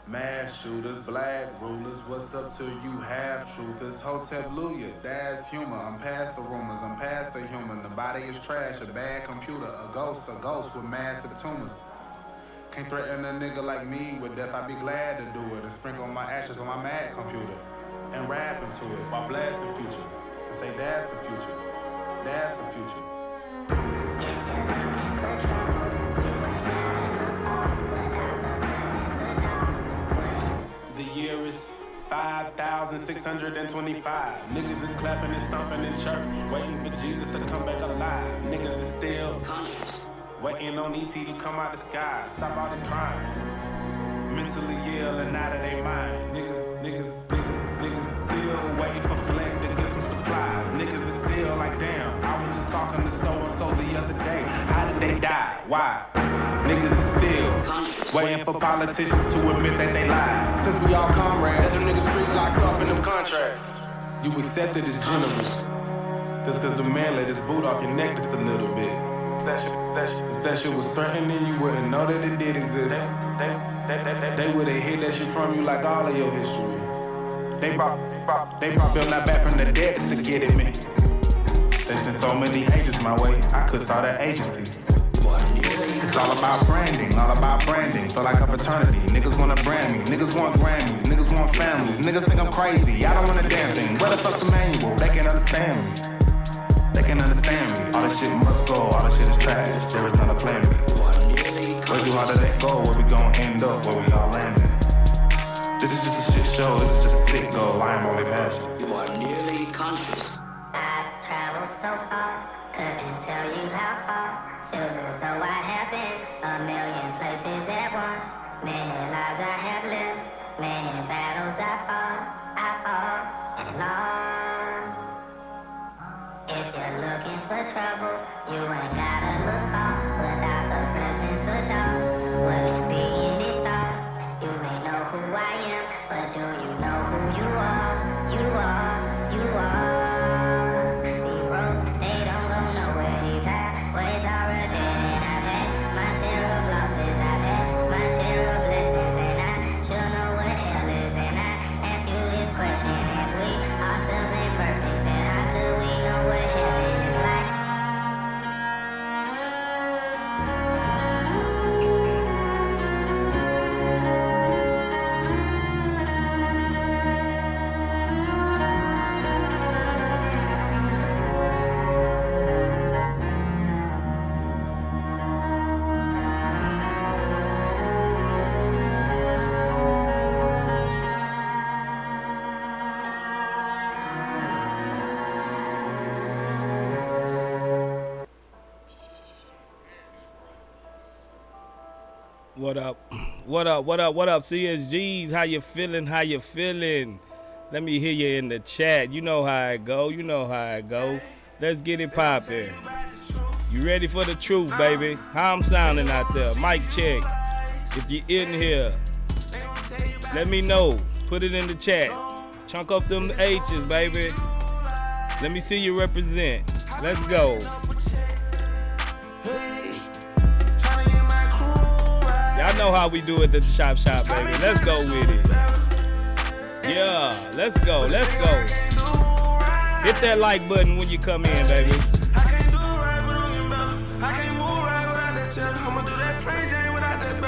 Mass shooters, black rulers, what's up to you half-truthers? Hotepluya, that's humor. I'm past the rumors, I'm past the human. The body is trash, a bad computer, a ghost with massive tumors. Can't threaten a nigga like me with death, I'd be glad to do it. And sprinkle my ashes on my mad computer. And rap into it while blast the future. And say that's the future, that's the future. The year is 5,625. Niggas is clapping and stomping in church, waiting for Jesus to come back alive. Niggas is still waiting on ET to come out the sky, stop all these crimes. Mentally ill and out of their mind. Niggas still waiting for Flint to get some supplies. Niggas is still like, damn, I was just talking to so-and-so the other day. How did they die? Why? Niggas is still waiting for politicians to admit that they lied. Since we all comrades, them niggas free locked up in them contracts. You accepted as generous just cause the man let his boot off your neck just a little bit. If that shit was threatening, you wouldn't know that it did exist. They would've hid that shit from you like all of your history. They brought Bill not back from the dead just to get at me. They sent so many agents my way, I could start an agency. It's all about branding, feel like a fraternity. Niggas wanna brand me, niggas want Grammys, niggas want families. Niggas think I'm crazy, I don't want a damn thing. Where the fuck's the manual? They can't understand me. They can understand me. All this shit must go, all this shit is trash. There is none to plan me. Way too hard to let go, where we gon' end up, where we all landing. This is just a shit show, this is just a sick goal, I am only passing. You are nearly conscious. I've traveled so far, couldn't tell you how far. Feels as though I have been a million places at once. Many lives I have lived, many battles I fought and lost. If you're looking for trouble, you ain't gotta look far. Without the presence of dark, wouldn't be in these thoughts. You may know who I am, but do you know who you are? You are. These roads, they don't go nowhere. These highways are a dead end. I've had my share of losses, I've had my share of blessings, and I should know what hell is. And I ask you this question: if we ourselves imperfect, then how could we know what heaven is like? What up, CSGs? How you feeling? Let me hear you in the chat. You know how it go. Let's get it poppin'. You ready for the truth, baby? How I'm sounding out there? Mic check. If you in here, let me know. Put it in the chat. Chunk up them H's, baby. Let me see you represent. Let's go. Y'all know how we do it at the shop, baby. Let's go with it. Yeah, let's go. Hit that like button when you come in, baby.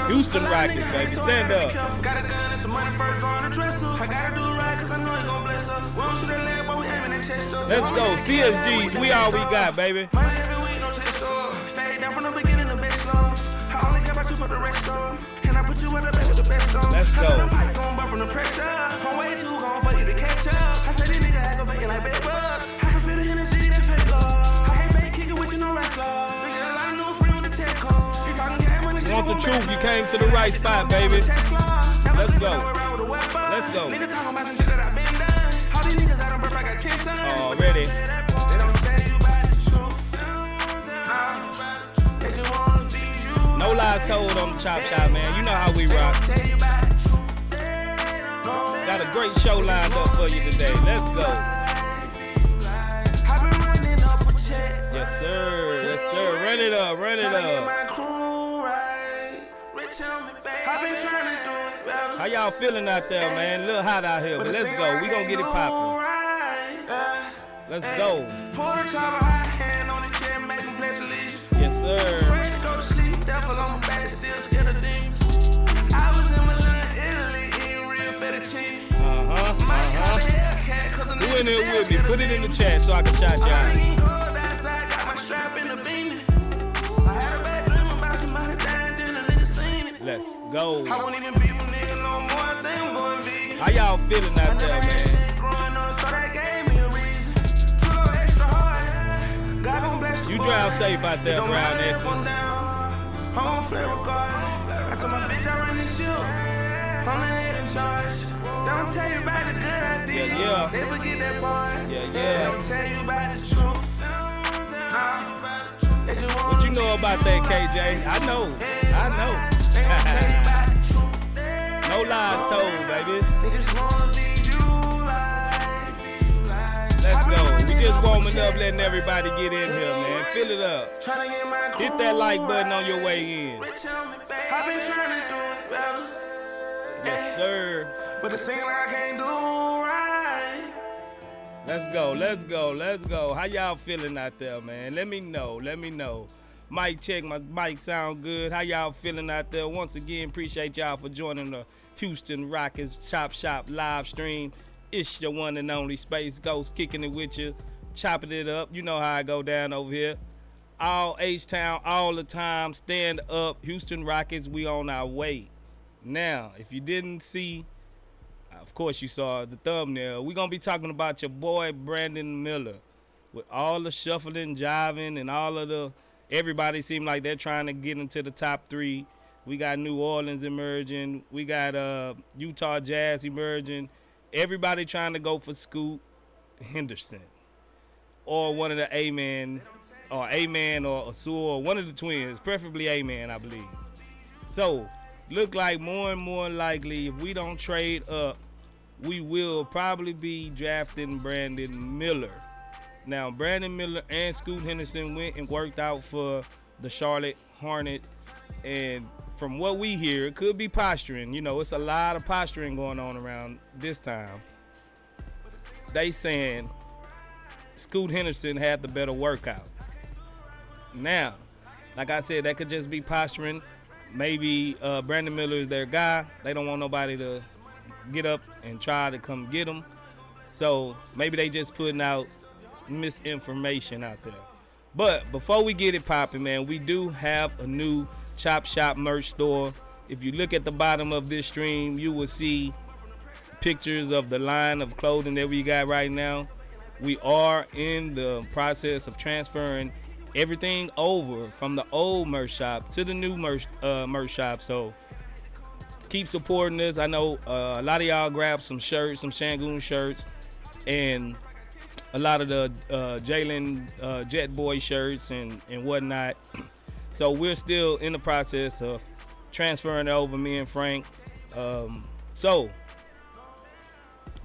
Houston Rockets, baby. Stand up. Let's go. CSGs, we all we got, baby. For the rest of and I put you in the back with the best of. Let's go. I said I'm like going back from the pressure. I'm way too gone for you to catch up. I said these niggas aggravating like bed bugs. I can feel the energy that's fake love. I can't fake kick it with you no wrestler. Nigga, a lot of new friend with the check code. If I can get money, you want the truth, you came to the right spot, baby. Let's go. Nigga talking about some shit that I've been done. All these niggas out on birth, I got 10 sons. Already. They don't tell you about the truth. They just want to feed you. No lies told on the chop shop, man. You know how we rock. Got a great show lined up for you today. Let's go. Yes, sir. Run it up. I've been trying to do it better. How y'all feeling out there, man? A little hot out here, but let's go. We gonna get it popping. Let's go. Pull the chopper, high hand on the chair, make him play the leash. Yes, sir. Afraid to go to sleep, devil on my back, still scared of demons. I was in Milan, Italy, eating real fettuccine. My collar Hellcat, cause a Who nigga in there still with me? scared Put of it in the demons. chat so I can shout I'm y'all. getting cold outside, got my strap in the beanie. I had a bad dream about somebody dying, then a nigga seen it. Let's go. I won't even be with nigga no more, I think I'm going vegan. How y'all feeling out there, man? Growing up, so that gave me a reason to go extra hard. God gon' bless the You boy. drive safe out there, Don't Brown matter if I'm Exmas. down, I'm gon' flare regard. I told my bitch I run this shit. I'm the head in charge. Don't tell you about the good I did. Yeah. They forget that part. Yeah. Don't tell you about the truth. They just What you know about that, KJ? I know. They gon' tell you about the truth. No lies told, baby. They just wanna feed you life. Let's go. We just warming up, letting everybody get in here, man. Fill it up. Tryna get my crew Hit that like button on your way in. I've been trying to do it better, Yes, sir. but it seems like I can't do right. Let's go. How y'all feeling out there, man? Let me know. Mic check, my mic sound good. How y'all feeling out there? Once again, appreciate y'all for joining the Houston Rockets Chop Shop live stream. It's your one and only Space Ghost kicking it with you, chopping it up. You know how I go down over here. All H-Town, all the time. Stand up. Houston Rockets, we on our way. Now, if you didn't see, of course you saw the thumbnail. We're going to be talking about your boy Brandon Miller. With all the shuffling, jiving, and all of the, everybody seem like they're trying to get into the top three. We got New Orleans emerging. We got Utah Jazz emerging. Everybody trying to go for Scoot Henderson. Or one of the A-Man, or Asur, or one of the twins. Preferably A-Man, I believe. So, look like more and more likely, if we don't trade up, we will probably be drafting Brandon Miller. Now, Brandon Miller and Scoot Henderson went and worked out for the Charlotte Hornets. And from what we hear, it could be posturing. You know, it's a lot of posturing going on around this time. They saying Scoot Henderson had the better workout. Now, like I said, that could just be posturing. Maybe Brandon Miller is their guy. They don't want nobody to get up and try to come get him. So maybe they just putting out misinformation out there. But before we get it popping, man, we do have a new Chop Shop merch store. If you look at the bottom of this stream, you will see pictures of the line of clothing that we got right now. We are in the process of transferring everything over from the old merch shop to the new merch shop. So keep supporting us. I know a lot of y'all grabbed some shirts, some Shangoon shirts, and a lot of the Jalen Jet Boy shirts and whatnot. So we're still in the process of transferring it over, me and Frank. So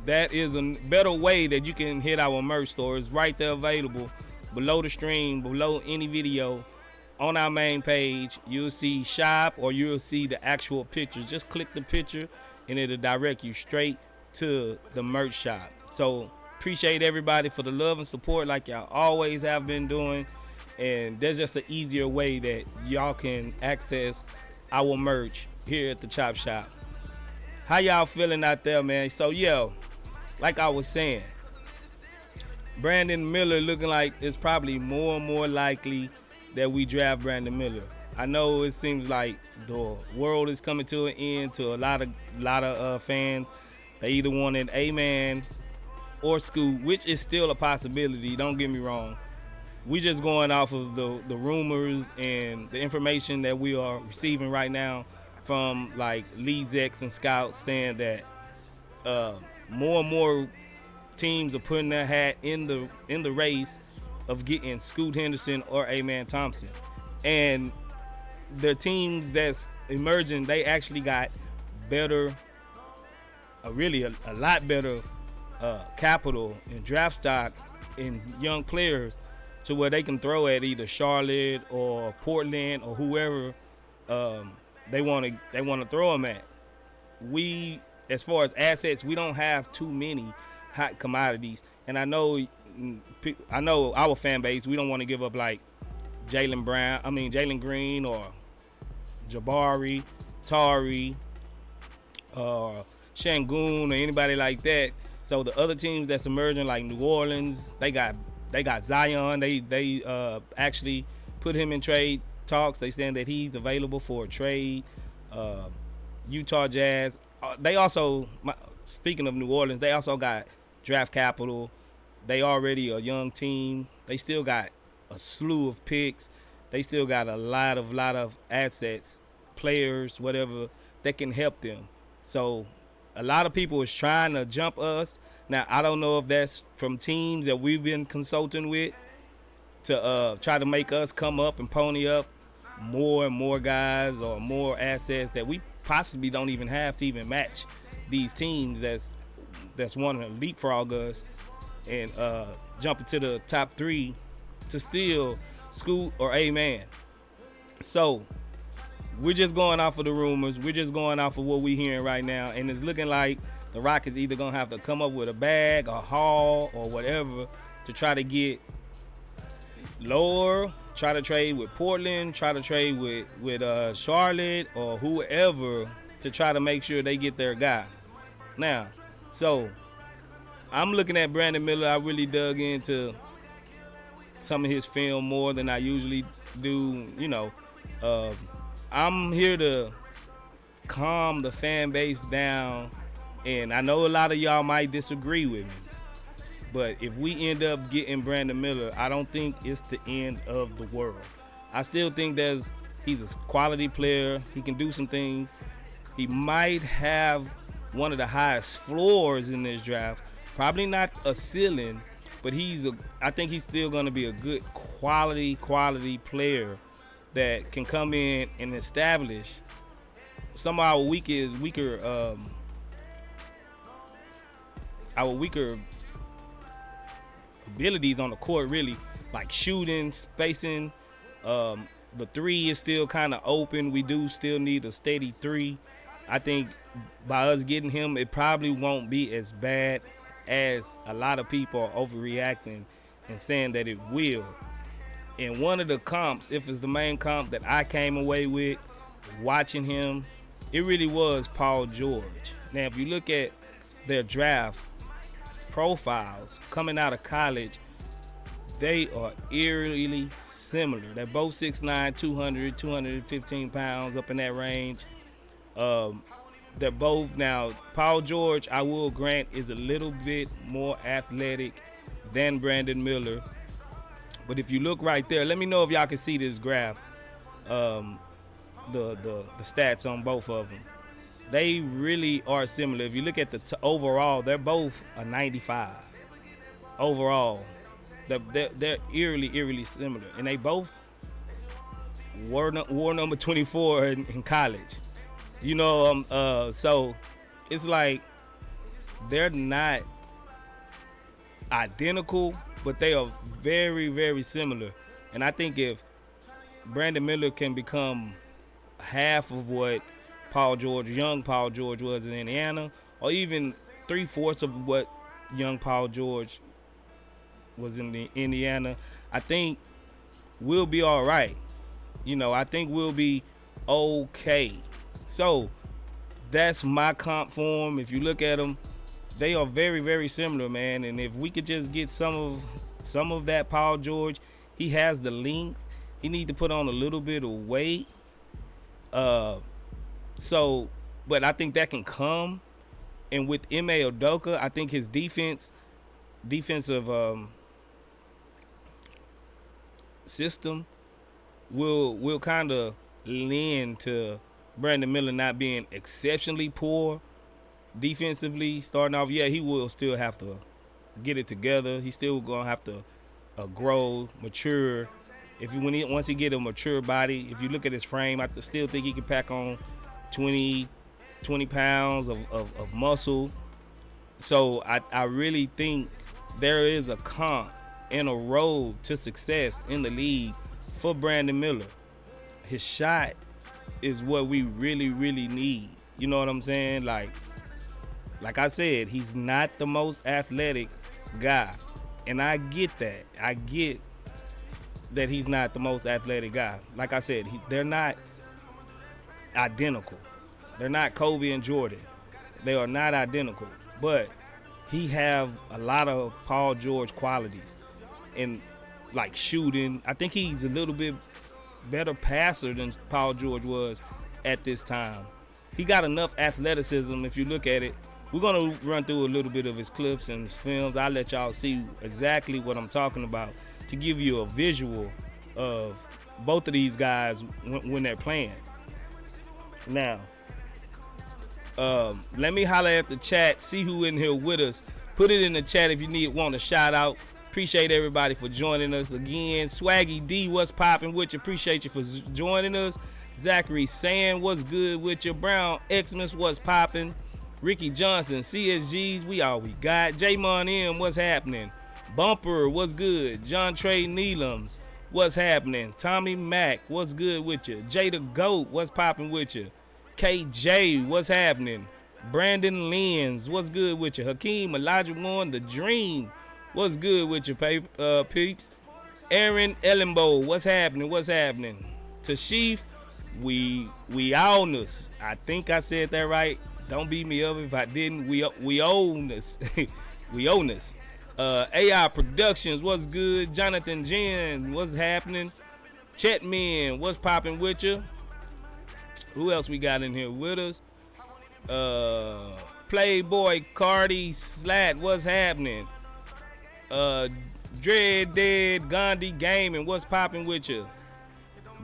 that is a better way that you can hit our merch store. It's right there available below the stream, below any video. On our main page, you'll see shop, or you'll see the actual picture. Just click the picture and it'll direct you straight to the merch shop. So appreciate everybody for the love and support like y'all always have been doing. And there's just an easier way that y'all can access our merch here at the Chop Shop. How y'all feeling out there, man? So, yo, like I was saying, Brandon Miller looking like it's probably more and more likely that we draft Brandon Miller. I know it seems like the world is coming to an end to a lot of fans. They either wanted A-Man or Scoot, which is still a possibility. Don't get me wrong. We just going off of the rumors and the information that we are receiving right now from like leads execs and scouts saying that more and more teams are putting their hat in the race of getting Scoot Henderson or A-Man Thompson. And the teams that's emerging, they actually got better, really a lot better capital and draft stock in young players to where they can throw at either Charlotte or Portland or whoever they want to throw him at. We, as far as assets, we don't have too many hot commodities. And I know our fan base, we don't want to give up like Jalen Green or Jabari, Tari, Shangoon or anybody like that. So the other teams that's emerging, like New Orleans, they got Zion. They actually put him in trade talks. They saying that he's available for a trade. Utah Jazz. They also, speaking of New Orleans, they also got draft capital. They already a young team. They still got a slew of picks. They still got a lot of assets, players, whatever, that can help them. So a lot of people is trying to jump us. Now, I don't know if that's from teams that we've been consulting with to try to make us come up and pony up more and more guys or more assets that we possibly don't even have to even match these teams that's wanting to leapfrog us and jump into the top 3 to steal Scoot or A-Man. So we're just going off of the rumors. We're just going off of what we're hearing right now. And it's looking like the Rockets either going to have to come up with a bag, a haul, or whatever to try to get lower, try to trade with Portland, try to trade with Charlotte or whoever to try to make sure they get their guy. Now, so I'm looking at Brandon Miller. I really dug into some of his film more than I usually do. You know, I'm here to calm the fan base down, and I know a lot of y'all might disagree with me. But if we end up getting Brandon Miller, I don't think it's the end of the world. I still think he's a quality player. He can do some things. He might have one of the highest floors in this draft. Probably not a ceiling, but I think he's still going to be a good quality player that can come in and establish some of our weaker abilities on the court, really, like shooting, spacing. The 3 is still kind of open. We do still need a steady 3. I think by us getting him, it probably won't be as bad as a lot of people are overreacting and saying that it will. And one of the comps, if it's the main comp that I came away with watching him, it really was Paul George. Now, if you look at their draft profiles coming out of college, they are eerily similar. They're both 6'9", 200, 215 pounds, up in that range. They're both, now, Paul George, I will grant, is a little bit more athletic than Brandon Miller. But if you look right there, let me know if y'all can see this graph, the stats on both of them. They really are similar. If you look at the overall, they're both a 95. Overall, they're eerily similar. And they both wore number 24 in college. You know, so it's like they're not identical, but they are very, very similar. And I think if Brandon Miller can become half of what young Paul George was in Indiana, or even 3/4 of what young Paul George was in Indiana, I think we'll be all right. You know, I think we'll be okay. So that's my comp form. If you look at them, they are very, very similar, man. And if we could just get some of that Paul George, he has the length. He need to put on a little bit of weight. But I think that can come. And with Ime Udoka, I think his defensive system will kind of lend to Brandon Miller not being exceptionally poor defensively starting off. Yeah, he will still have to get it together. He's still gonna have to grow, mature. Once he get a mature body, if you look at his frame, I still think he can pack on 20 pounds of muscle. So I really think there is a comp and a road to success in the league for Brandon Miller. His shot is what we really, really need. You know what I'm saying? Like I said, he's not the most athletic guy. And I get that. I get that he's not the most athletic guy. Like I said, they're not identical. They're not Kobe and Jordan. They are not identical. But he have a lot of Paul George qualities. And like shooting, I think he's a little bit better passer than Paul George was at this time. He got enough athleticism. If you look at it, we're going to run through a little bit of his clips and his films. I'll let y'all see exactly what I'm talking about to give you a visual of both of these guys when they're playing. Now, let me holler at the chat, see who in here with us. Put it in the chat if you want a shout out. Appreciate everybody for joining us again. Swaggy D, what's popping with you? Appreciate you for joining us. Zachary Sand, what's good with you? Brown Xmas, what's popping? Ricky Johnson, CSGs, we all we got. J-Mon M, what's happening? Bumper, what's good? John Trey Neelums, what's happening? Tommy Mack, what's good with you? Jay the Goat, what's popping with you? KJ, what's happening? Brandon Lenz, what's good with you? Hakeem Elijah Warren, The Dream, what's good with you, peeps? Aaron Ellenbow, what's happening? What's happening? Tashif, we own us. I think I said that right. Don't beat me up if I didn't. We own this. We own this. AI Productions, what's good? Jonathan Jen, what's happening? Chetman, what's popping with you? Who else we got in here with us? Playboy Cardi Slat, what's happening? Dread Dead Gandhi Gaming, what's popping with you?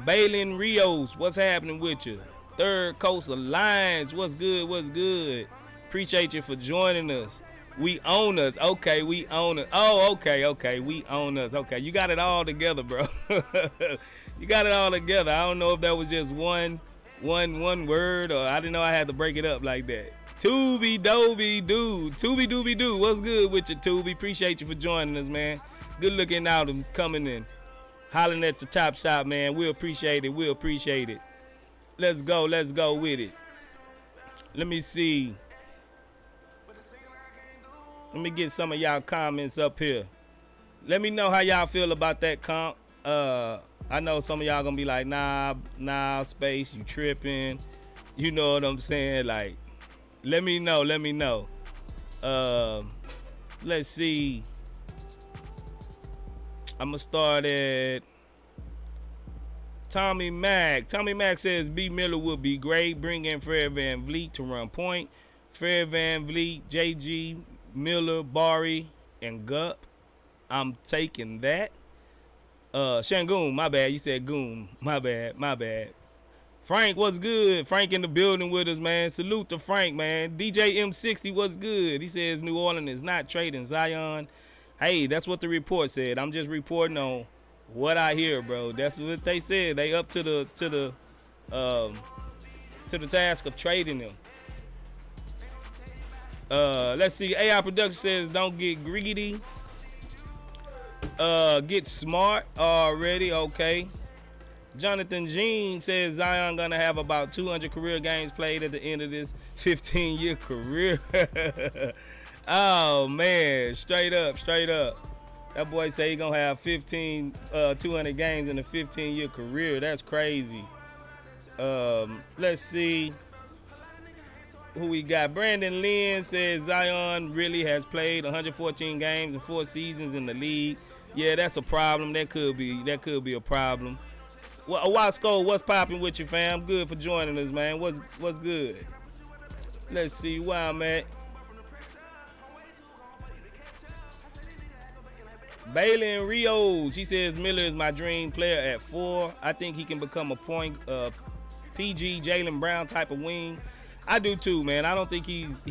Balin Rios, what's happening with you? Third Coast Alliance, what's good, what's good? Appreciate you for joining us. We own us. Okay, we own it. Oh, okay, we own us. Okay, you got it all together, bro. You got it all together. I don't know if that was just one word, or I didn't know I had to break it up like that. Tubi Doby Doo. Tubi Dooby Doo. What's good with you, Tubi? Appreciate you for joining us, man. Good looking out and coming in. Hollering at the top shop, man. We appreciate it. We appreciate it. Let's go with it. Let me see. Let me get some of y'all comments up here. Let me know how y'all feel about that comp. I know some of y'all gonna be like, nah, Space, you tripping. You know what I'm saying? Like, let me know. Let's see. I'm gonna start at Tommy Mack. Tommy Mack says B. Miller would be great. Bring in Fred VanVleet to run point. Fred VanVleet, JG, Miller, Bari, and Gup. I'm taking that. Shangoon, my bad. You said Goon. My bad. Frank, what's good? Frank in the building with us, man. Salute to Frank, man. DJ M60, what's good? He says New Orleans is not trading Zion. Hey, that's what the report said. I'm just reporting on what I hear, bro. That's what they said. They up to the task of trading them. Let's see. AI Production says don't get greedy. Get smart already. Okay. Jonathan Jean says Zion gonna have about 200 career games played at the end of this 15-year career. Oh man, straight up. That boy say he gonna have 200 games in a 15-year career. That's crazy. Let's see who we got. Brandon Lynn says Zion really has played 114 games in 4 seasons in the league. Yeah, that's a problem. That could be a problem. Well, Wasco, what's popping with you, fam? Good for joining us, man. What's good? Let's see where I'm at. Bailey and Rios, he says Miller is my dream player at 4. I think he can become a point PG Jalen Brown type of wing. I do too, man. I don't think he's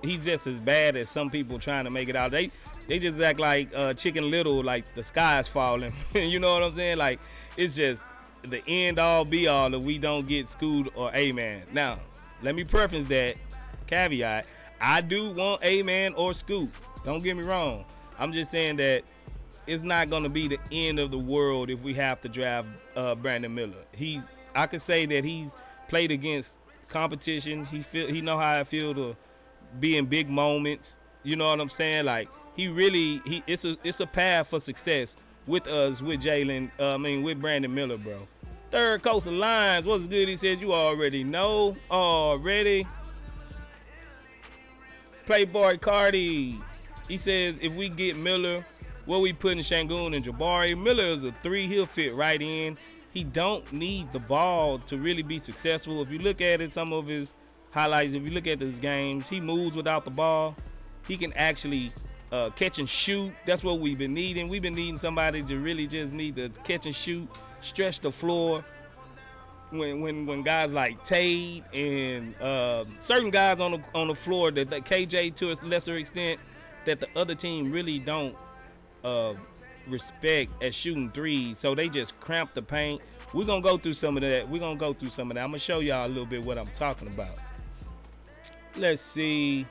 just as bad as some people trying to make it out. They just act like Chicken Little, like the sky's falling. You know what I'm saying? Like it's just the end all be all if we don't get Scoot or A-Man. Now, let me preface that caveat. I do want A-Man or Scoot. Don't get me wrong. I'm just saying that it's not going to be the end of the world if we have to draft Brandon Miller. I could say that he's played against competition. He know how I feel to be in big moments. You know what I'm saying? Like it's a path for success with us, with Jalen. With Brandon Miller, bro. Third Coast Alliance, what's good? He said you already know already. Playboy Cardi, he says if we get Miller, what we putting Şengün and Jabari? Miller is a 3, he'll fit right in. He don't need the ball to really be successful. If you look at it, some of his highlights, if you look at his games, he moves without the ball. He can actually catch and shoot. That's what we've been needing. We've been needing somebody to really just need to catch and shoot, stretch the floor. When guys like Tate and certain guys on the floor that KJ to a lesser extent that the other team really don't respect at shooting threes, so they just cramp the paint. We're gonna go through some of that. I'm gonna show y'all a little bit what I'm talking about. Let's see.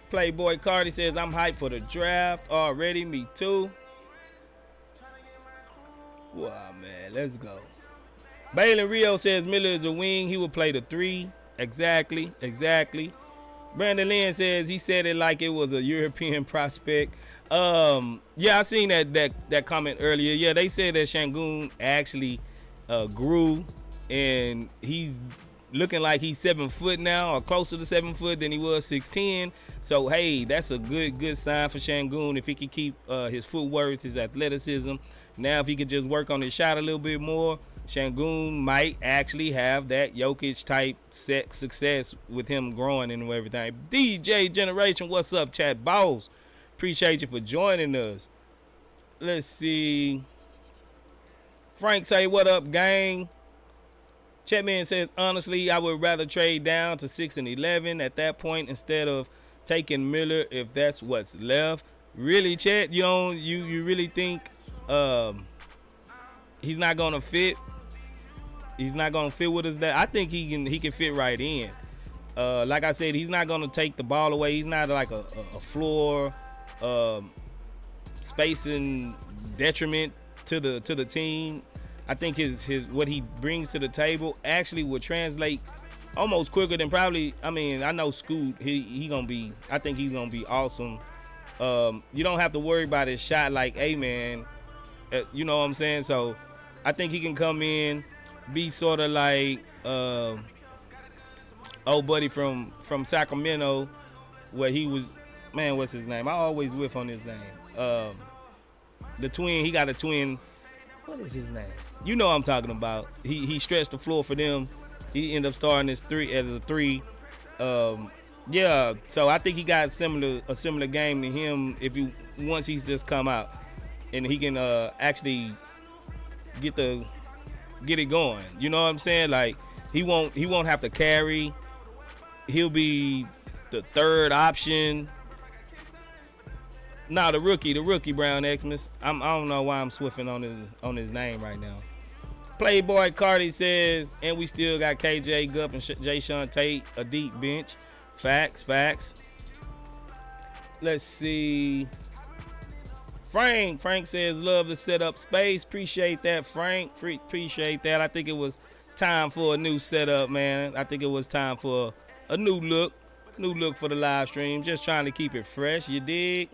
Playboy Cardi says I'm hyped for the draft already. Me too. Wow, man, let's go. Balin Rio says Miller is a wing. He will play the 3. Exactly. Brandon Lynn says he said it like it was a European prospect. Yeah, I seen that comment earlier. Yeah, they said that Şengün actually grew, and he's looking like he's 7 foot now, or closer to 7 foot than he was 6'10". So hey, that's a good sign for Şengün if he can keep his footwork, his athleticism. Now if he could just work on his shot a little bit more, Şengün might actually have that Jokic type success with him growing and everything. DJ Generation, what's up, chat boss? Appreciate you for joining us. Let's see. Frank say, what up, gang? Chatman says, honestly, I would rather trade down to 6 and 11 at that point instead of taking Miller if that's what's left. Really, Chat? You really think he's not gonna fit? He's not gonna fit with us. That I think he can fit right in. Like I said, he's not gonna take the ball away. He's not like a floor spacing detriment to the team. I think his what he brings to the table actually will translate almost quicker than probably. I mean, I know Scoot. He gonna be. I think he's gonna be awesome. You don't have to worry about his shot. Like, hey man, you know what I'm saying. So I think he can come in, be sort of like old buddy from Sacramento, where he was. Man, what's his name? I always whiff on his name. The twin. He got a twin. What is his name? You know what I'm talking about. He stretched the floor for them. He ended up starting as a 3. Yeah, so I think he got a similar game to him once he's just come out and he can actually get it going. You know what I'm saying? Like he won't have to carry. He'll be the third option. Nah, the rookie Brown Xmas. I don't know why I'm swiffing on his name right now. Playboy Cardi says, and we still got KJ Gup and Jay Sean Tate, a deep bench. Facts. Let's see. Frank says, love the setup space. Appreciate that, Frank. Appreciate that. I think it was time for a new setup, man. I think it was time for a new look for the live stream. Just trying to keep it fresh, you dig?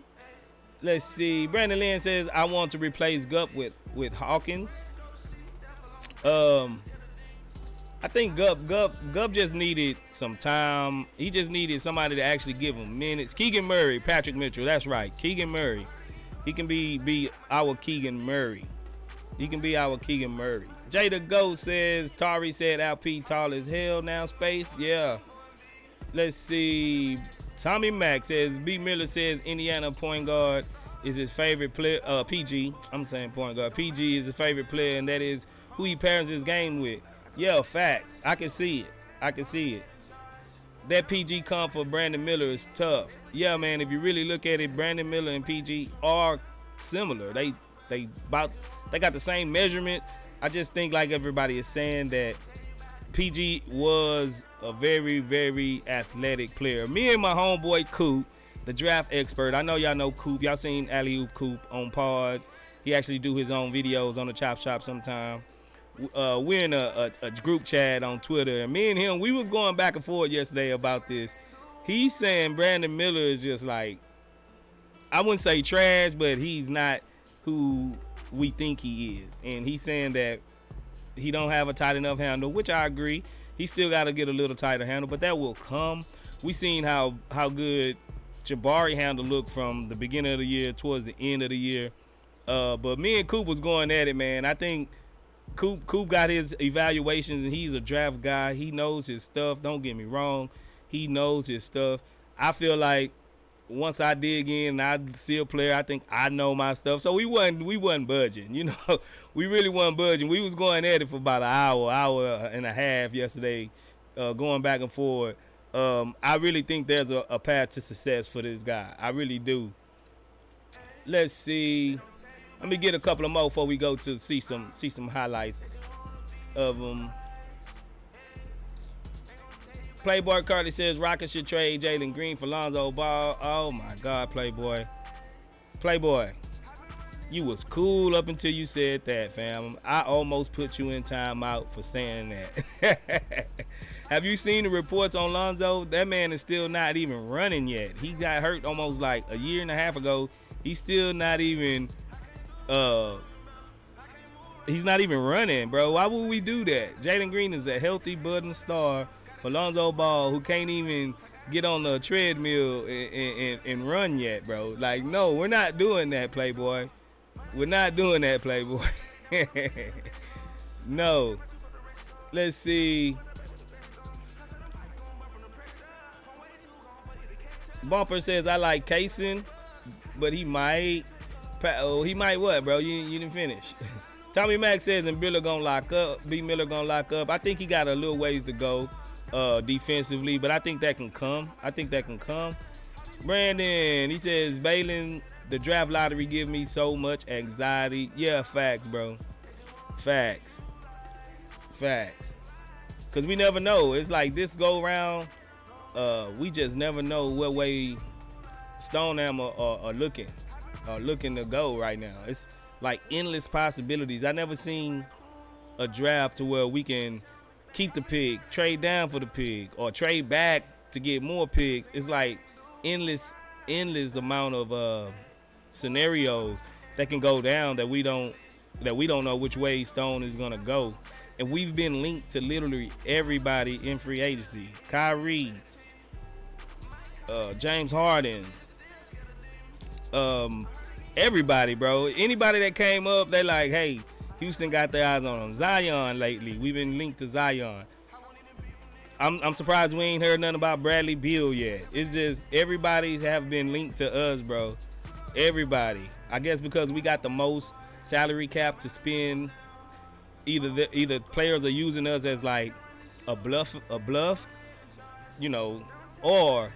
Let's see. Brandon Lynn says, I want to replace Gup with Hawkins. I think Gup just needed some time. He just needed somebody to actually give him minutes. Keegan Murray, Patrick Mitchell, that's right. Keegan Murray. He can be our Keegan Murray. Jada Goat says, Tari said LP tall as hell now, space. Yeah. Let's see. Tommy Mack says, B. Miller says Indiana point guard is his favorite player. PG, I'm saying point guard. PG is his favorite player, and that is who he pairs his game with. Yeah, facts. I can see it. That PG comp for Brandon Miller is tough. Yeah, man, if you really look at it, Brandon Miller and PG are similar. They got the same measurements. I just think, like everybody is saying, that PG was a very, very athletic player. Me and my homeboy Coop, the draft expert. I know y'all know Coop. Y'all seen Alley-Oop Coop on pods. He actually do his own videos on the Chop Shop sometime. we're in a group chat on Twitter, and me and him, we was going back and forth yesterday about this. He's saying Brandon Miller is just like, I wouldn't say trash, but he's not who we think he is. And he's saying that he don't have a tight enough handle, which I agree. He still got to get a little tighter handle, but that will come. We seen how good Jabari handle looked from the beginning of the year towards the end of the year. But me and Coop was going at it, man. I think Coop got his evaluations, and he's a draft guy. He knows his stuff. Don't get me wrong. He knows his stuff. I feel like once I dig in and I see a player, I think I know my stuff. So we wasn't budging, you know. We really wasn't budging. We was going at it for about an hour and a half yesterday, going back and forth. I really think there's a path to success for this guy. I really do. Let's see. Let me get a couple of more before we go to see some highlights of him. Playboy Carly says Rockets should trade Jalen Green for Lonzo Ball. Oh my God, Playboy. Playboy, you was cool up until you said that, fam. I almost put you in timeout for saying that. Have you seen the reports on Lonzo? That man is still not even running yet. He got hurt almost like a year and a half ago. He's still not even he's not even running, bro. Why would we do that? Jalen Green is a healthy budding star for Lonzo Ball, who can't even get on the treadmill and run yet, bro. Like, no, we're not doing that, Playboy. We're not doing that, Playboy. No. Let's see. Bumper says, I like Kaysen, but he might what, bro? You didn't finish. Tommy Mack says, and Miller gonna lock up. B. Miller gonna lock up. I think he got a little ways to go defensively, but I think that can come. Brandon, he says, Balin, the draft lottery give me so much anxiety. Yeah, facts, bro. Facts. Because we never know. It's like this go round, we just never know what way Stoneham are looking to go right now. It's like endless possibilities. I never seen a draft to where we can keep the pick, trade down for the pick, or trade back to get more picks. It's like endless amount of scenarios that can go down that we don't know which way Stone is gonna go. And we've been linked to literally everybody in free agency. Kyrie, James Harden, everybody, bro. Anybody that came up, they like, hey, Houston got their eyes on him. Zion lately, we've been linked to Zion. I'm surprised we ain't heard nothing about Bradley Beal yet. It's just everybody's have been linked to us, bro. Everybody. I guess because we got the most salary cap to spend. Either players are using us as like a bluff, you know, or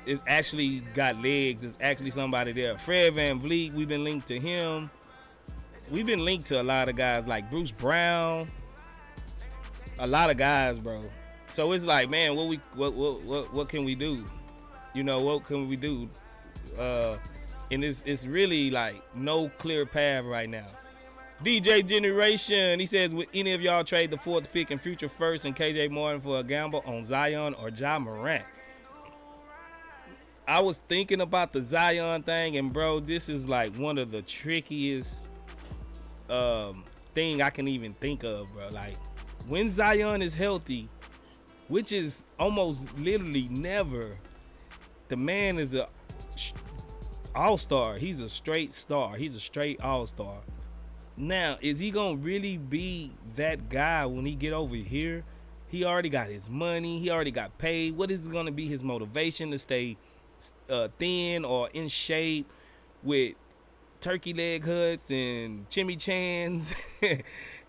it's actually got legs. It's actually somebody there. Fred VanVleet, we've been linked to him. We've been linked to a lot of guys like Bruce Brown. A lot of guys, bro. So it's like, man, what can we do? You know, what can we do? And it's really like no clear path right now. DJ Generation, he says, would any of y'all trade the 4th pick and future first and KJ Martin for a gamble on Zion or Ja Morant? I was thinking about the Zion thing, and bro, this is like one of the trickiest thing I can even think of, bro. Like, when Zion is healthy, which is almost literally never, the man is a all-star. He's a straight star. He's a straight all-star. Now, is he gonna really be that guy when he get over here? He already got his money. He already got paid. What is gonna be his motivation to stay thin or in shape with turkey leg huts and chimichangas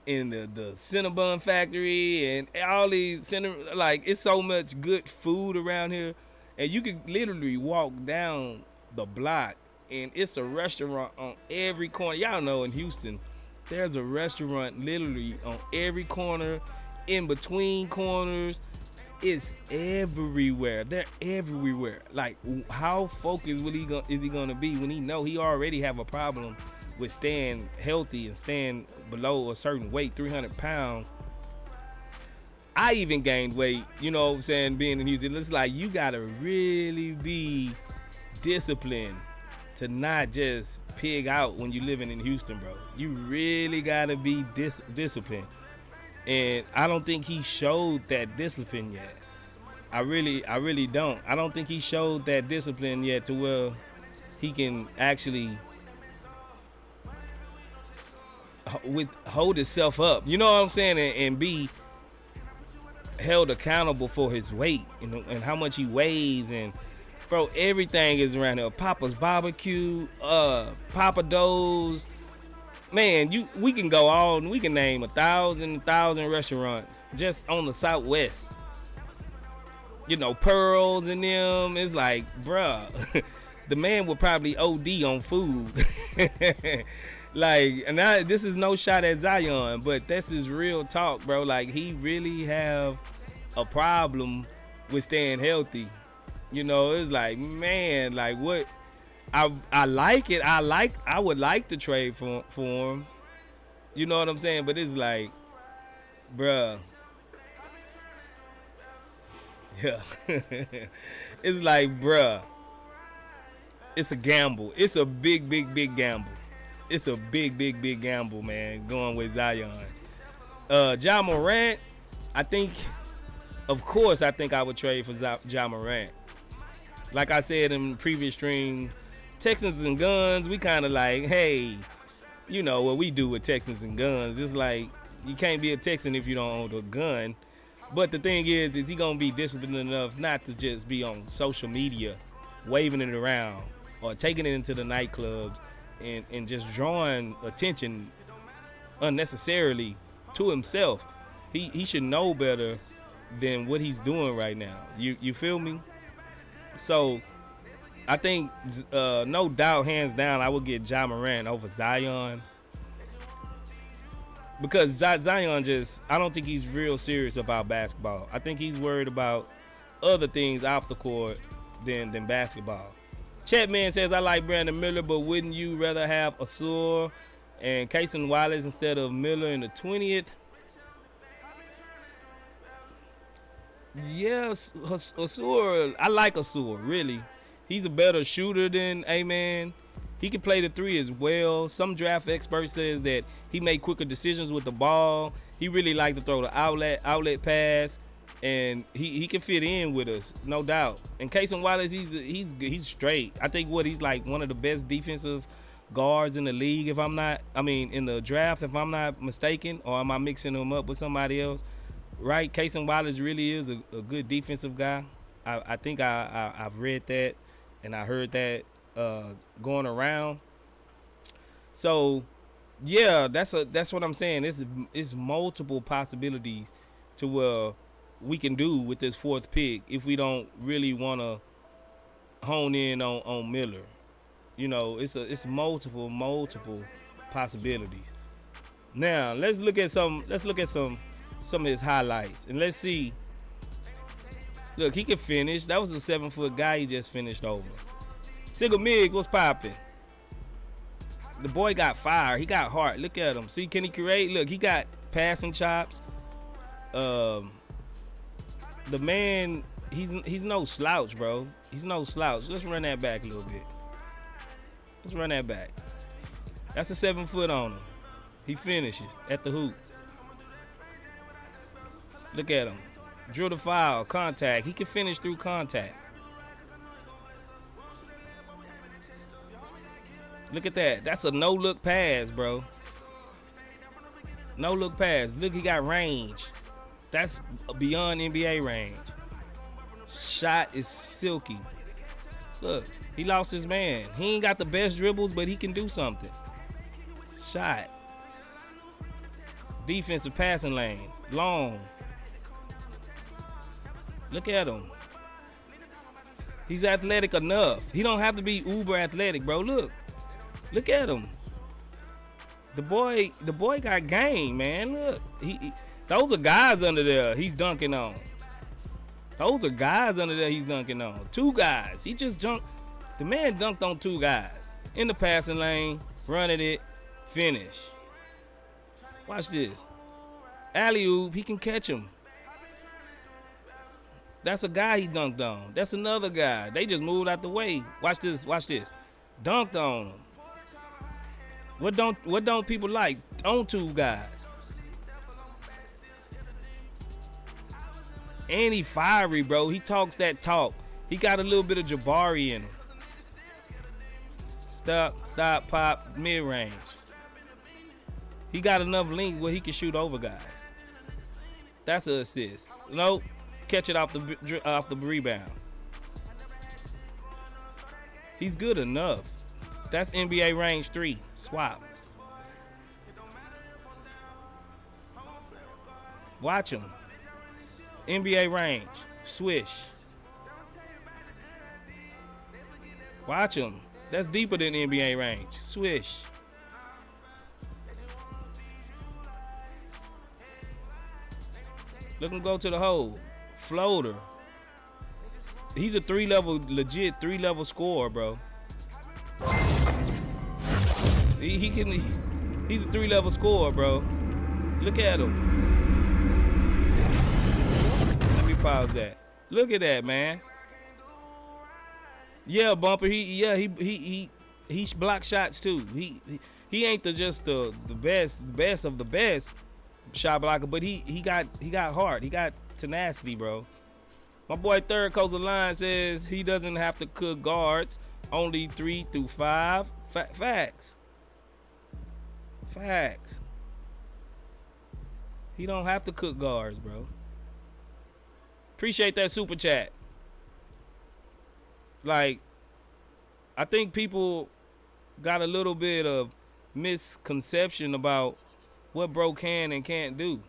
in the Cinnabon factory and all these like, it's so much good food around here, and you can literally walk down the block and it's a restaurant on every corner. Y'all know in Houston there's a restaurant literally on every corner, in between corners. It's everywhere. They're everywhere. Like, how focused is he gonna be when he know he already have a problem with staying healthy and staying below a certain weight, 300 pounds. I even gained weight, you know what I'm saying, being in Houston. It's like you gotta really be disciplined to not just pig out when you're living in Houston, bro. You really gotta be disciplined. And I don't think he showed that discipline yet. I really don't. I don't think he showed that discipline yet to where he can actually hold himself up. You know what I'm saying? And be held accountable for his weight and how much he weighs. And bro, everything is around here. Papa's Barbecue, Papa Do's. Man, we can go on. We can name 1,000 restaurants just on the Southwest. You know, Pearls and them. It's like, bruh, the man would probably OD on food. Like, and this is no shot at Zion, but this is real talk, bro. Like, he really have a problem with staying healthy. You know, it's like, man, like what? I like it. I would like to trade for him. You know what I'm saying? But it's like, bruh. Yeah. It's like, bruh. It's a gamble. It's a big gamble. It's a big gamble, man, going with Zion. Ja Morant, I think I would trade for Ja Morant. Like I said in the previous stream, Texans and guns, we kind of like, hey, you know what we do with Texans and guns. It's like, you can't be a Texan if you don't own a gun. But the thing is he going to be disciplined enough not to just be on social media waving it around or taking it into the nightclubs and just drawing attention unnecessarily to himself. He should know better than what he's doing right now. You feel me? So I think no doubt, hands down, I would get Ja Morant over Zion. Because Zion I don't think he's real serious about basketball. I think he's worried about other things off the court than basketball. Chatman says, I like Brandon Miller, but wouldn't you rather have Asur and Cason Wallace instead of Miller in the 20th? Yes, Asur. I like Asur, really. He's a better shooter than A-Man. He can play the three as well. Some draft expert says that he made quicker decisions with the ball. He really liked to throw the outlet pass, and he can fit in with us, no doubt. And Cason Wallace, he's straight. I think he's like one of the best defensive guards in the league. In the draft, if I'm not mistaken, or am I mixing him up with somebody else? Right, Cason Wallace really is a good defensive guy. I think I've read that and I heard that going around. So yeah, that's what I'm saying. It's multiple possibilities to where we can do with this fourth pick if we don't really want to hone in on Miller. You know, it's multiple possibilities. Now let's look at some of his highlights and let's see. Look, he can finish. That was a 7-foot guy he just finished over. Single Mig, what's popping? The boy got fire. He got heart. Look at him. See, can he create? Look, he got passing chops. The man, he's no slouch, bro. He's no slouch. Let's run that back a little bit. Let's run that back. That's a 7-foot on him. He finishes at the hoop. Look at him. Drill the foul, contact. He can finish through contact. Look at that. That's a no-look pass, bro. No-look pass. Look, he got range. That's beyond NBA range. Shot is silky. Look, he lost his man. He ain't got the best dribbles, but he can do something. Shot. Defensive passing lanes. Long. Look at him. He's athletic enough. He don't have to be uber athletic, bro. Look at him. The boy got game, man. Look, those are guys under there he's dunking on. Those are guys under there he's dunking on. Two guys. He just dunked. The man dunked on two guys in the passing lane. Running it, finish. Watch this. Alley-oop, he can catch him. That's a guy he dunked on. That's another guy. They just moved out the way. Watch this. Dunked on him. What don't people like? On two guys. And he fiery, bro. He talks that talk. He got a little bit of Jabari in him. Stop, pop, mid-range. He got enough length where he can shoot over guys. That's an assist. Nope. Catch it off the rebound. He's good enough. That's NBA range 3. Swap. Watch him. NBA range. Swish. Watch him. That's deeper than NBA range. Swish. Look him go to the hole. Floater. He's a legit three level scorer, bro. He's a 3-level scorer, bro. Look at him. Let me pause that. Look at that, man. Yeah, Bumper. He block shots too. He ain't just the best of the best shot blocker, but he got heart. He got tenacity, bro. My boy Third Coast of Line says he doesn't have to cook guards. Only 3 through 5. Facts. He don't have to cook guards, bro. Appreciate that super chat. Like, I think people got a little bit of misconception about what bro can and can't do.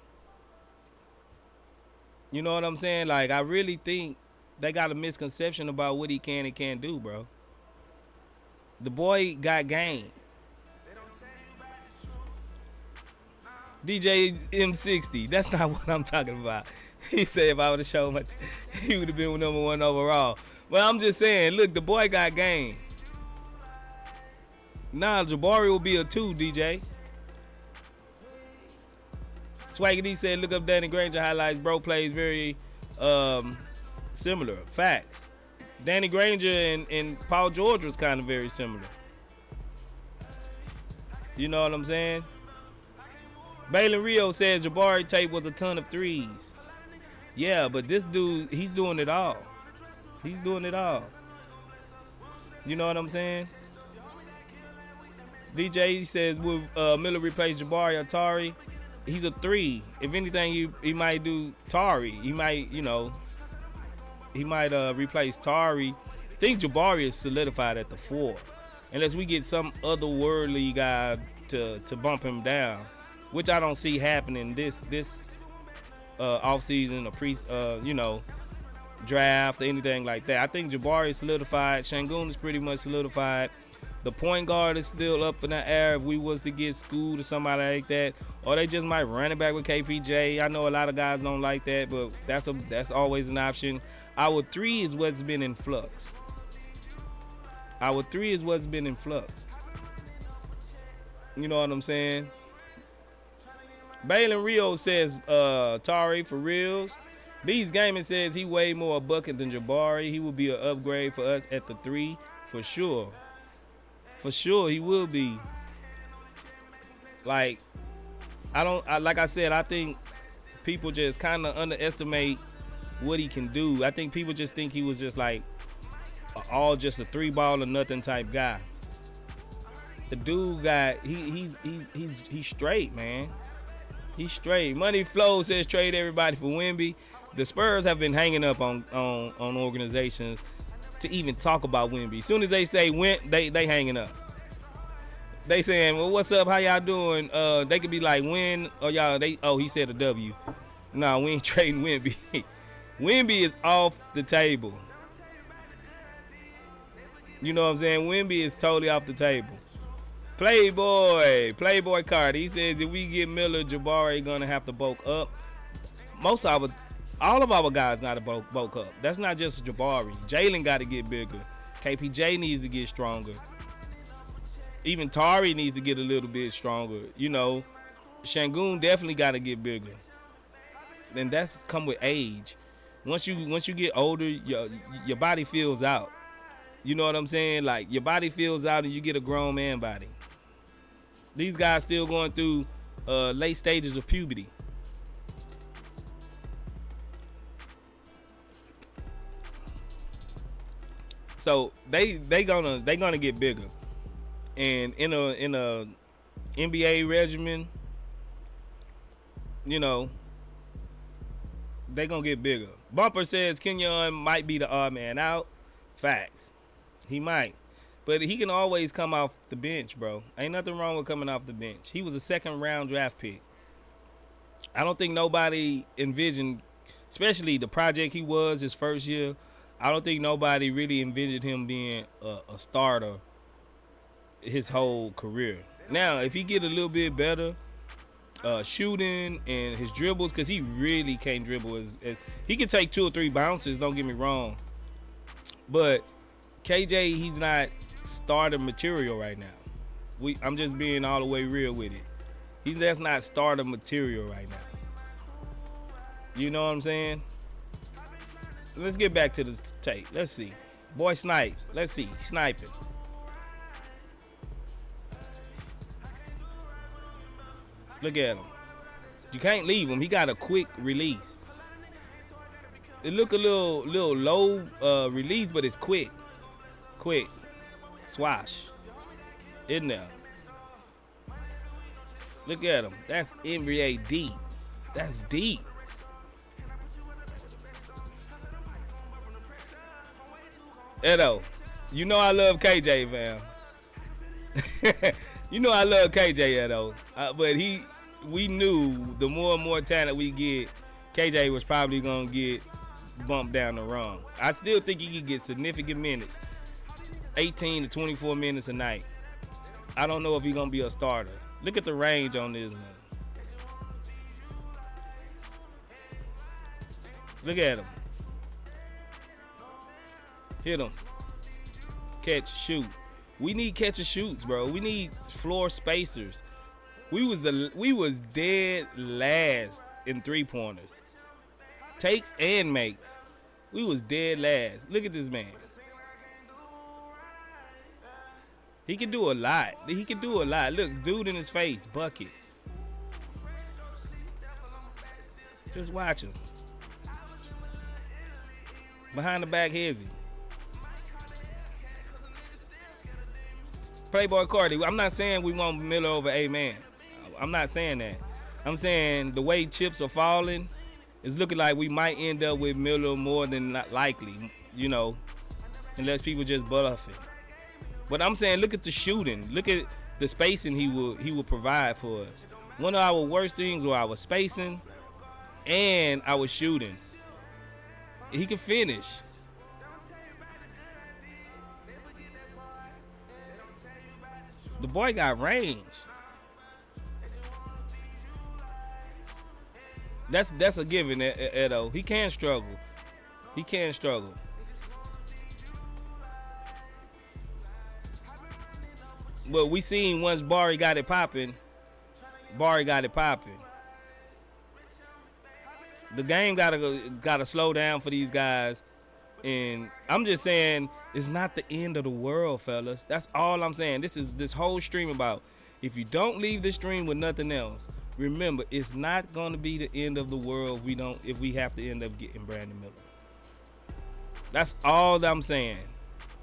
You know what I'm saying? Like, I really think they got a misconception about what he can and can't do, bro. The boy got game. DJ M60. That's not what I'm talking about. He said if I would have shown much, he would have been number 1 overall. But I'm just saying, look, the boy got game. Nah, Jabari will be a 2, DJ. Swaggy D said, look up Danny Granger highlights. Bro plays very similar. Facts. Danny Granger and Paul George was kind of very similar. You know what I'm saying? Balin Rio says Jabari tape was a ton of threes. Yeah, but this dude, he's doing it all. He's doing it all. You know what I'm saying? DJ says, will Miller replace Jabari or Tari? He's a 3. If anything, he might do Tari. He might, replace Tari. I think Jabari is solidified at the 4. Unless we get some otherworldly guy to bump him down, which I don't see happening this offseason or draft or anything like that. I think Jabari is solidified. Şengün is pretty much solidified. The point guard is still up in the air if we was to get Scoot or somebody like that. Or they just might run it back with KPJ. I know a lot of guys don't like that, but that's always an option. Our 3 is what's been in flux. You know what I'm saying? Balin Rio says Tari for reals. Bees Gaming says he way more a bucket than Jabari. He will be an upgrade for us at the 3 for sure. For sure, he will be. Like, like I said, I think people just kind of underestimate what he can do. I think people just think he was just like just a 3-ball or nothing type guy. The dude he's straight, man. He's straight. Money Flow says trade everybody for Wemby. The Spurs have been hanging up on organizations to even talk about Wemby. As soon as they say Went, they hanging up. They saying, well, what's up? How y'all doing? They could be like, when? Or y'all, he said a W. No, we ain't trading Wemby. Wemby is off the table. You know what I'm saying? Wemby is totally off the table. Playboy Cardi. He says if we get Miller, Jabari gonna have to bulk up. All of our guys gotta bulk up. That's not just Jabari. Jalen got to get bigger. KPJ needs to get stronger. Even Tari needs to get a little bit stronger. You know, Şengün definitely got to get bigger. And that's come with age. Once you get older, your body fills out. You know what I'm saying? Like, your body fills out and you get a grown man body. These guys still going through late stages of puberty. So they gonna get bigger. And in a NBA regimen, you know, they gonna get bigger. Bumper says Kenyon might be the odd man out. Facts. He might. But he can always come off the bench, bro. Ain't nothing wrong with coming off the bench. He was a second round draft pick. I don't think nobody envisioned, especially the project he was his first year, I don't think nobody really envisioned him being a starter his whole career. Now, if he get a little bit better shooting and his dribbles, because he really can't dribble. He can take 2 or 3 bounces, don't get me wrong. But KJ, he's not starter material right now. I'm just being all the way real with it. That's not starter material right now. You know what I'm saying? Let's get back to the tape. Let's see. Boy snipes. Let's see. Sniping. Look at him. You can't leave him. He got a quick release. It look a little low release, but it's quick. Quick. Swash. In there. Look at him. That's NBA deep. That's deep. Edo, you know I love KJ, fam. You know I love KJ, Edo. But we knew the more and more talent we get, KJ was probably going to get bumped down the rung. I still think he could get significant minutes. 18 to 24 minutes a night. I don't know if he's going to be a starter. Look at the range on this, man. Look at him. Hit him. Catch, shoot. We need catch and shoots, bro. We need floor spacers. We was dead last in 3-pointers. Takes and makes. We was dead last. Look at this man. He can do a lot. He can do a lot. Look, dude in his face, bucket. Just watch him. Behind the back hezzy. Playboy Cardi, I'm not saying we want Miller over A-Man. I'm not saying that. I'm saying the way chips are falling, it's looking like we might end up with Miller more than not likely, you know, unless people just bluff it. But I'm saying, look at the shooting. Look at the spacing he will provide for us. One of our worst things was our spacing and our shooting. He can finish. The boy got range. That's a given, Edo. He can struggle. He can struggle. But we seen once Barry got it popping. The game gotta slow down for these guys. And I'm just saying, it's not the end of the world, fellas. That's all I'm saying. This whole stream about, if you don't leave this stream with nothing else, remember, it's not gonna be the end of the world if we have to end up getting Brandon Miller. That's all I'm saying.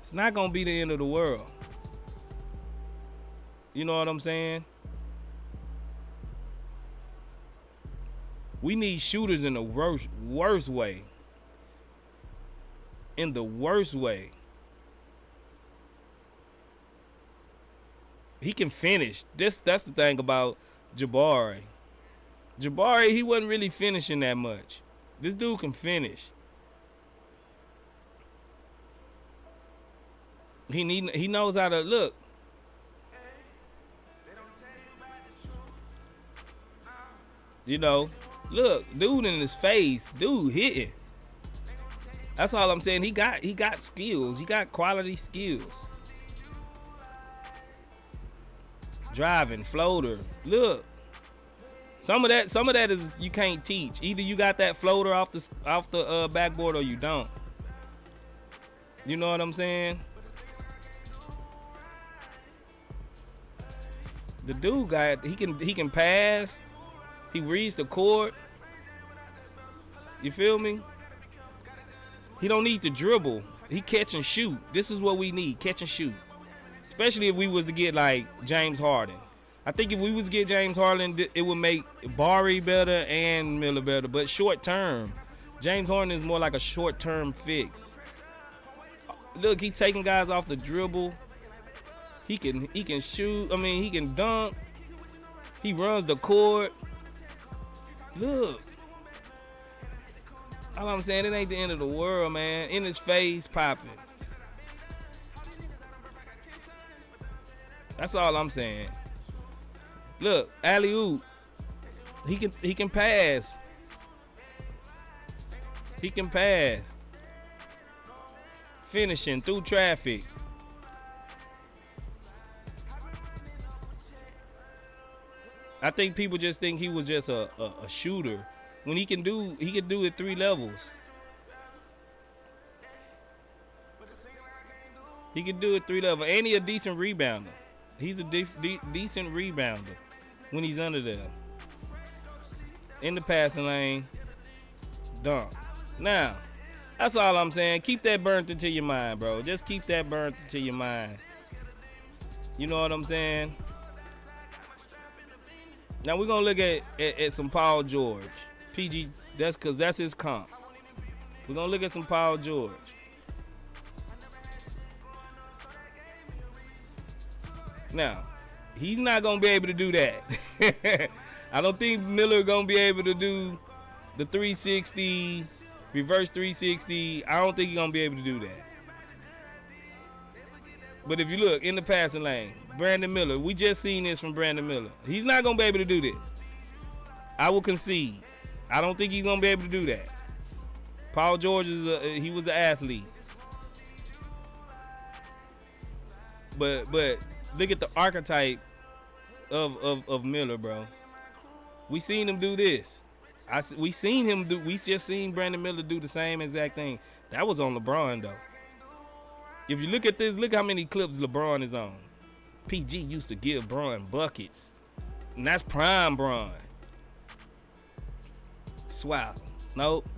It's not gonna be the end of the world. You know what I'm saying? We need shooters in the worst way. In the worst way. He can finish. That's the thing about Jabari. Jabari, he wasn't really finishing that much. This dude can finish. He knows how to look. You know, look, dude in his face, dude hitting. That's all I'm saying. He got skills. He got quality skills. Driving, floater. Look. Some of that is you can't teach. Either you got that floater off the backboard or you don't. You know what I'm saying? The dude he can pass. He reads the court. You feel me? He don't need to dribble. He catch and shoot. This is what we need, catch and shoot. Especially if we was to get like James Harden. I think if we was to get James Harden, it would make Barry better and Miller better. But short term, James Harden is more like a short term fix. Look, he taking guys off the dribble. He can shoot. I mean, he can dunk. He runs the court. Look. All I'm saying, it ain't the end of the world, man. In his face, popping. That's all I'm saying. Look, alley-oop. He can pass. He can pass. Finishing through traffic. I think people just think he was just a shooter. When he can do it 3 levels. He can do it 3 levels. And he a decent rebounder. He's a decent rebounder when he's under there. In the passing lane. Dunk. Now, that's all I'm saying. Keep that burnt into your mind, bro. Just keep that burnt into your mind. You know what I'm saying? Now we're gonna look at some Paul George. PG, that's his comp. We're gonna look at some Paul George. Now, he's not gonna be able to do that. I don't think Miller gonna be able to do the 360, reverse 360. I don't think he's gonna be able to do that. But if you look in the passing lane, Brandon Miller, we just seen this from Brandon Miller. He's not gonna be able to do this. I will concede. I don't think he's gonna be able to do that. Paul George he was an athlete. But look at the archetype of Miller, bro. We seen him do this. We just seen Brandon Miller do the same exact thing. That was on LeBron though. If you look at this, look how many clips LeBron is on. PG used to give Bron buckets. And that's prime Bron. Swap. Nope.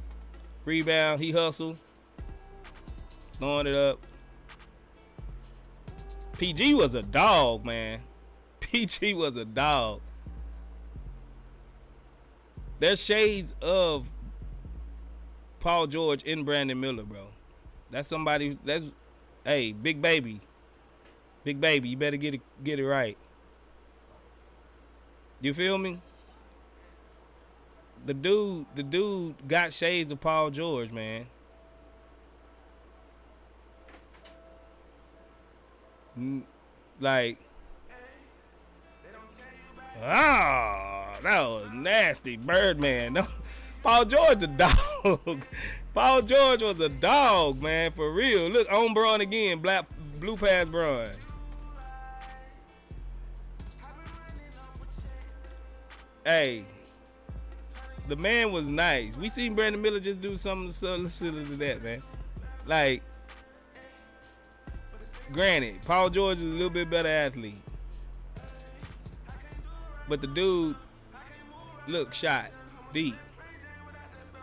Rebound. He hustled. Throwing it up. PG was a dog, man. PG was a dog. There's shades of Paul George in Brandon Miller, bro. That's somebody. Hey, big baby. Big baby, you better get it right. You feel me? The dude got shades of Paul George, man. Like, that was nasty, Birdman. No, Paul George a dog. Paul George was a dog, man, for real. Look, on Bron again, blue pass Bron. Hey, the man was nice. We seen Brandon Miller just do something similar to that, man. Like, granted, Paul George is a little bit better athlete. But the dude, look, shot deep.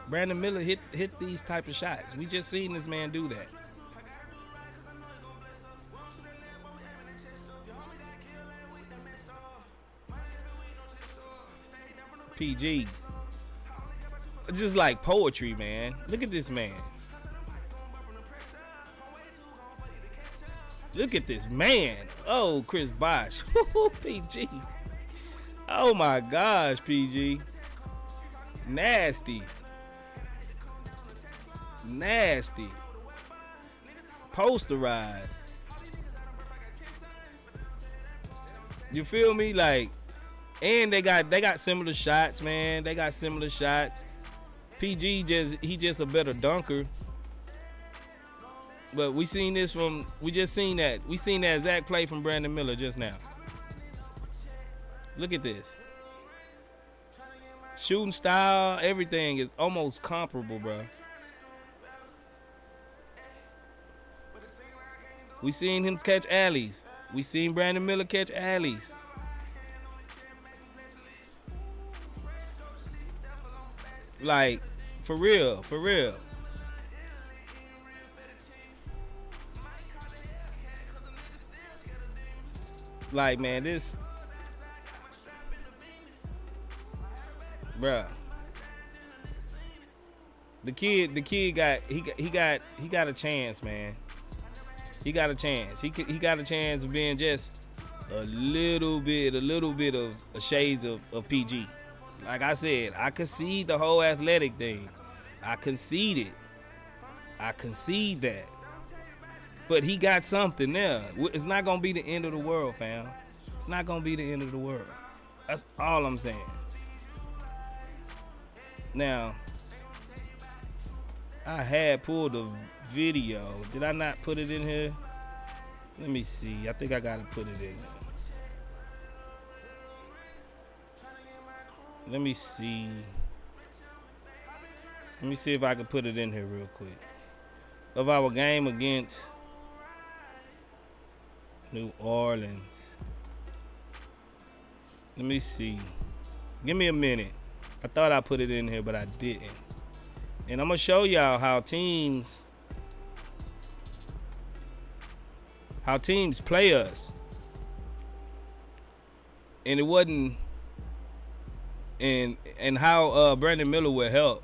Brandon Miller hit these type of shots. We just seen this man do that. PG. Just like poetry, man. Look at this man. Look at this man. Oh, Chris Bosh. PG. Oh my gosh, PG. Nasty. Nasty. Posterized. You feel me? Like, and they got similar shots, man. They got similar shots. PG just a better dunker. But we just seen that exact play from Brandon Miller just now. Look at this. Shooting style, everything is almost comparable, bro. We seen him catch alleys. We seen Brandon Miller catch alleys. Like, for real, for real. Like, man, this, bruh. The kid got a chance, man. He got a chance. He got a chance of being just a little bit of shades of PG. Like I said, I concede the whole athletic thing. I concede it. I concede that. But he got something there. It's not gonna be the end of the world, fam. It's not gonna be the end of the world. That's all I'm saying. Now, I had pulled a video. Did I not put it in here? Let me see. I think I gotta put it in there. Let me see. Let me see if I can put it in here real quick. Of our game against New Orleans. Let me see. Give me a minute. I thought I put it in here, but I didn't. And I'm gonna show y'all how teams play us. And it wasn't, and how Brandon Miller will help.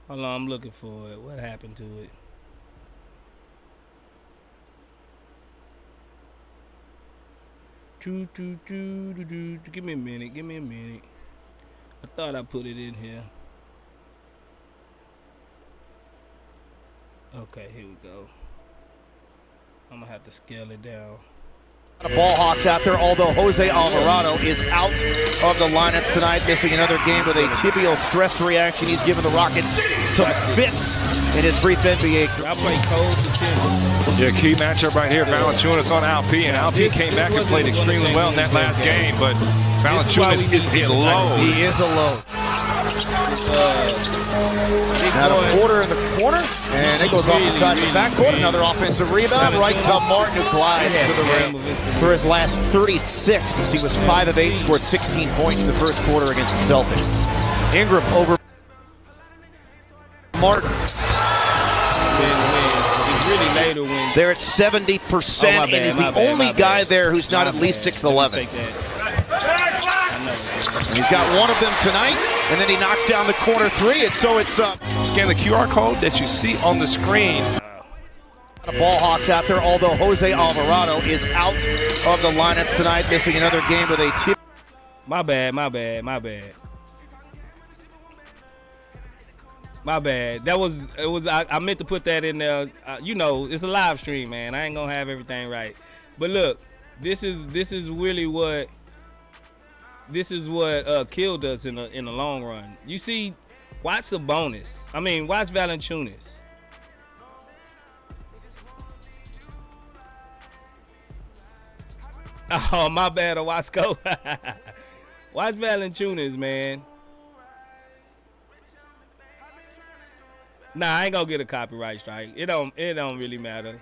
Hold on, I'm looking for it. What happened to it? Give me a minute. Give me a minute. I thought I put it in here. Okay, here we go. I'm gonna have to scale it down. Ball Hawks out there, although Jose Alvarado is out of the lineup tonight, missing another game with a tibial stress reaction. He's given the Rockets some fits in his brief NBA career. I play cold to 10. Yeah, key matchup right here. Valanciunas on Alp, and Alp came back and played extremely well in that last game, but Valanciunas is a low. He is a low. Now the Porter in the corner, and it goes off the side of the backcourt. Another offensive rebound right to Martin, who glides to the rim for his last 36. Since he was 5 of 8, scored 16 points in the first quarter against the Celtics. Ingram over Martin. They're at 70%, and he's the only guy there who's not at least 6'11". And he's got one of them tonight, and then he knocks down the corner three, and so it's Scan the QR code that you see on the screen. Ball Hawks out there, although Jose Alvarado is out of the lineup tonight, missing another game with a tip. My bad. I meant to put that in there. You know, it's a live stream, man. I ain't gonna have everything right. But look, this is really what killed us in the long run. You see, watch Sabonis. Watch Valanciunas. Oh, my bad, Owasco. Watch Valanciunas, man. Nah, I ain't gonna get a copyright strike. It don't really matter.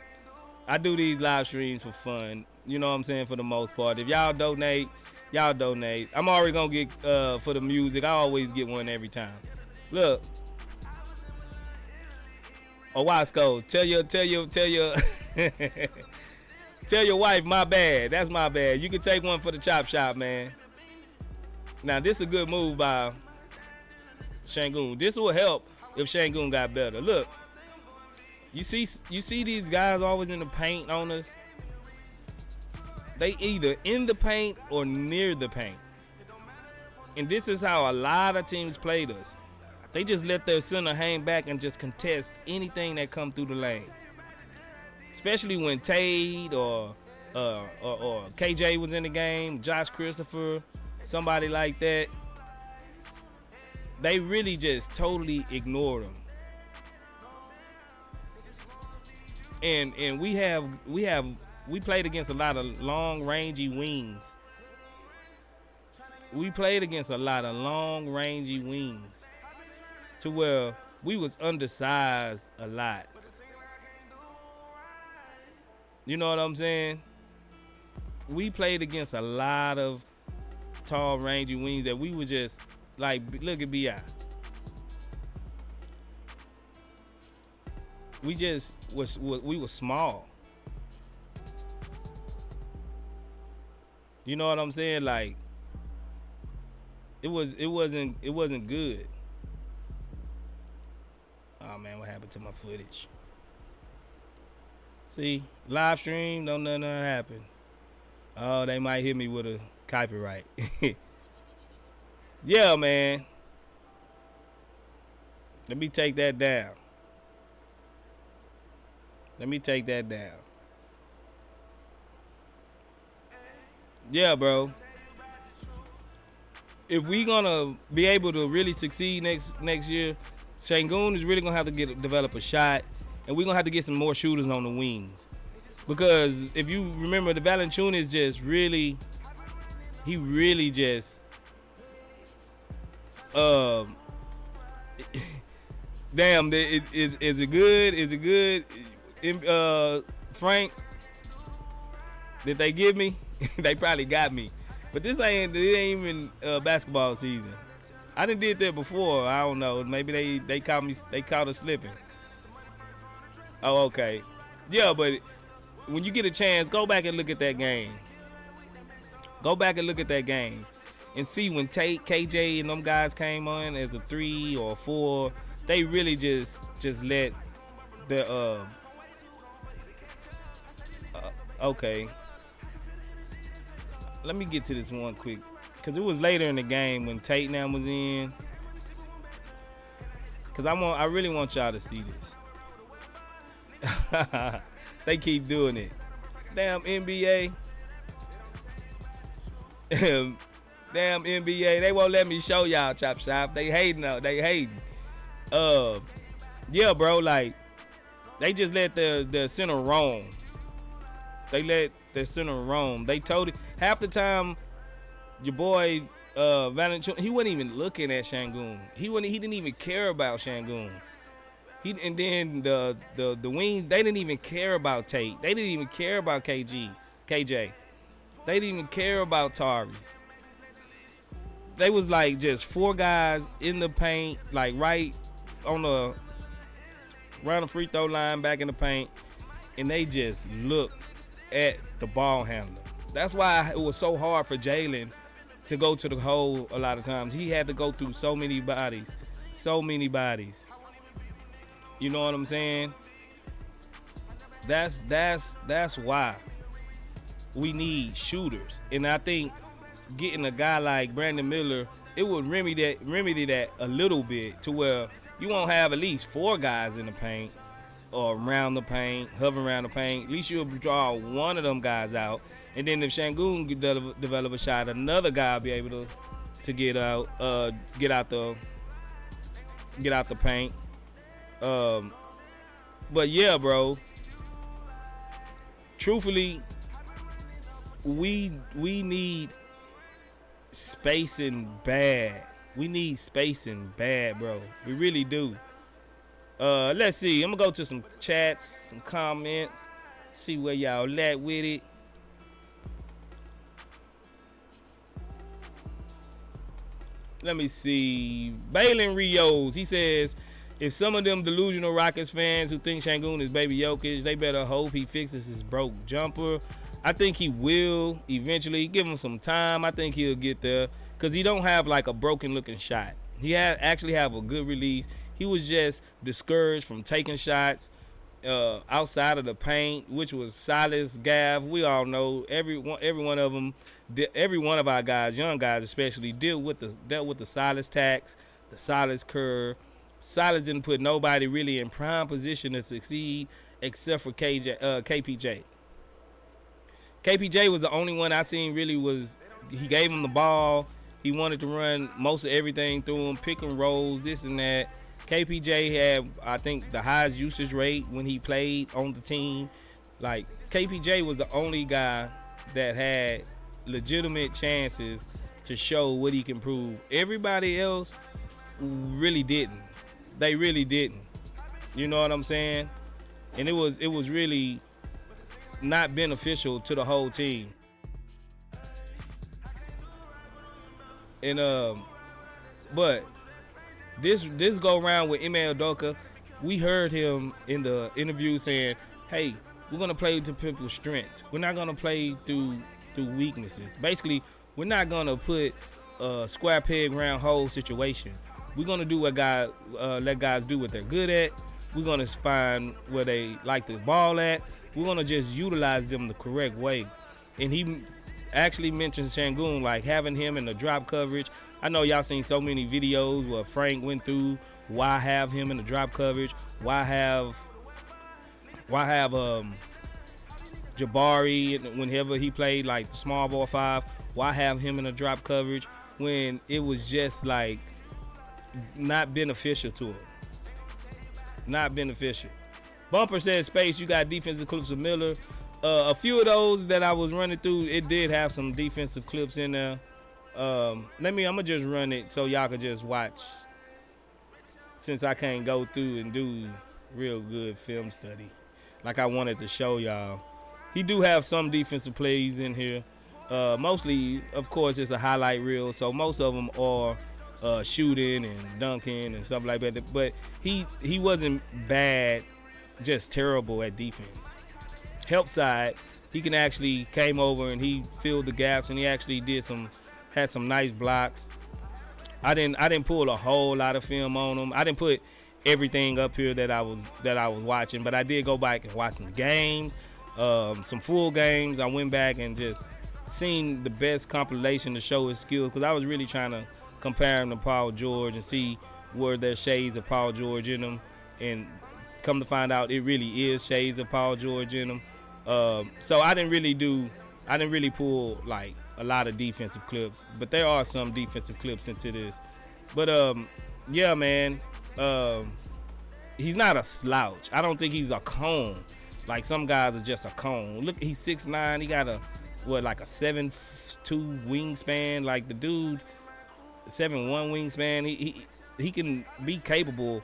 I do these live streams for fun. You know what I'm saying, for the most part. If y'all donate, y'all donate. I'm already gonna get for the music. I always get one every time. Look. Owasco, tell your tell your wife my bad. That's my bad. You can take one for the chop shop, man. Now this is a good move by Şengün. This will help if Şengün got better. Look, you see these guys always in the paint on us. They either in the paint or near the paint. And this is how a lot of teams played us. They just let their center hang back and just contest anything that come through the lane. Especially when Tate or KJ was in the game, Josh Christopher, somebody like that. They really just totally ignored them. And we played against a lot of long, rangy wings. we played against a lot of long, rangy wings to where we was undersized a lot. You know what I'm saying? We played against a lot of tall, rangy wings that we were just like, look at B.I. We were small. You know what I'm saying? Like, it wasn't good. Oh man, what happened to my footage? See, live stream, don't nothing happen. Oh, they might hit me with a copyright. Yeah, man. Let me take that down. Yeah, bro. If we gonna be able to really succeed next year, Sengun is really gonna have to develop a shot, and we're gonna have to get some more shooters on the wings. Because if you remember, the Valanciunas just really just damn, is it good? Is it good? Frank, did they give me? They probably got me. But it ain't even basketball season. I done did that before. I don't know. Maybe they caught us slipping. Oh, okay. Yeah, but when you get a chance, go back and look at that game. And see when Tate, KJ, and them guys came on as a 3 or a 4, they really just let the okay. Let me get to this one quick, cause it was later in the game when Tate now was in. Cause I really want y'all to see this. They keep doing it. Damn NBA. Damn NBA. They won't let me show y'all, Chop Shop. They hating. Yeah, bro. Like, they just let the center roam. They told it half the time. Your boy Valanciunas, he wasn't even looking at Sengun. He didn't even care about Sengun. And then the wings, they didn't even care about Tate. They didn't even care about KJ. They didn't even care about Tari. They was like just 4 guys in the paint, like right on the around the free throw line, back in the paint, and they just looked at the ball handler. That's why it was so hard for Jalen to go to the hole a lot of times. He had to go through so many bodies. You know what I'm saying? That's why we need shooters. And I think getting a guy like Brandon Miller, it would remedy that a little bit, to where you won't have at least 4 guys in the paint or around the paint, hovering around the paint. At least you'll draw one of them guys out. And then if Sengun could develop a shot, another guy will be able to get out the paint. But yeah, bro. Truthfully, we need spacing bad. Bro. We really do. Let's see. I'm gonna go to some chats, some comments, see where y'all at with it. Let me see. Balin Rios, he says, if some of them delusional Rockets fans who think Sengun is baby Jokic, they better hope he fixes his broke jumper. I think he will eventually. Give him some time. I think he'll get there, because he don't have like a broken looking shot. He actually have a good release. He was just discouraged from taking shots outside of the paint, which was Silas, Gav. We all know every one of them. Every one of our guys, young guys especially, dealt with the Silas tax, the Silas curve. Silas didn't put nobody really in prime position to succeed except for KPJ. KPJ was the only one I seen really was, he gave him the ball. He wanted to run most of everything through him, pick and rolls, this and that. KPJ had, I think, the highest usage rate when he played on the team. Like, KPJ was the only guy that had legitimate chances to show what he can prove. Everybody else really didn't. They really didn't. You know what I'm saying? And it was really not beneficial to the whole team. And but this go around with Ime Udoka, we heard him in the interview saying, "Hey, we're gonna play to people's strengths. We're not gonna play through weaknesses. Basically, we're not gonna put a square peg round hole situation. We're gonna do what let guys do what they're good at. We're gonna find where they like the ball at. We're gonna just utilize them the correct way." And he actually mentioned Şengün, like having him in the drop coverage. I know y'all seen so many videos where Frank went through why have him in the drop coverage, why have Jabari whenever he played like the small ball 5, why have him in the drop coverage when it was just like not beneficial to him. Not beneficial. Bumper said, Space, you got defensive clips of Miller. A few of those that I was running through, it did have some defensive clips in there. I'm gonna just run it so y'all can just watch, since I can't go through and do real good film study like I wanted to show y'all. He do have some defensive plays in here. Mostly, of course, it's a highlight reel, so most of them are shooting and dunking and stuff like that. But he wasn't bad, just terrible at defense. Help side, he can actually came over and he filled the gaps, and he actually had some nice blocks. I didn't pull a whole lot of film on him. I didn't put everything up here that I was watching, but I did go back and watch some games, some full games. I went back and just seen the best compilation to show his skills, because I was really trying to compare him to Paul George and see were there shades of Paul George in him, and come to find out it really is shades of Paul George in him. So I didn't really pull like a lot of defensive clips, but there are some defensive clips into this. But yeah, man, he's not a slouch. I don't think he's a cone. Like some guys are just a cone. Look, he's 6'9". He got like a 7'2" wingspan. Like the dude, 7'1" wingspan. He can be capable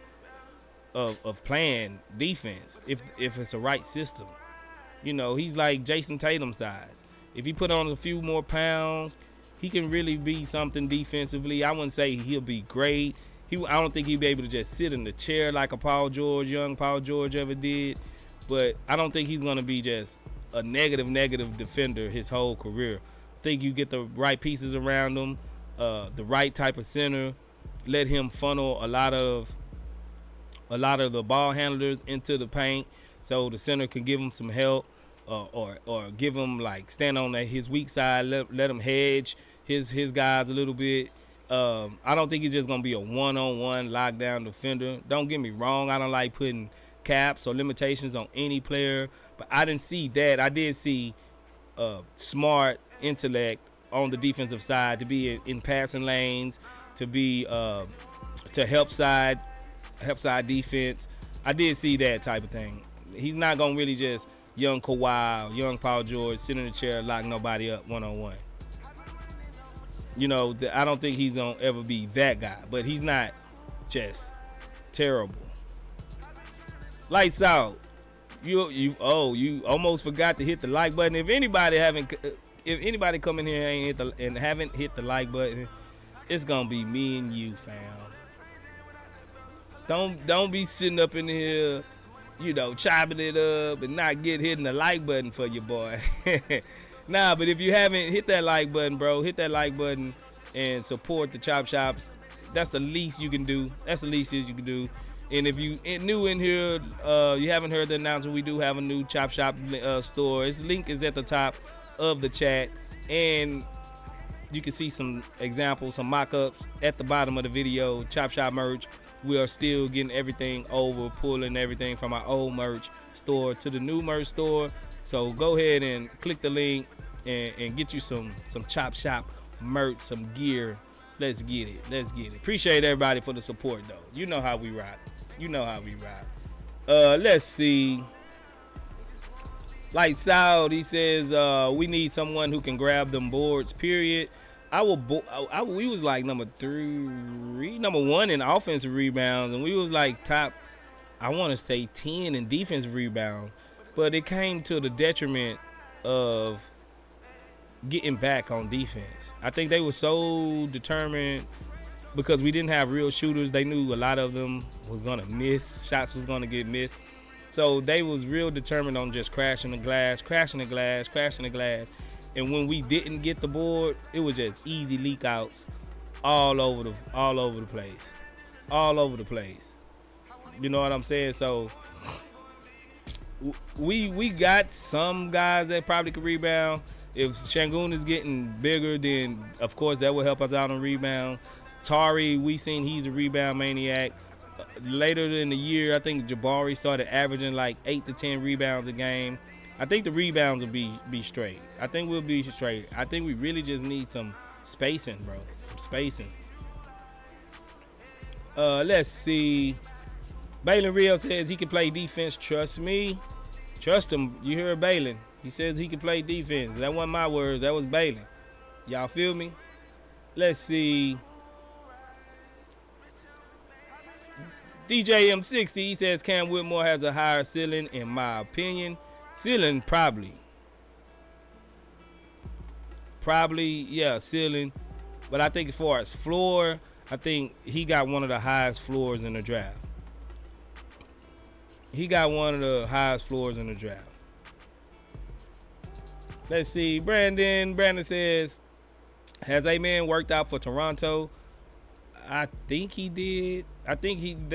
of playing defense if it's a right system. You know, he's like Jason Tatum size. If he put on a few more pounds, he can really be something defensively. I wouldn't say he'll be great. I don't think he'd be able to just sit in the chair like a young Paul George ever did. But I don't think he's going to be just a negative defender his whole career. I think you get the right pieces around him, the right type of center, let him funnel a lot of the ball handlers into the paint so the center can give him some help. Or give him like stand on his weak side, let him hedge his guys a little bit. I don't think he's just gonna be a one-on-one lockdown defender. Don't get me wrong, I don't like putting caps or limitations on any player, but I didn't see that. I did see smart intellect on the defensive side to be in passing lanes, to be to help side defense. I did see that type of thing. He's not gonna really just young Kawhi, young Paul George, sit in the chair, lock nobody up one-on-one. You know, I don't think he's going to ever be that guy, but he's not just terrible. Lights out. You almost forgot to hit the like button. If anybody come in here and haven't hit the like button, it's going to be me and you, fam. Don't be sitting up in here, you know, chopping it up and not hitting the like button for your boy. Nah, but if you haven't hit that like button, bro, hit that like button and support the Chop Shops. That's the least you can do. And if you new in here, you haven't heard the announcement, we do have a new Chop Shop store. Its link is at the top of the chat, and you can see some examples, some mock-ups at the bottom of the video. Chop Shop merch. We are still getting everything over, pulling everything from our old merch store to the new merch store. So go ahead and click the link and get you some Chop Shop merch, some gear. Let's get it. Appreciate everybody for the support, though. You know how we rock. Let's see. Lights out. He says we need someone who can grab them boards, period. we was like number 1 in offensive rebounds, and we was like top, I want to say 10 in defensive rebounds. But it came to the detriment of getting back on defense. I think they were so determined because we didn't have real shooters. They knew a lot of them was gonna miss, shots was gonna get missed. So they was real determined on just crashing the glass. And when we didn't get the board, it was just easy leak outs all over the place. You know what I'm saying? So we got some guys that probably could rebound. If Shangoon is getting bigger, then of course that will help us out on rebounds. Tari, we seen he's a rebound maniac. Later in the year, I think Jabari started averaging like 8 to 10 rebounds a game. I think the rebounds will be straight. I think we'll be straight. I think we really just need some spacing, bro. Some spacing. Let's see. Balin Real says he can play defense. Trust me. Trust him. You heard Balin. He says he can play defense. That wasn't my words. That was Balin. Y'all feel me? Let's see. DJ M60, he says Cam Whitmore has a higher ceiling, in my opinion. Ceiling, probably, yeah, ceiling. But I think as far as floor, I think he got one of the highest floors in the draft. Let's see. Brandon says, has A-Man worked out for Toronto? I think he did. I think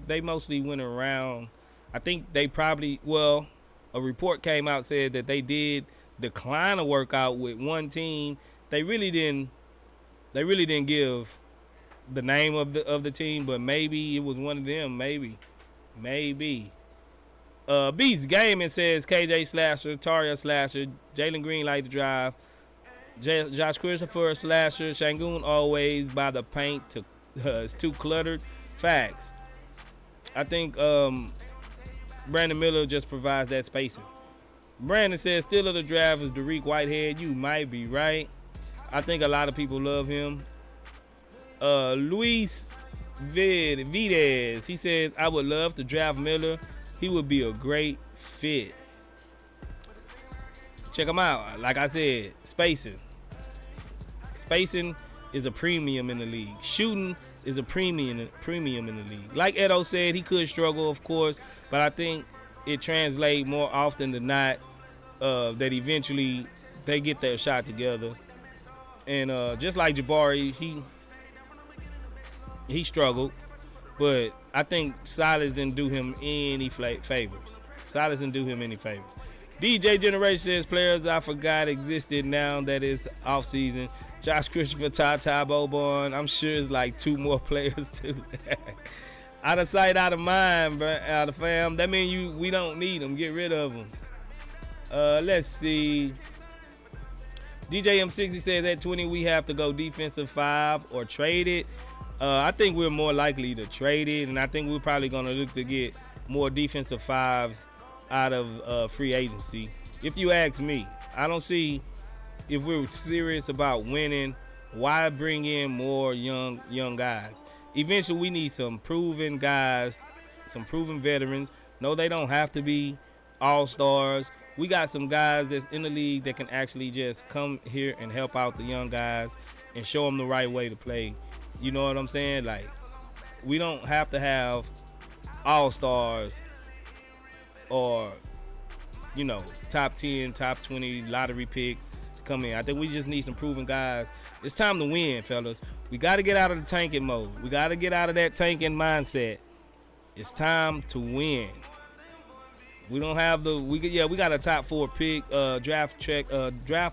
they mostly went around. I think they probably, a report came out said that they did decline a workout with one team. They really didn't give the name of the team, but maybe it was one of them. Maybe. Beast Gaming says KJ slasher, Taria slasher, Jalen Green like to drive, Josh Christopher slasher, Shangoon always by the paint it's too cluttered. Facts. I think Brandon Miller just provides that spacing. Brandon says steal of the draft is Derek Whitehead. You might be right. I think a lot of people love him. Luis Videz, he says I would love to draft Miller. He would be a great fit. Check him out. Like I said, spacing is a premium in the league. Shooting is a premium in the league. Like Edo said, he could struggle, of course, but I think it translates more often than not that eventually they get their shot together. And just like Jabari, he struggled, but I think Silas didn't do him any favors. DJ Generation says players I forgot existed now that it's off season. Josh Christopher, Ty Boban. I'm sure it's like 2 more players too. Out of sight, out of mind, bro. Out of fam. That means we don't need them. Get rid of them. Let's see. DJ M60 says at 20 we have to go defensive 5 or trade it. I think we're more likely to trade it, and I think we're probably going to look to get more defensive 5s out of free agency. If you ask me, I don't see, if we're serious about winning, why bring in more young guys? Eventually, we need some proven guys, some proven veterans. No, they don't have to be all-stars. We got some guys that's in the league that can actually just come here and help out the young guys and show them the right way to play. You know what I'm saying? Like, we don't have to have all-stars or, top 10, top 20 lottery picks to come in. I think we just need some proven guys. It's time to win, fellas. We got to get out of the tanking mode. We got to get out of that tanking mindset. It's time to win. We don't have we got a top 4 pick, draft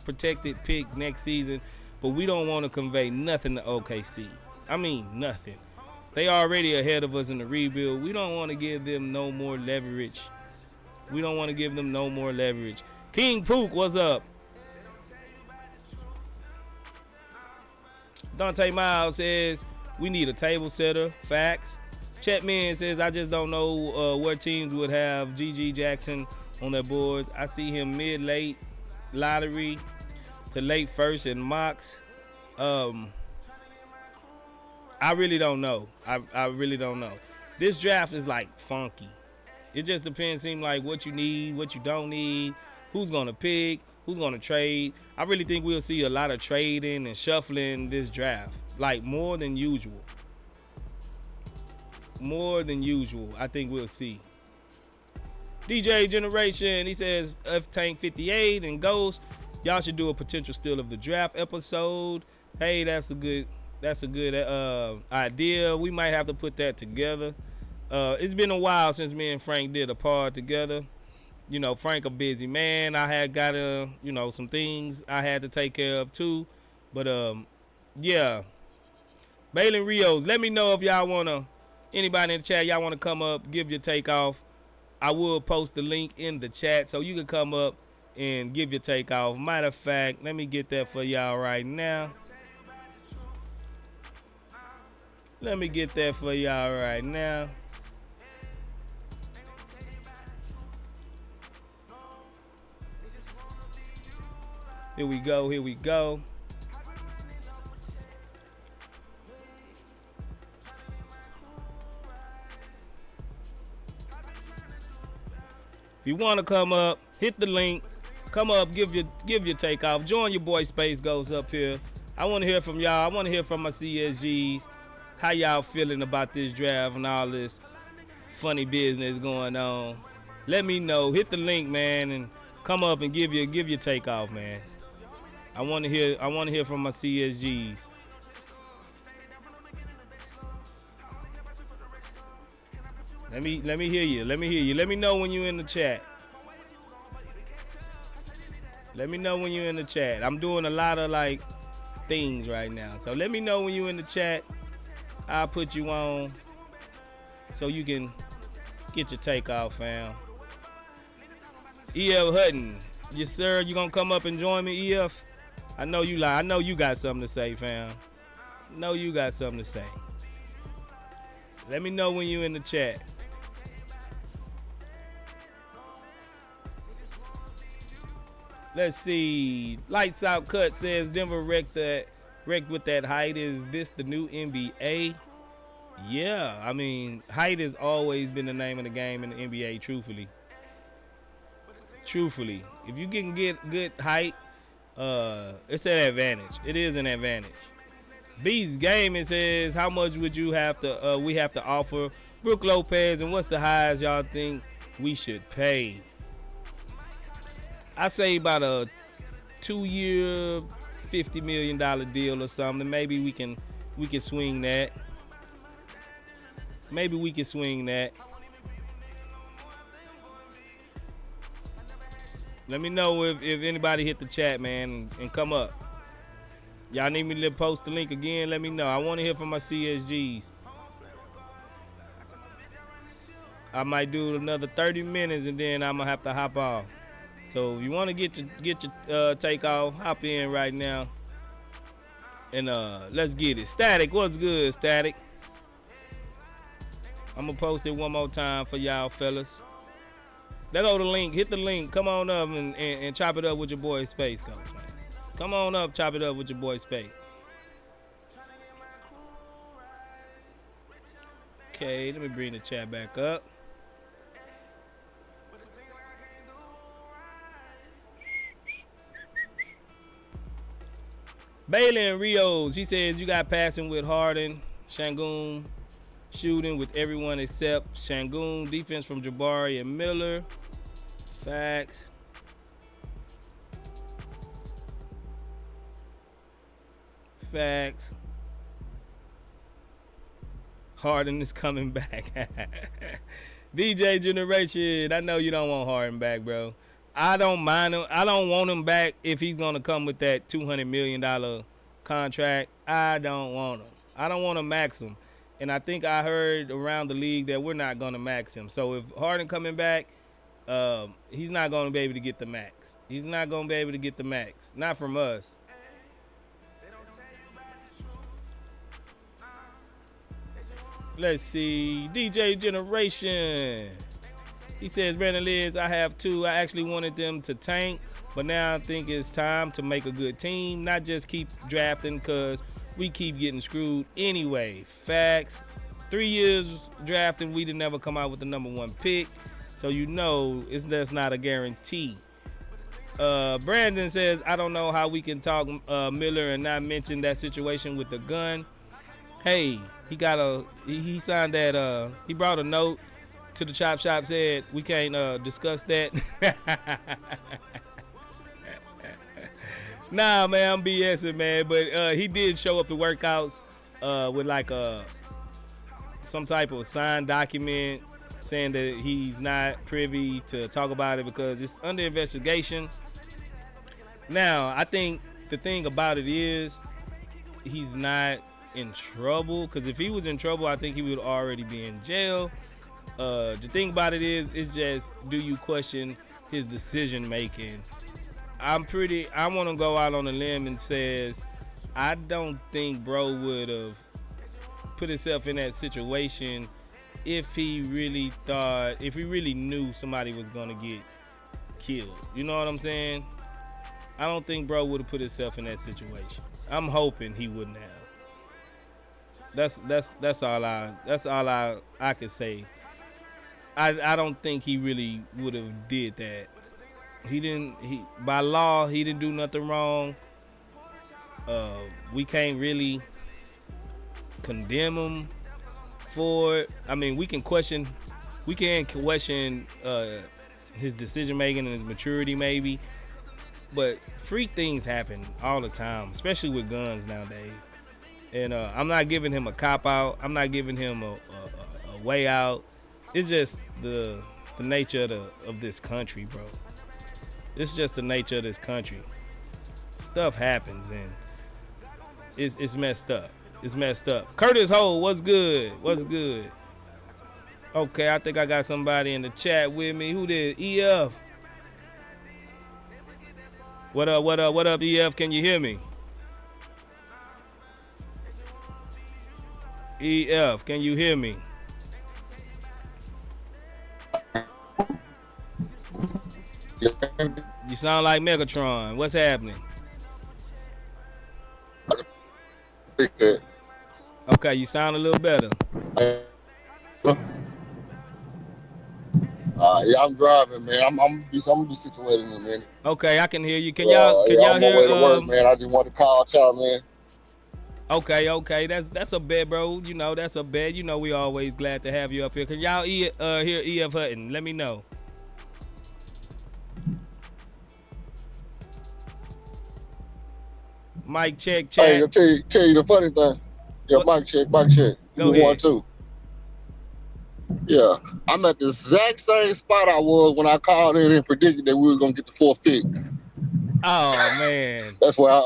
protected pick next season, but we don't want to convey nothing to OKC. I mean, nothing. They already ahead of us in the rebuild. We don't want to give them no more leverage. King Pook, what's up? Dante Miles says we need a table setter. Facts. Chetman says I just don't know what teams would have GG Jackson on their boards. I see him mid-late lottery to late first in mocks. I really don't know. I really don't know. This draft is like funky. It just depends, seem like what you need, what you don't need, who's gonna pick, who's gonna trade. I really think we'll see a lot of trading and shuffling this draft, like more than usual. More than usual, I think we'll see. DJ Generation, he says F Tank 58 and Ghost, y'all should do a potential steal of the draft episode. Hey, that's a good idea. We might have to put that together. It's been a while since me and Frank did a pod together. You know, Frank a busy man. I had got some things I had to take care of too. But yeah. Balin Rios, let me know if y'all wanna, anybody in the chat, y'all wanna come up, give your take off. I will post the link in the chat so you can come up and give your take off. Matter of fact, let me get that for y'all right now. Let me get that for y'all right now. Here we go, here we go. If you want to come up, hit the link. Come up, give your take off. Join your boy Space Goes up here. I want to hear from y'all. I want to hear from my CSGs. How y'all feeling about this draft and all this funny business going on? Let me know. Hit the link, man, and come up and give your take off, man. I want to hear from my CSGs. Let me hear you. Let me hear you. Let me know when you're in the chat. Let me know when you're in the chat. I'm doing a lot of like things right now. So let me know when you're in the chat. I'll put you on so you can get your take off, fam. EF Hutton. Yes, sir. You gonna come up and join me, EF? I know you lie. I know you got something to say, fam. Know you got something to say. Let me know when you're in the chat. Let's see. Lights Out Cut says Denver wrecked with that height. Is this the new NBA? Yeah, I mean, height has always been the name of the game in the NBA, truthfully. Truthfully. If you can get good height, it's an advantage. It is an advantage. Beast Gaming says, how much would you have to we have to offer Brook Lopez, and what's the highest y'all think we should pay? I say about a 2-year, $50 million deal or something. Maybe we can swing that. Maybe we can swing that. Let me know if anybody hit the chat, man, and come up. Y'all need me to post the link again? Let me know. I want to hear from my CSGs. I might do another 30 minutes and then I'm gonna have to hop off. So if you want to get your take off, hop in right now. And let's get it. Static, what's good, Static? I'm gonna post it one more time for y'all fellas. Let go the link. Hit the link. Come on up and chop it up with your boy Space Coach, man. Come on up, chop it up with your boy Space. Okay, let me bring the chat back up. Balin Rios, he says you got passing with Harden, Şengün shooting with everyone except Şengün, defense from Jabari and Miller. Facts. Facts. Harden is coming back. DJ Generation, I know you don't want Harden back, bro. I don't mind him. I don't want him back if he's going to come with that $200 million contract. I don't want him. I don't want to max him. And I think I heard around the league that we're not going to max him. So if Harden coming back, he's not going to be able to get the max. He's not going to be able to get the max. Not from us. Let's see. DJ Generation. He says, Brandon Liz, I have two. I actually wanted them to tank, but now I think it's time to make a good team, not just keep drafting because we keep getting screwed anyway. Facts. 3 years drafting, we didn't never come out with the number 1 pick, so that's not a guarantee. Brandon says, I don't know how we can talk Miller and not mention that situation with the gun. Hey, he signed that, he brought a note to the chop shop, said we can't discuss that. Nah, man, I'm BSing, man. But he did show up to workouts with like some type of signed document saying that he's not privy to talk about it because it's under investigation. Now, I think the thing about it is he's not in trouble, because if he was in trouble, I think he would already be in jail. The thing about it is, it's just, do you question his decision making? I want to go out on a limb and says, I don't think bro would have put himself in that situation if he really knew somebody was going to get killed. You know what I'm saying? I don't think bro would have put himself in that situation. I'm hoping he wouldn't have. That's all I could say. I don't think he really would have did that. By law, he didn't do nothing wrong. We can't really condemn him for it. I mean, we can question his decision making and his maturity maybe, but freak things happen all the time, especially with guns nowadays. And I'm not giving him a cop out. I'm not giving him a way out. It's just the nature of this country, bro. It's just the nature of this country. Stuff happens and it's messed up. It's messed up. Curtis Ho, what's good? What's good? Okay, I think I got somebody in the chat with me. Who did? EF. What up, what up, what up, EF? Can you hear me? EF, can you hear me? You sound like Megatron. What's happening? Okay, you sound a little better. Yeah, I'm driving, man. I'm gonna be situated in a minute. Okay, I can hear you. Can y'all I'm on my hear? way to work, man. I just want to call y'all, man. Okay, that's a bet, bro. You know, that's a bet. You know, we always glad to have you up here. Can y'all hear EF Hutton? Let me know. Mic check. Hey, I'll tell you the funny thing. Yeah, what? Mic check. Go ahead. 1, 2. Yeah, I'm at the exact same spot I was when I called in and predicted that we was gonna get the 4th pick. Oh man. That's where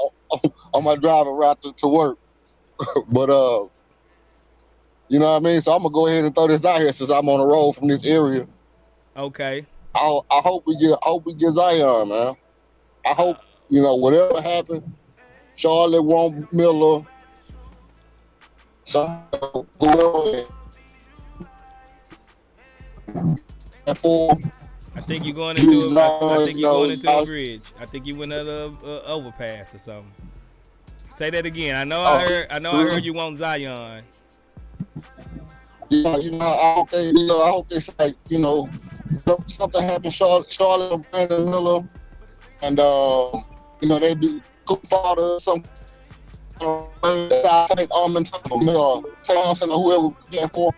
on my driving route to work. But you know what I mean. So I'm gonna go ahead and throw this out here since I'm on the road from this area. Okay. I hope we get Zion, man. I hope whatever happened. Charlotte won Miller. Whoever. I think you're going into a bridge. I think you went under an overpass or something. Say that again. I know I heard you want Zion. Yeah, I hope they say, something happened. Charlotte and Brandon Miller, and they be father or something. I think Thompson or whoever we for.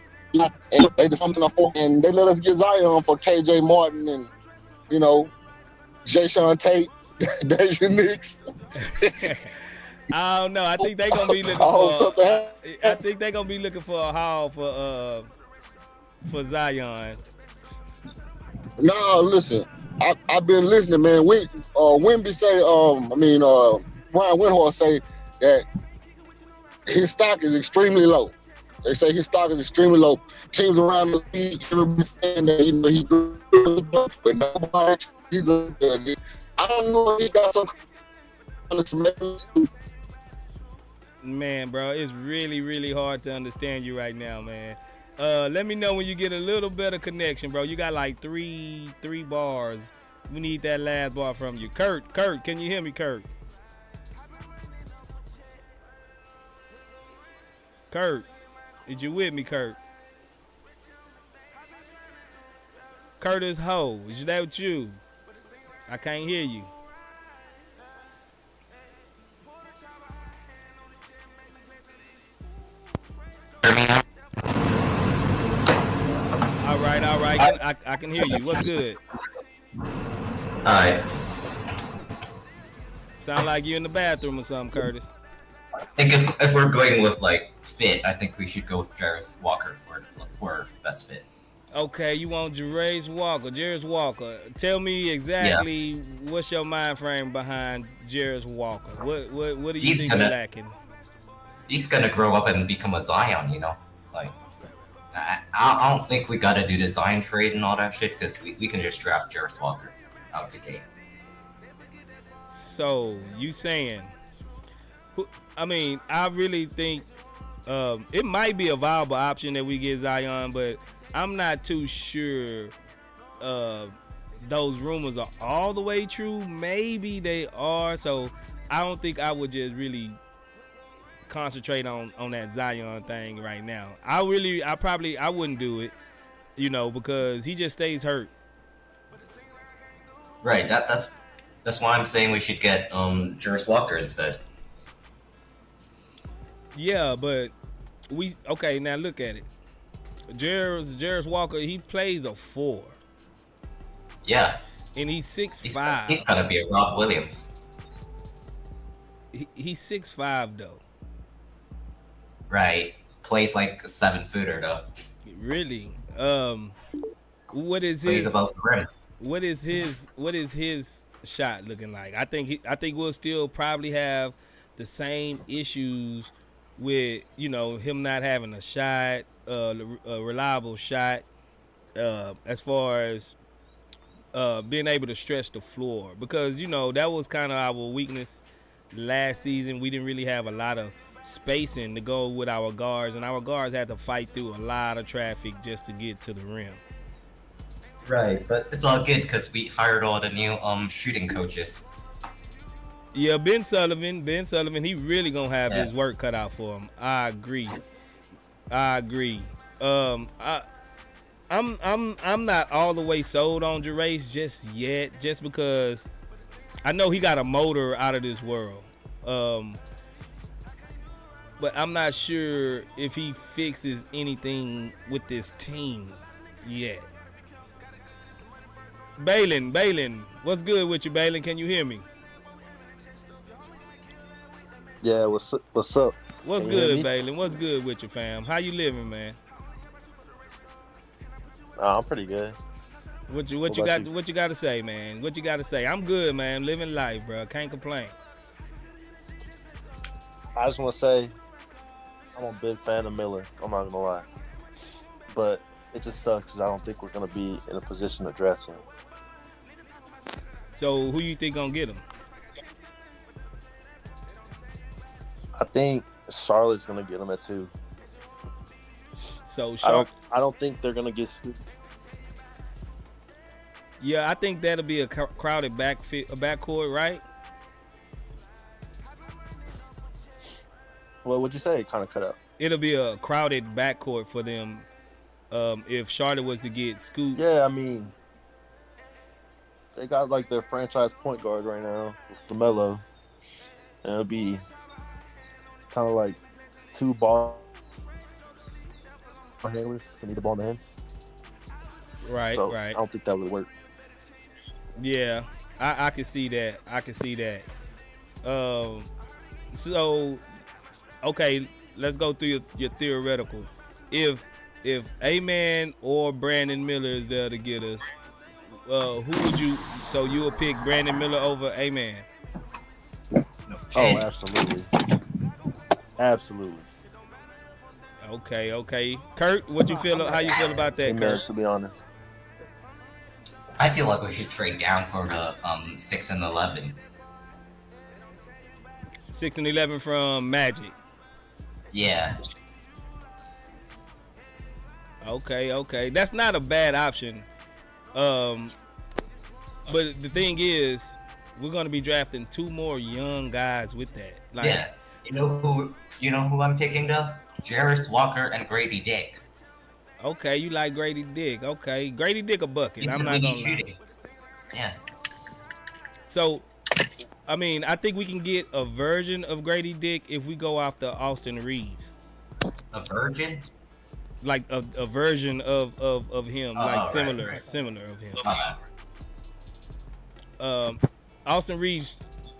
They did something for, and they let us get Zion for KJ Martin and Jay-Sean Tate, Deja Nix. I don't know. I think they're gonna be looking for. I think they're gonna be looking for a haul for Zion. No, listen. I've been listening, man. Wemby say, Brian Windhorst say that his stock is extremely low. They say his stock is extremely low. Teams around the league, everybody's saying that he good, but nobody. I don't know if he got some. Man, bro, it's really, really hard to understand you right now, man. Let me know when you get a little better connection, bro. You got like three bars. We need that last bar from you. Kurt, can you hear me, Kurt? Kurt, is you with me, Kurt? Curtis Ho, is that with you? I can't hear you. All right. I can hear you. What's good? Alright. Sound like you're in the bathroom or something, Curtis. I think if we're going with like fit, I think we should go with Jarvis Walker for best fit. Okay, you want Jarvis Walker. Tell me exactly what's your mind frame behind Jarvis Walker. What do you think is lacking? He's gonna grow up and become a Zion, you know? Like I don't think we gotta do the Zion trade and all that shit because we can just draft Jarvis Walker out the gate. So you saying? I mean, I really think it might be a viable option that we get Zion, but I'm not too sure those rumors are all the way true. Maybe they are, so I don't think I would just really concentrate on that Zion thing right now. I wouldn't do it, you know, because he just stays hurt. Right, that's why I'm saying we should get Jarvis Walker instead. Yeah, but now look at it. Jarvis Walker, he plays a 4. Yeah. And he's 6'5". He's gotta be a Rob Williams. He's 6'5" though. Right. Plays like a 7-footer though. Really? What is Plays his above the rim. What is his shot looking like? I think we'll still probably have the same issues with, you know, him not having a shot, a reliable shot, as far as being able to stretch the floor, because, you know, that was kind of our weakness last season. We didn't really have a lot of spacing to go with our guards, and our guards had to fight through a lot of traffic just to get to the rim. Right, but it's all good because we hired all the new shooting coaches. Yeah, Ben Sullivan, he really gonna have his work cut out for him. I agree. I'm not all the way sold on Jarvis just yet, just because I know he got a motor out of this world. But I'm not sure if he fixes anything with this team yet. Balin, what's good with you, Balin? Can you hear me? Yeah, what's up? What's good, Balin? What's good with you, fam? How you living, man? I'm pretty good. What you got to say, man? What you got to say? I'm good, man. Living life, bro. Can't complain. I just want to say I'm a big fan of Miller. I'm not gonna lie, but it just sucks because I don't think we're gonna be in a position to draft him. So who you think gonna get him? I think Charlotte's gonna get him at 2. So I don't think they're gonna get Scoot. Yeah, I think that'll be a crowded backcourt, right? Well, what'd you say? It kind of cut out. It'll be a crowded backcourt for them if Charlotte was to get Scoot. Yeah, I mean, they got like their franchise point guard right now with DeMelo, and it'll be kind of like 2 ball handlers who need the ball in the hands. Right. I don't think that would work. Yeah, I can see that. So, okay, let's go through your theoretical. If A-Man or Brandon Miller is there to get us, who would you? So you would pick Brandon Miller over A-Man? Oh, absolutely. Okay. Kurt, what you feel? How you feel about that, Kurt? To be honest, I feel like we should trade down for the 6 and 11. 6 and 11 from Magic. Yeah. Okay. That's not a bad option. But the thing is, we're gonna be drafting 2 more young guys with that. Like, yeah. You know who I'm picking though? Jarris Walker and Grady Dick. Okay, you like Grady Dick. Okay. Grady Dick a bucket. He's I'm not gonna lie. Yeah. So, I mean, I think we can get a version of Grady Dick if we go after Austin Reeves. A version? Like a version of him, like similar of him. Austin Reeves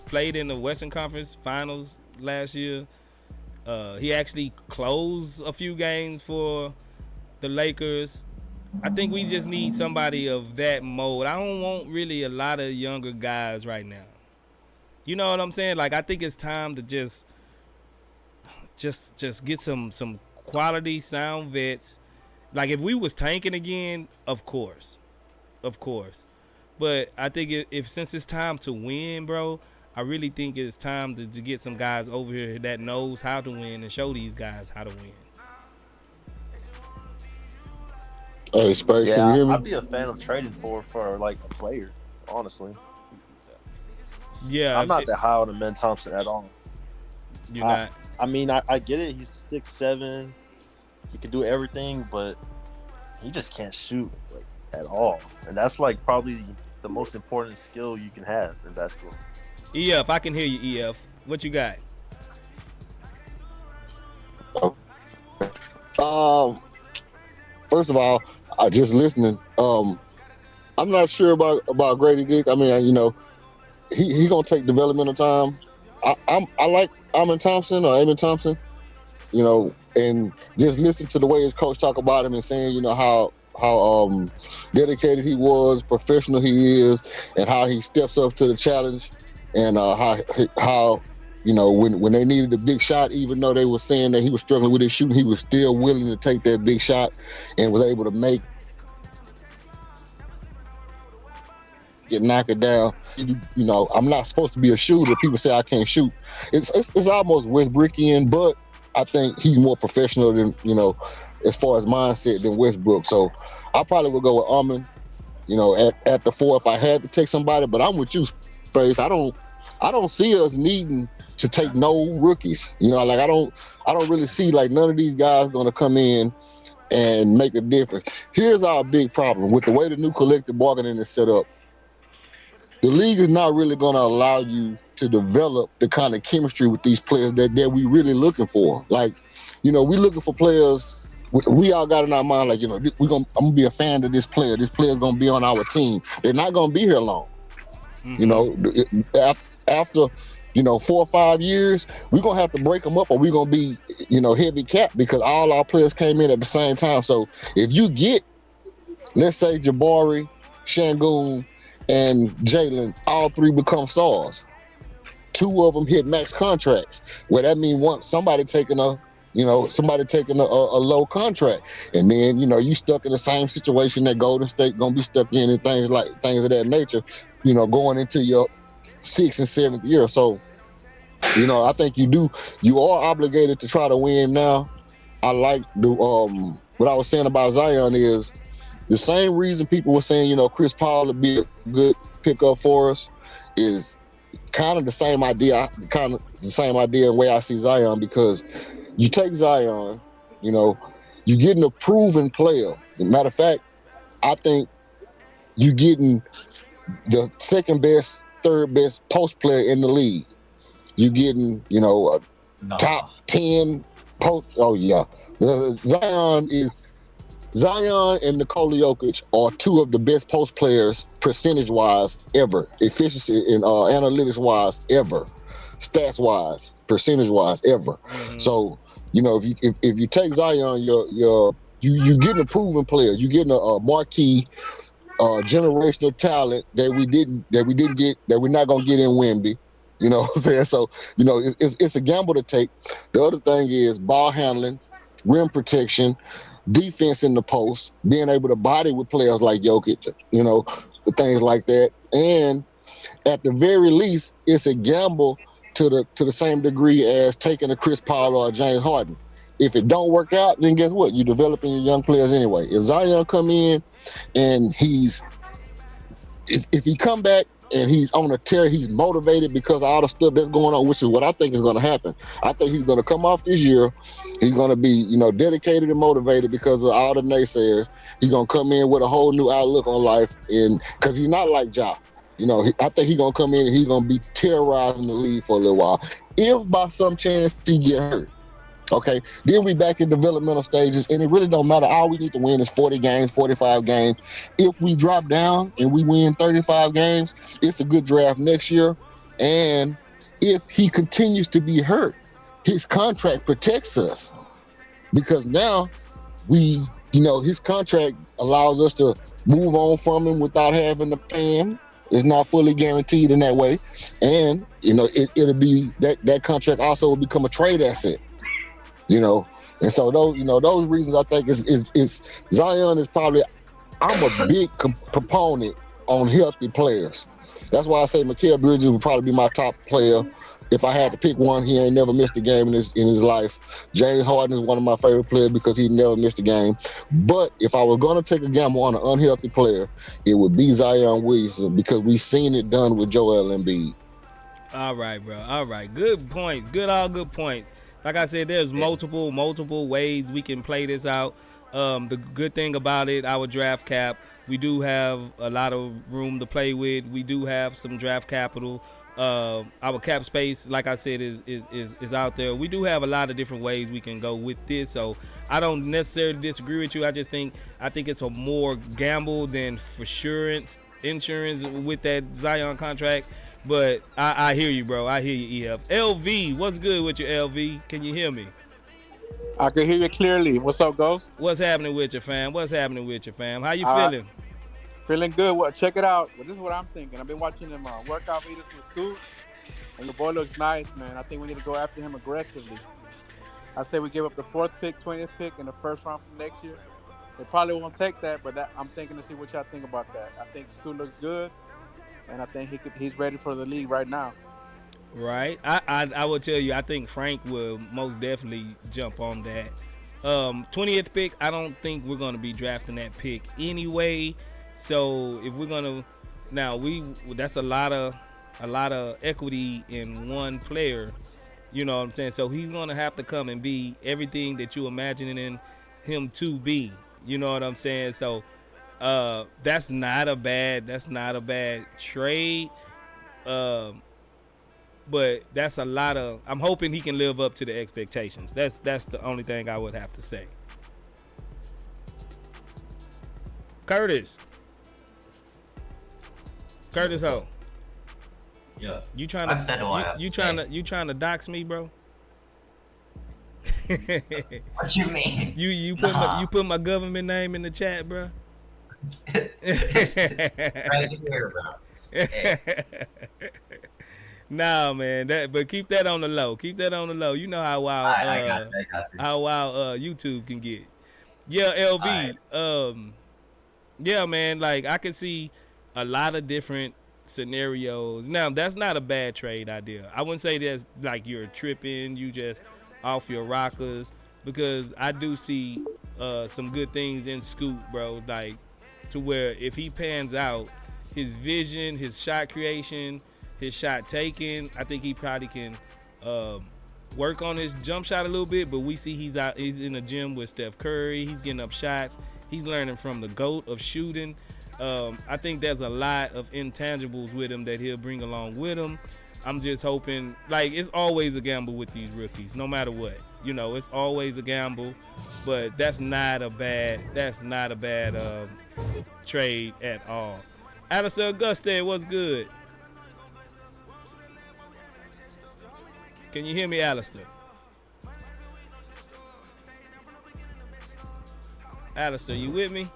played in the Western Conference Finals last year. He actually closed a few games for the Lakers. I think we just need somebody of that mold. I don't want really a lot of younger guys right now. You know what I'm saying? Like, I think it's time to just get some quality sound vets. Like, if we was tanking again, of course. But I think if since it's time to win, bro, I really think it's time to get some guys over here that knows how to win and show these guys how to win. Hey, Space, can you hear me? I'd be a fan of trading for like a player, honestly. Yeah, I'm not that high on Ben Thompson at all. You're not. I mean, I get it. He's 6'7". He can do everything, but he just can't shoot like at all. And that's like probably the most important skill you can have in basketball. EF, I can hear you, EF. What you got? First of all, I just listening. I'm not sure about Grady Dick. I mean, you know, he gonna take developmental time. I like Amon Thompson. You know, and just listen to the way his coach talk about him and saying, you know, how dedicated he was, professional he is, and how he steps up to the challenge, and how you know, when they needed a big shot, even though they were saying that he was struggling with his shooting, he was still willing to take that big shot and was able to knock it down. You know, I'm not supposed to be a shooter. People say I can't shoot. It's almost Westbrookian, but I think he's more professional than, you know, as far as mindset than Westbrook. So I probably would go with Amon, you know, at the 4 if I had to take somebody. But I'm with you, Space. I don't see us needing to take no rookies. You know, like I don't really see like none of these guys going to come in and make a difference. Here's our big problem with the way the new collective bargaining is set up. The league is not really going to allow you to develop the kind of chemistry with these players that we really looking for. Like, you know, we looking for players. We all got in our mind, like, you know, I'm gonna be a fan of this player. This player's gonna be on our team. They're not gonna be here long. Mm-hmm. You know, after, you know, 4 or 5 years, we're gonna have to break them up, or we're gonna be, you know, heavy cap because all our players came in at the same time. So if you get, let's say, Jabari, Şengün, and Jalen, all 3 become stars. 2 of them hit max contracts. Well, that means somebody taking a low contract, and then, you know, you stuck in the same situation that Golden State gonna be stuck in, and things of that nature, you know, going into your 6th and 7th year. So, you know, I think you are obligated to try to win now. I like what I was saying about Zion is the same reason people were saying, you know, Chris Paul would be a good pickup for us is kind of the same idea in the way I see Zion, because you take Zion, you know, you're getting a proven player. As a matter of fact, I think you're getting the second best, third best post player in the league. You're getting, you know, top 10 post. Oh yeah, Zion and Nikola Jokic are 2 of the best post players percentage-wise ever, efficiency and analytics-wise ever, stats-wise, percentage-wise ever. Mm-hmm. So, you know, if you take Zion, you're getting a proven player. You're getting a marquee, generational talent that we didn't get, that we're not gonna get in Wemby. You know what I'm saying? So, you know, it's a gamble to take. The other thing is ball handling, rim protection, defense in the post, being able to body with players like Jokic, you know, things like that. And at the very least, it's a gamble to the same degree as taking a Chris Paul or a James Harden. if it don't work out, then guess what? You're developing your young players anyway. If Zion come in and if he come back and he's on a tear, he's motivated because of all the stuff that's going on, which is what I think is going to happen. I think he's going to come off this year. He's going to be, dedicated and motivated because of all the naysayers. He's going to come in with a whole new outlook on life, and because he's not like Ja. I think he's going to come in and he's going to be terrorizing the league for a little while. If by some chance he get hurt, okay, then we back in developmental stages, and it really don't matter. All we need to win is 40 games, 45 games. If we drop down and we win 35 games, it's a good draft next year. And if he continues to be hurt, his contract protects us, because now his contract allows us to move on from him without having to pay him. It's not fully guaranteed in that way. And, it'll be that contract also will become a trade asset. And so those reasons I think is Zion is probably, I'm a big proponent on healthy players. That's why I say Mikal Bridges would probably be my top player. If I had to pick one, he ain't never missed a game in his life. James Harden is one of my favorite players because he never missed a game. But if I was going to take a gamble on an unhealthy player, it would be Zion Williamson, because we've seen it done with Joel Embiid. All right, bro. All right. Good points. All good points. Like I said, there's multiple ways we can play this out. The good thing about it, our draft cap, we do have a lot of room to play with. We do have some draft capital. Our cap space, like I said, is out there. We do have a lot of different ways we can go with this. So I don't necessarily disagree with you. I think it's a more gamble than insurance with that Zion contract. But I hear you, bro. I hear you, EF. LV, what's good with you, LV? Can you hear me? I can hear you clearly. What's up, Ghost? What's happening with you, fam? How you feeling? Feeling good. Well, check it out. Well, this is what I'm thinking. I've been watching him workout videos with Scoot, and your boy looks nice, man. I think we need to go after him aggressively. I say we give up the 4th pick, 20th pick, in the first round from next year. They probably won't take that, but I'm thinking to see what y'all think about that. I think Scoot looks good, and I think he's ready for the league right now. Right. I will tell you, I think Frank will most definitely jump on that. 20th pick, I don't think we're going to be drafting that pick anyway. So if we're gonna, that's a lot of equity in one player, you know what I'm saying? So he's gonna have to come and be everything that you imagining him to be, you know what I'm saying? So that's not a bad trade, but that's a lot of. I'm hoping he can live up to the expectations. That's the only thing I would have to say. Curtis Ho. Yeah. You trying to dox me, bro? What you mean? You put my government name in the chat, bro. Right here, bro. Hey. Nah, man. But keep that on the low. You know how wild how wild YouTube can get. Yeah, LV. Right. Yeah, man. Like I can see a lot of different scenarios. Now, that's not a bad trade idea. I wouldn't say that's like you're tripping, you just off your rockers, because I do see some good things in Scoot, bro. Like to where if he pans out, his vision, his shot creation, his shot taking, I think he probably can work on his jump shot a little bit. But we see he's in the gym with Steph Curry. He's getting up shots. He's learning from the GOAT of shooting. I think there's a lot of intangibles with him that he'll bring along with him. I'm just hoping, like, it's always a gamble with these rookies, no matter what. You know, it's always a gamble, but that's not a bad trade at all. Alistair Auguste, what's good? Can you hear me, Alistair? Alistair, you with me?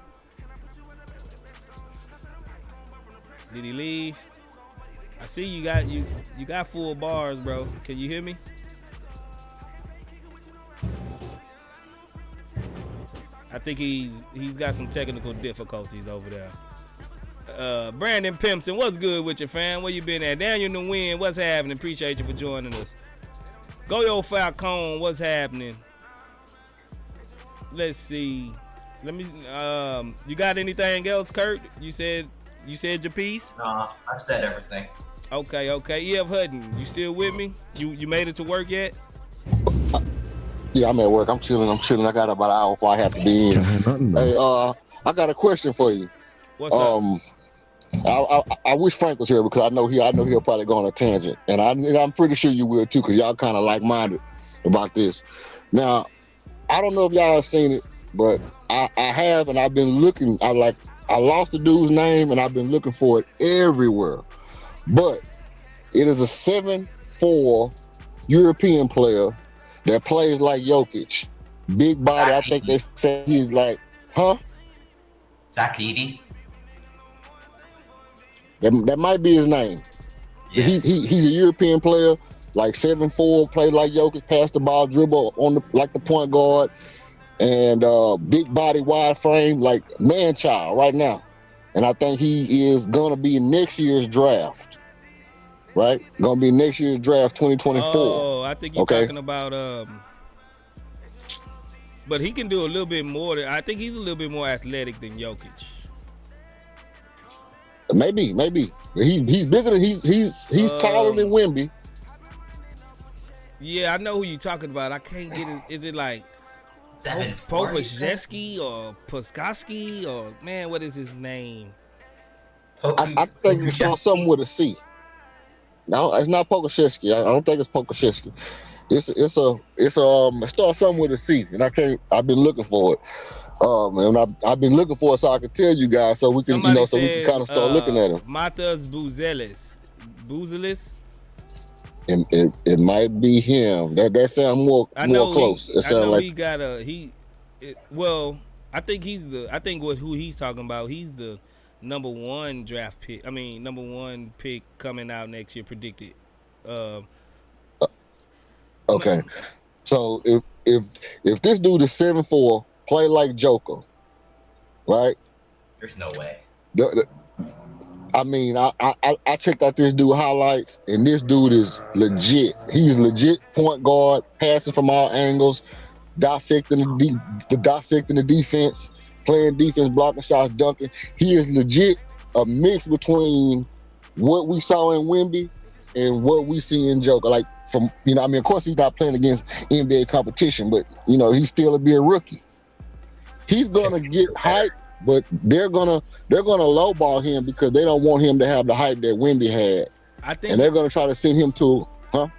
Did he leave? I see you got full bars, bro. Can you hear me? I think he's got some technical difficulties over there. Brandon Pimpson, what's good with you, fam? Where you been at? Daniel the Win, what's happening? Appreciate you for joining us. Go Yo Falcone, what's happening? let's see. Let me. You got anything else, Kurt? You said your piece. Nah, I said everything. Okay. E.F. Hutton, you still with me? You made it to work yet? Yeah, I'm at work. I'm chilling. I got about an hour before I have to be in. Hey, I got a question for you. What's up? I wish Frank was here because I know he'll probably go on a tangent, and I'm pretty sure you will too, because y'all kind of like-minded about this. Now, I don't know if y'all have seen it, but I have, and I've been looking. I lost the dude's name, and I've been looking for it everywhere. But it is a 7'4" European player that plays like Jokic, big body. I think they say he's like, Zach Edey. That might be his name. Yeah. He's a European player, like 7'4", play like Jokic, pass the ball, dribble like the point guard, and big body, wide frame, like man-child right now. And I think he is gonna be in next year's draft. Right? Gonna be next year's draft, 2024. Oh, I think you're talking about but he can do a little bit more. I think he's a little bit more athletic than Jokic. Maybe. He's bigger than he's taller than Wemby. Yeah, I know who you're talking about. I can't get it. Is it like Povašeski or Puskowski or man? What is his name? I think it's something with a C. No, it's not Povašeski. I don't think it's Povašeski. It starts something with a C, and I've been looking for it. And I've been looking for it so I can tell you guys, so we can kind of start looking at him. Matas Buzelis. It might be him. That sounds more close. I think who he's talking about. He's the number one draft pick. I mean, number one pick coming out next year predicted. Okay, so if this dude is 7'4", play like Joker, right? There's no way. I mean, I checked out this dude highlights, and this dude is legit. He's legit point guard, passing from all angles, dissecting the defense, playing defense, blocking shots, dunking. He is legit a mix between what we saw in Wemby and what we see in Joker. Like of course he's not playing against NBA competition, but he's still be a rookie. He's gonna get hype, but they're gonna lowball him because they don't want him to have the hype that Wemby had. And they're gonna try to send him to.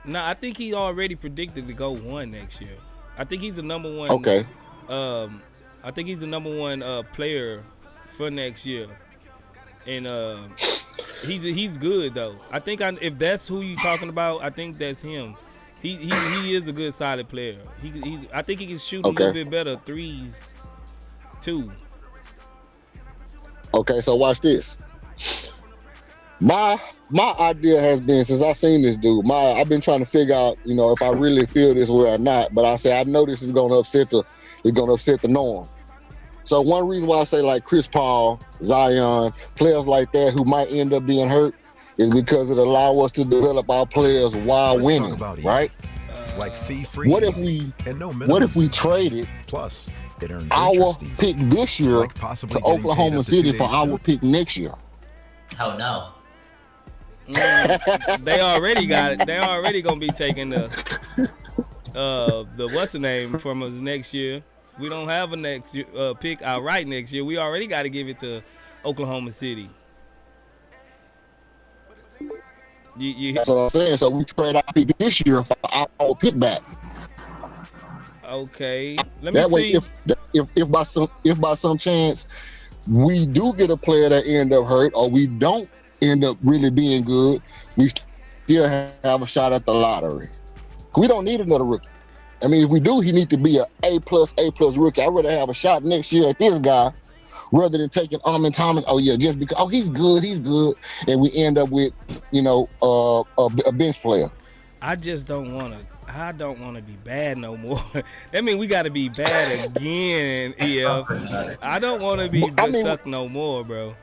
No, I think he already predicted to go 1 next year. I think he's the number one. Okay. I think he's the number one player for next year, and he's good though. I think if that's who you're talking about, I think that's him. He is a good solid player. I think he can shoot a little bit better threes too. Okay, so watch this. My idea has been, since I seen this dude, I've been trying to figure out, if I really feel this way or not. But I know this is gonna upset the norm. So one reason why I say like Chris Paul, Zion, players like that who might end up being hurt is because it allows us to develop our players while winning, right? Like fee-free. What if we traded our pick this year to Oklahoma City for our pick next year? Hell no. They already got it. They already gonna be taking the what's the name from us next year. We don't have a next pick outright next year. We already got to give it to Oklahoma City. That's what I'm saying. So we trade our pick this year for our pick back. Okay. Let me see. If by some chance we do get a player that end up hurt, or we don't end up really being good, we still have a shot at the lottery. We don't need another rookie. I mean, if we do, he need to be A+ rookie. I'd rather have a shot next year at this guy rather than taking Armin Thomas. Oh yeah, just because he's good, and we end up with a bench player. I don't want to be bad no more. That means we got to be bad again. I don't want to be suck no more, bro.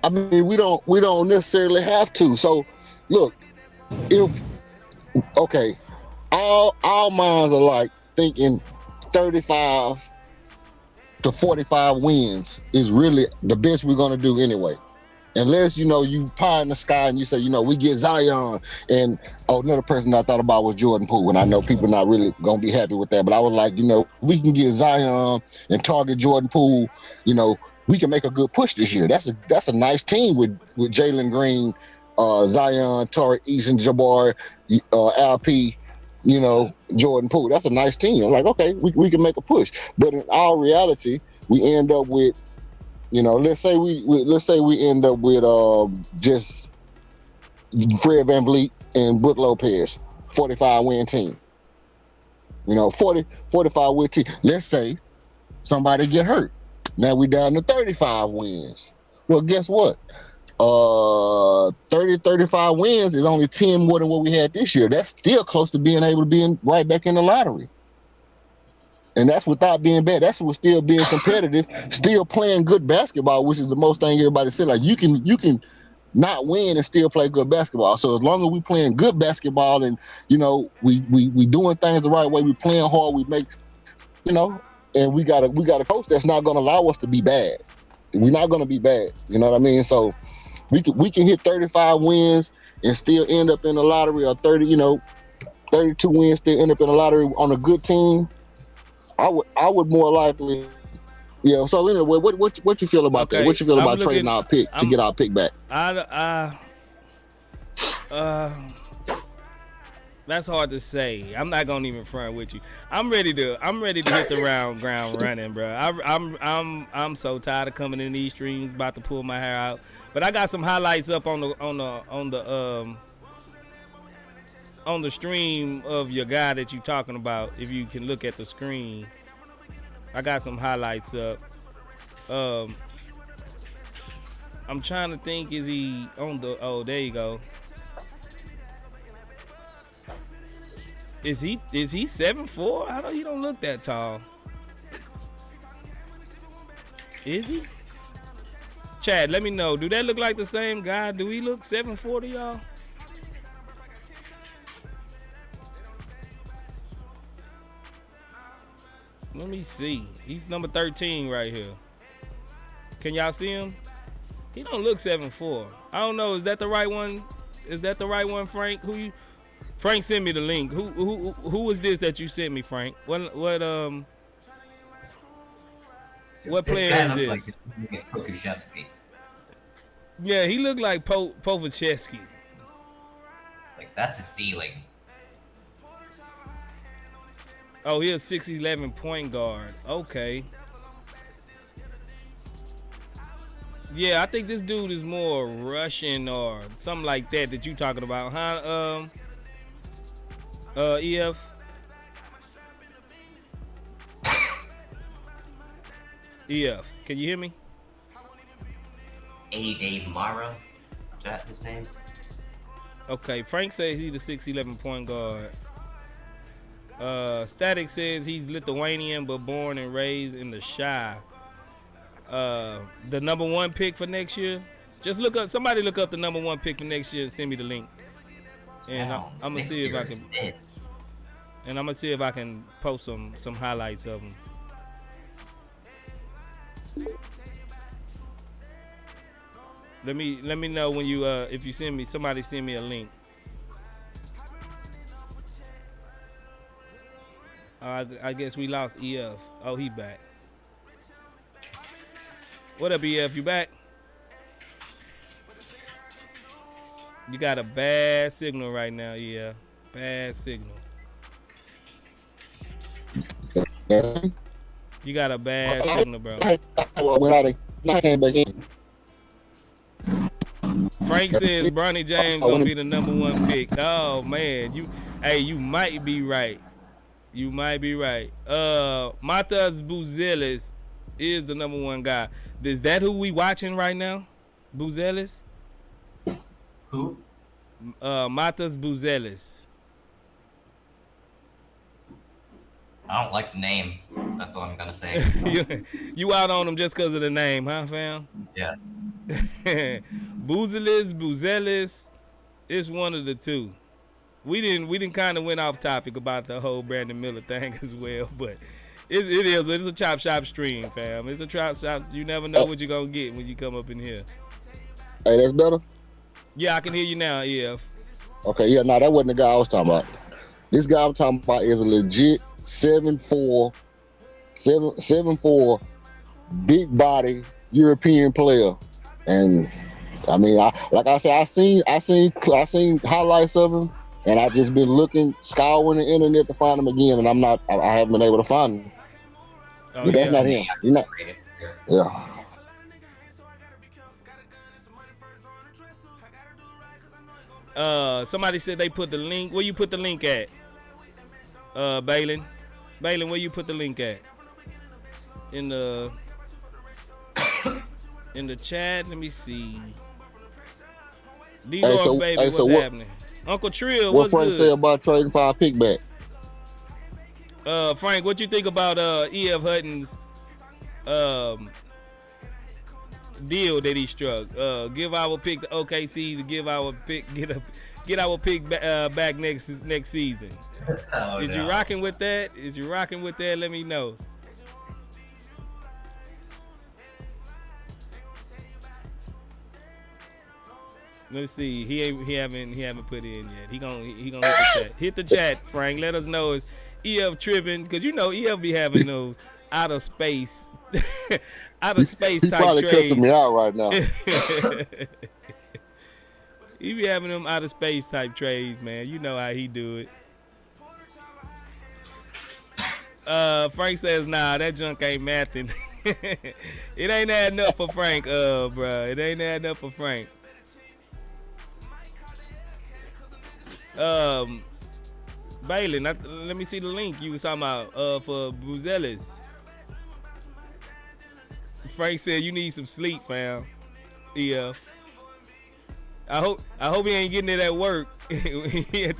I mean, we don't necessarily have to. So look, all minds are like thinking 35 to 45 wins is really the best we're going to do anyway. Unless, you pie in the sky and you say, we get Zion. And another person I thought about was Jordan Poole. And I know people not really going to be happy with that. But I was like, we can get Zion and target Jordan Poole. We can make a good push this year. That's a nice team with Jalen Green, Zion, Tariq Eason, Jabbar, LP, Jordan Poole. That's a nice team. I'm like, okay, we can make a push. But in all reality, we end up with, let's say we end up with just Fred VanVleet and Brook Lopez, 45 win team. 45 win team. Let's say somebody get hurt. Now we down to 35 wins. Well, guess what? 35 wins is only 10 more than what we had this year. That's still close to being able to be right back in the lottery. And that's without being bad. That's with still being competitive, still playing good basketball, which is the most thing everybody said. Like you can not win and still play good basketball. So as long as we playing good basketball and we doing things the right way, we playing hard, we make and we got a coach that's not going to allow us to be bad. We're not going to be bad. You know what I mean? So we can hit 35 wins and still end up in the lottery, or 32 wins still end up in the lottery on a good team. I would more likely, So anyway, what you feel about that? What you feel about trading our pick to get our pick back? That's hard to say. I'm not gonna even front with you. I'm ready to hit the ground running, bro. I'm so tired of coming in these streams, about to pull my hair out. But I got some highlights up on the stream of your guy that you talking about. If you can look at the screen, I got some highlights up. I'm trying to think, is he on the? Oh, there you go. Is he 7'4"? He don't look that tall. Is he? Chad, let me know. Do that look like the same guy? Do he look 7'4" to y'all? Let me see. He's number 13 right here. Can y'all see him? He don't look 7'4". I don't know. Is that the right one? Is that the right one, Frank? Frank sent me the link. Who was this that you sent me, Frank? What player is this? Like it's Pokushevsky. Yeah, he looked like Pokushevsky. Like that's a ceiling. Oh, he's a 6'11" point guard. Okay. Yeah, I think this dude is more Russian or something like that you talking about, huh? EF. EF, can you hear me? A-Day Mara, is that his name? Okay, Frank says he's the 6'11" point guard. Static says he's Lithuanian but born and raised in the Chi. The number 1 pick for next year. Just somebody look up the number 1 pick for next year and send me the link. And I'm gonna see if I can. And I'm gonna see if I can post some highlights of him. Let me know when you if you somebody send me a link. I guess we lost EF. Oh, he back. What up, EF? You back? You got a bad signal right now, EF. Bad signal. You got a bad signal, bro. I came back in. Frank says Bronny James gonna be the number 1 pick. Oh man, you might be right. You might be right. Matas Buzelis is the number 1 guy. Is that who we watching right now? Buzelis? Who? Matas Buzelis. I don't like the name. That's what I'm gonna say. You out on him just because of the name, huh, fam? Yeah. Buzelis, it's one of the two. We didn't kind of went off topic about the whole Brandon Miller thing as well, but It is. It's a chop shop stream, fam. It's a chop shop. You never know what you're gonna get when you come up in here. Hey, that's better? Yeah, I can hear you now, EF. Okay, yeah, no, that wasn't the guy I was talking about. This guy I'm talking about is a legit 7'4", big body European player. And I mean, like I said, I seen highlights of him, and I've just been scouring the internet to find him again, and I haven't been able to find him. Oh, but that's not him. You're not. Yeah. Somebody said they put the link. Where you put the link at? Balin, where you put the link at? In the chat. Let me see. D-Lord, baby, what's happening? Uncle Trill, what's good? What Frank say about trading for our pick back? Frank, what you think about E.F. Hutton's deal that he struck? Give our pick to OKC to get our pick back next season. Is you rocking with that? Let me know. Let's see. He haven't put in yet. He gonna hit the chat. Hit the chat, Frank. Let us know is EF tripping, because you know EF be having those out of space type trades. He probably cussing me out right now. He be having them out of space type trades, man. You know how he do it. Frank says, nah, that junk ain't mathing. It ain't adding up for Frank, bruh. It ain't adding up for Frank. Balin, let me see the link you was talking about for Buzelis. Frank said you need some sleep, fam. Yeah. I hope he ain't getting it at work. he at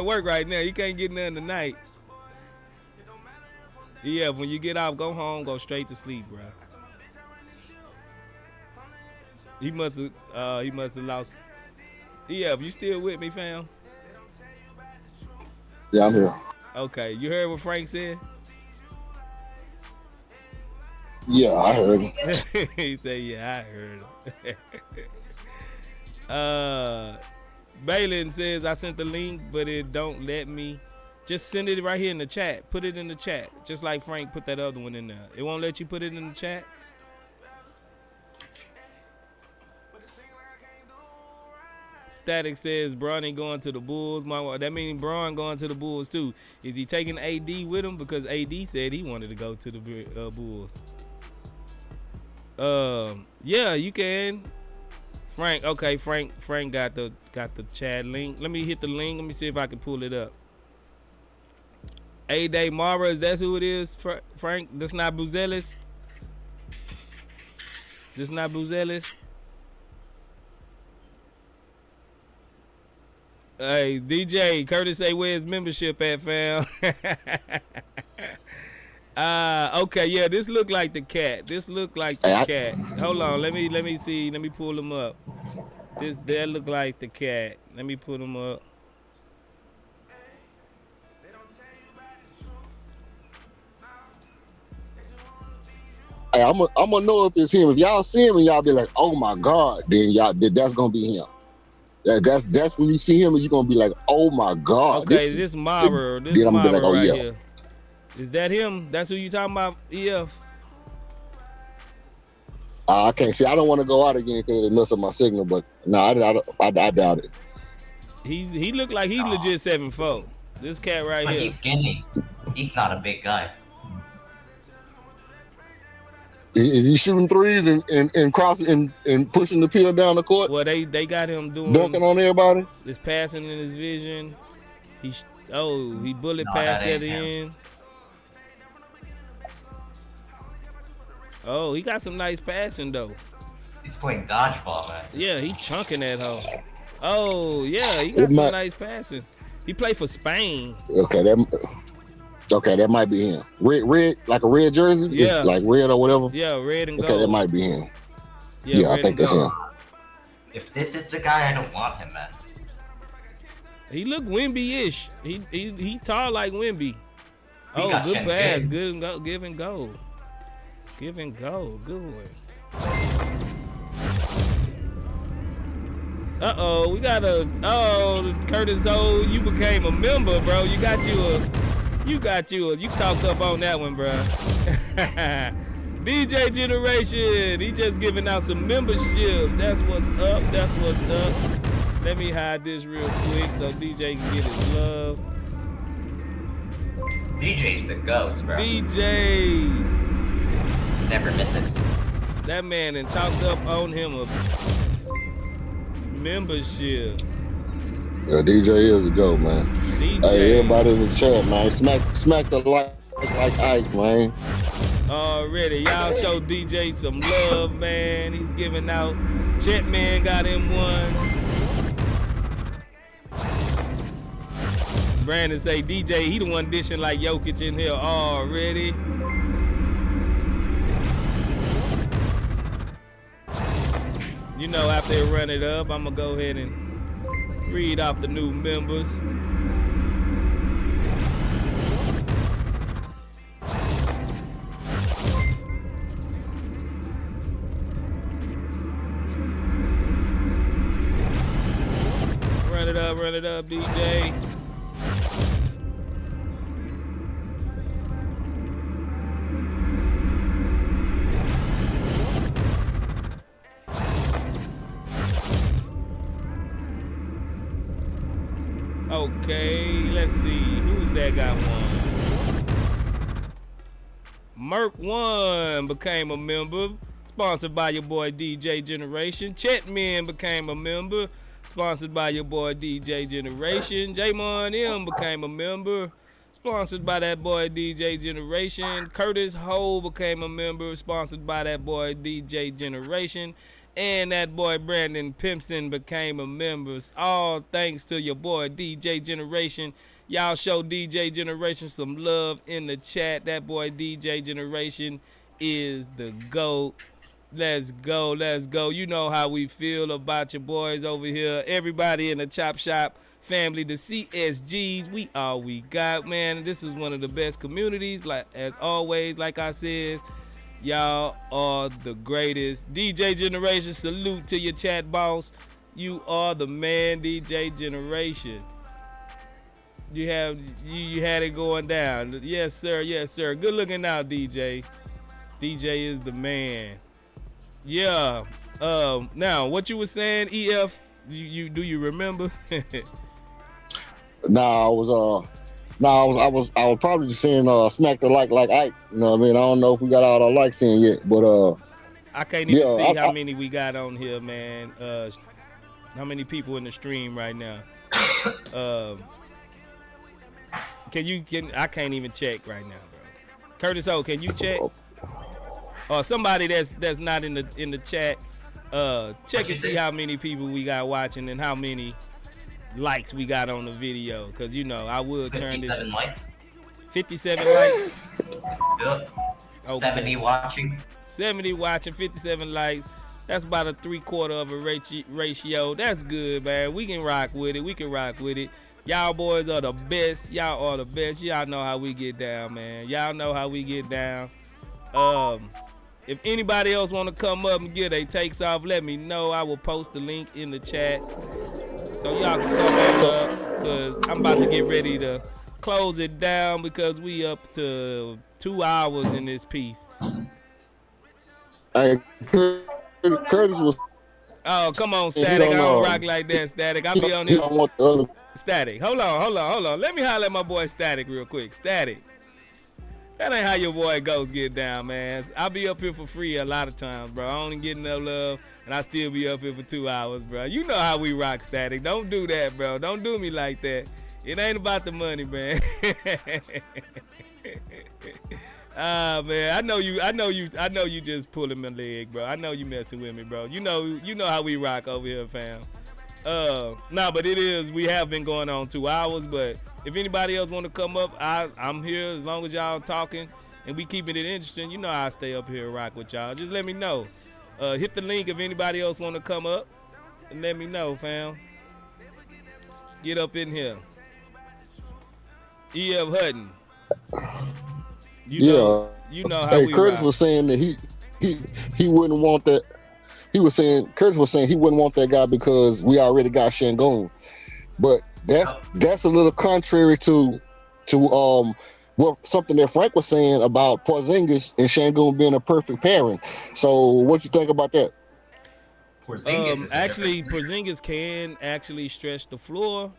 work right now. He can't get nothing tonight. Yeah, when you get off, go home, go straight to sleep, bro. He must have lost. Yeah, you still with me, fam? Yeah, I'm here. Okay, you heard what Frank said? Yeah, I heard him. He said, yeah, I heard him. Balin says, I sent the link, but it don't let me. Just send it right here in the chat. Put it in the chat. Just like Frank put that other one in there. It won't let you put it in the chat? Static says Bron ain't going to the Bulls. That means Bron going to the Bulls too. Is he taking AD with him? Because AD said he wanted to go to the Bulls. Yeah, you can. Frank, okay, Frank got the chat link. Let me hit the link. Let me see if I can pull it up. A-Day Mara, is that who it is, Frank? That's not Buzelis? This not Buzelis? Hey, DJ, Curtis say where's membership at, fam? Okay, yeah, this look like the cat. Cat. Hold on, let me see. Let me pull him up. That look like the cat. Let me put him up. Hey, I'm gonna know if it's him. If y'all see him and y'all be like, "Oh my God," then that's gonna be him. That's when you see him and you're gonna be like, "Oh my God." Okay, this Mara then I'm gonna be like, "Oh right yeah." Here. Is that him? That's who you talking about, EF? I can't see. I don't want to go out again because it'll mess up my signal. But no, I doubt it. He look like he's legit 7'4". This cat right here. He's skinny. He's not a big guy. Is he shooting threes and crossing and pushing the pill down the court? Well, they got him doing dunking on everybody. This passing in his vision. He bullet passed at the end. Oh, he got some nice passing though. He's playing dodgeball, man. Yeah, he chunking that hoe. Oh yeah, he got some nice passing. He played for Spain. Okay, that might be him. Red, like a red jersey? Yeah. It's like red or whatever? Yeah, red and gold. Okay, that might be him. Yeah, I think that's him. If this is the guy, I don't want him, man. He look Wemby-ish. He tall like Wemby. He got good Shen pass. good. Good go. Give and go. Give and go. Good one. Uh-oh, we got Curtis O, you became a member, bro. You talked up on that one, bro. DJ Generation, he just giving out some memberships. That's what's up. Let me hide this real quick so DJ can get his love. DJ's the GOAT, bro. DJ. Never misses. That man and talked up on him a membership. Yeah, DJ is a go, man. DJ. Hey, everybody in the chat, man. Smack the like Ike, man. Already, y'all show DJ some love, man. He's giving out. Chet man got him one. Brandon say DJ, he the one dishing like Jokic in here already. You know, after they run it up, I'm gonna go ahead and read off the new members. Run it up, DJ. Okay, let's see. Who's that got one? Merc One became a member. Sponsored by your boy DJ Generation. Chetman became a member. Sponsored by your boy DJ Generation. Jamon M became a member. Sponsored by that boy DJ Generation. Curtis Ho became a member. Sponsored by that boy DJ Generation. And that boy Brandon Pimpson became a member. All thanks to your boy DJ Generation. Y'all show DJ Generation some love in the chat. That boy DJ Generation is the GOAT. Let's go. You know how we feel about your boys over here. Everybody in the Chop Shop family, the CSGs, we all we got, man. This is one of the best communities, like as always, like I said. Y'all are the greatest. DJ Generation, salute to your chat boss. You are the man, DJ Generation. You had it going down. Yes, sir. Good looking out, DJ. DJ is the man. Yeah. Now, what you were saying, EF? Do you remember? I was probably just saying smack the like Ike. You know what I mean? I don't know if we got all our likes in yet, but I can't even see how many we got on here, man. How many people in the stream right now? I can't even check right now, bro. Curtis O, can you check? Somebody that's not in the chat, check and see how many people we got watching and how many likes we got on the video, because you know I will turn this 57 likes. 57 likes. Yep. Okay. 70 watching 57 likes. That's about a 3/4 of a ratio. That's good, man. We can rock with it. Y'all boys are the best. Y'all know how we get down, man. If anybody else want to come up and get their takes off, let me know. I will post the link in the chat so y'all can come on up, because I'm about to get ready to close it down because we up to 2 hours in this piece. Hey, Curtis was... Oh, come on, Static. I don't rock like that, Static. I'll be on here. Static. Hold on. Let me holler at my boy Static real quick. Static. That ain't how your boy Ghost get down, man. I be up here for free a lot of times, bro. I don't get no love, and I still be up here for 2 hours, bro. You know how we rock, Static. Don't do that, bro. Don't do me like that. It ain't about the money, man. Man, I know you just pulling my leg, bro. I know you messing with me, bro. You know how we rock over here, fam. But we have been going on 2 hours, but if anybody else want to come up, I'm here as long as y'all talking and we keeping it interesting. You know I'll stay up here and rock with y'all. Just let me know. Hit the link if anybody else want to come up and let me know, fam. Get up in here. E.F. Hutton. You know how hey, we Curtis ride. was saying that he wouldn't want that. Curtis was saying he wouldn't want that guy because we already got Şengün. But that's a little contrary to what something that Frank was saying about Porzingis and Şengün being a perfect pairing. So what you think about that? Porzingis can actually stretch the floor.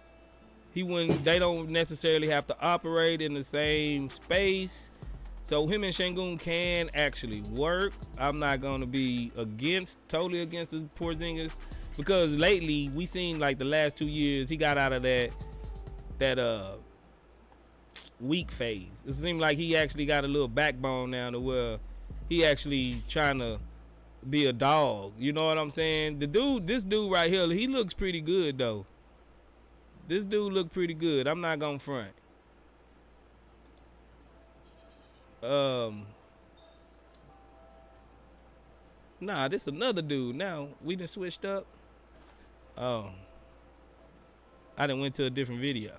They don't necessarily have to operate in the same space. So him and Şengün can actually work. I'm not gonna be totally against the Porzingis, because lately we seen like the last 2 years he got out of that weak phase. It seemed like he actually got a little backbone now to where he actually trying to be a dog. You know what I'm saying? This dude right here, he looks pretty good though. This dude look pretty good. I'm not gonna front. Nah, this another dude. Now we done switched up. Oh, I done went to a different video.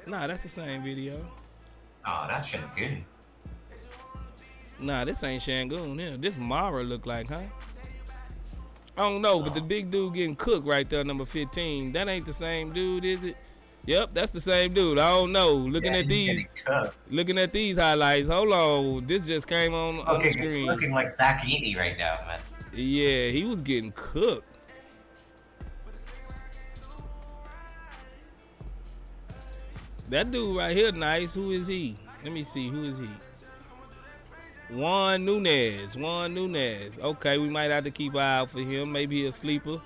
Nah, that's the same video. Oh, that's Şengün. Nah, this ain't Şengün here. This Mara look like, huh? I don't know, but the big dude getting cooked right there, number 15. That ain't the same dude, is it? Yep, that's the same dude. I don't know. Looking at these highlights. Hold on, this just came on the screen. Looking like Zach Edey right now, man. Yeah, he was getting cooked. That dude right here, nice. Who is he? Let me see. Who is he? Juan Nunez. Okay, we might have to keep an eye out for him. Maybe he a sleeper.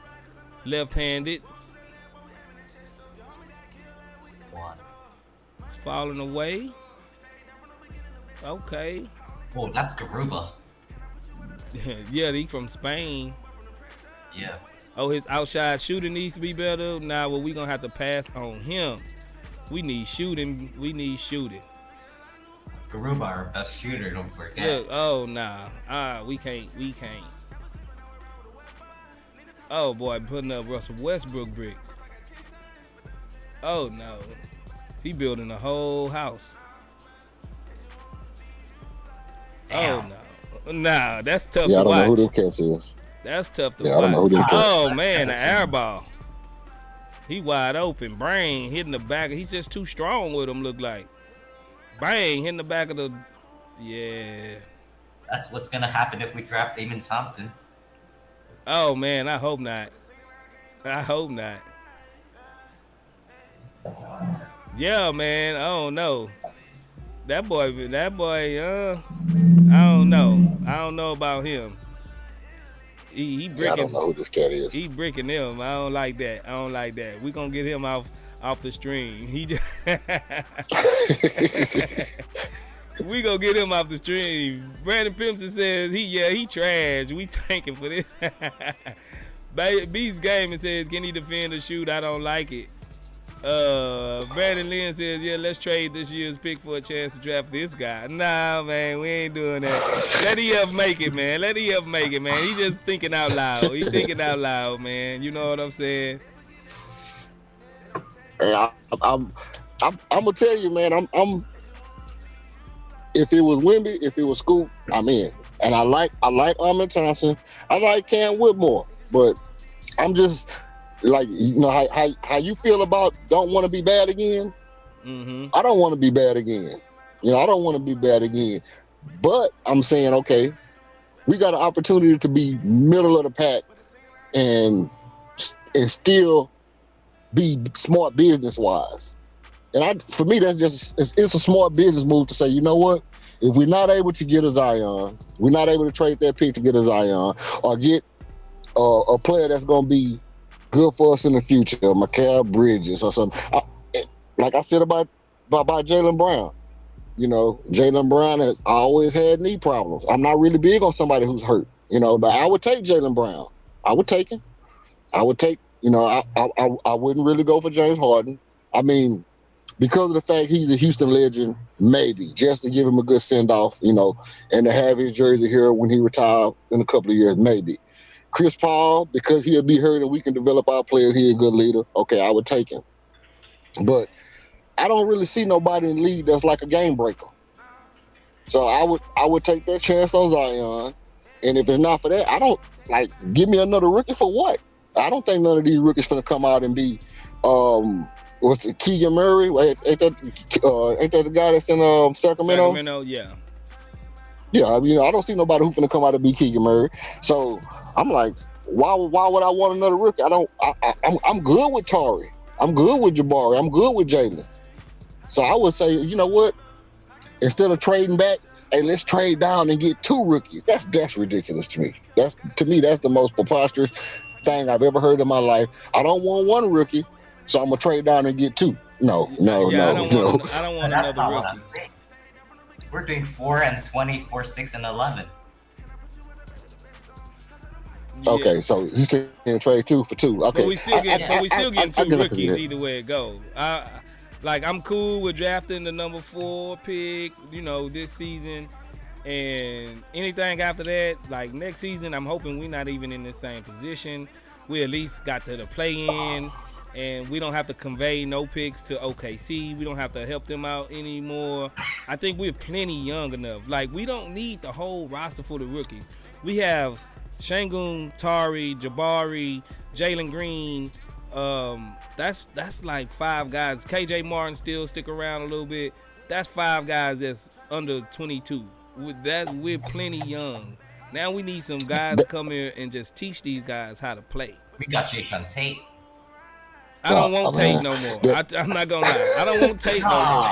Left-handed. It's falling away. Okay. Oh, that's Garuba. Yeah, he from Spain. Yeah. Oh, his outside shooting needs to be better. Nah, well, we gonna have to pass on him. We need shooting. Garuba, our best shooter, don't forget. Look, oh nah. We can't. Oh boy, putting up Russell Westbrook bricks. Oh no. He building a whole house. Damn. Oh no. Nah, that's tough Yeah, to watch. I don't know who them cats is. That's tough to Yeah, watch. I don't know who them cats. Oh man, the air ball. He wide open. Brain hitting the back. He's just too strong with him, look like. Bang, hitting the back of the... Yeah. That's what's going to happen if we draft Amen Thompson. Oh, man, I hope not. Yeah, man, I don't know. That boy, I don't know. I don't know about him. He bricking. I don't know who this cat is. He bricking them. I don't like that. We gonna get him off the stream. We gonna get him off the stream. Brandon Pimpson says he trash. We tanking for this. Beast Gaming says, can he defend or shoot? I don't like it. Brandon Lynn says, yeah, let's trade this year's pick for a chance to draft this guy. Nah, man, we ain't doing that. Let EF make it, man. He just thinking out loud. Man. You know what I'm saying? Hey, I'm gonna tell you, man. I'm. If it was Wemby, if it was Scoop, I'm in. And I like Ahmed Thompson. I like Cam Whitmore, but I'm just. Like, you know how you feel about don't want to be bad again. Mm-hmm. I don't want to be bad again. I don't want to be bad again. But I'm saying, okay, we got an opportunity to be middle of the pack and still be smart business wise. And for me, that's just it's a smart business move to say, you know what? If we're not able to get a Zion, we're not able to trade that pick to get a Zion or get a player that's going to be good for us in the future, Mikal Bridges or something. Like I said about Jalen Brown. Jalen Brown has always had knee problems. I'm not really big on somebody who's hurt, but I would take Jalen Brown. I would take him. I would take, I wouldn't really go for James Harden. I mean, because of the fact he's a Houston legend, maybe, just to give him a good send-off, and to have his jersey here when he retired in a couple of years, maybe. Chris Paul, because he'll be hurt and we can develop our players, he's a good leader. Okay, I would take him. But I don't really see nobody in the league that's like a game breaker. So I would take that chance on Zion. And if it's not for that, I don't like give me another rookie for what? I don't think none of these rookies finna come out and be what's it, Keegan Murray? Ain't that the guy that's in Sacramento? Sacramento, yeah. Yeah, I mean, I don't see nobody who finna come out and be Keegan Murray. So I'm like, why would I want another rookie? I'm good with Tari. I'm good with Jabari. I'm good with Jalen. So I would say, you know what? Instead of trading back, hey, let's trade down and get 2 rookies. That's ridiculous to me. That's the most preposterous thing I've ever heard in my life. I don't want 1 rookie, so I'm gonna trade down and get 2. No. I don't want another rookie. We're doing 4 and 20, 4, 6 and 11. Yeah. Okay, so you said trade 2 for 2. Okay, but we still getting 2 rookies either way it goes. I'm cool with drafting the number 4 pick, this season, and anything after that, like next season, I'm hoping we're not even in the same position. We at least got to the play-in, and we don't have to convey no picks to OKC. We don't have to help them out anymore. I think we're plenty young enough. Like, we don't need the whole roster for the rookies. We have Şengün, Tari, Jabari, Jalen Green. That's like 5 guys. KJ Martin still stick around a little bit. That's 5 guys that's under 22. We're plenty young. Now we need some guys to come here and just teach these guys how to play. We got Jason Tate. I don't want Tate no more. I'm not gonna lie. I don't want Tate no more.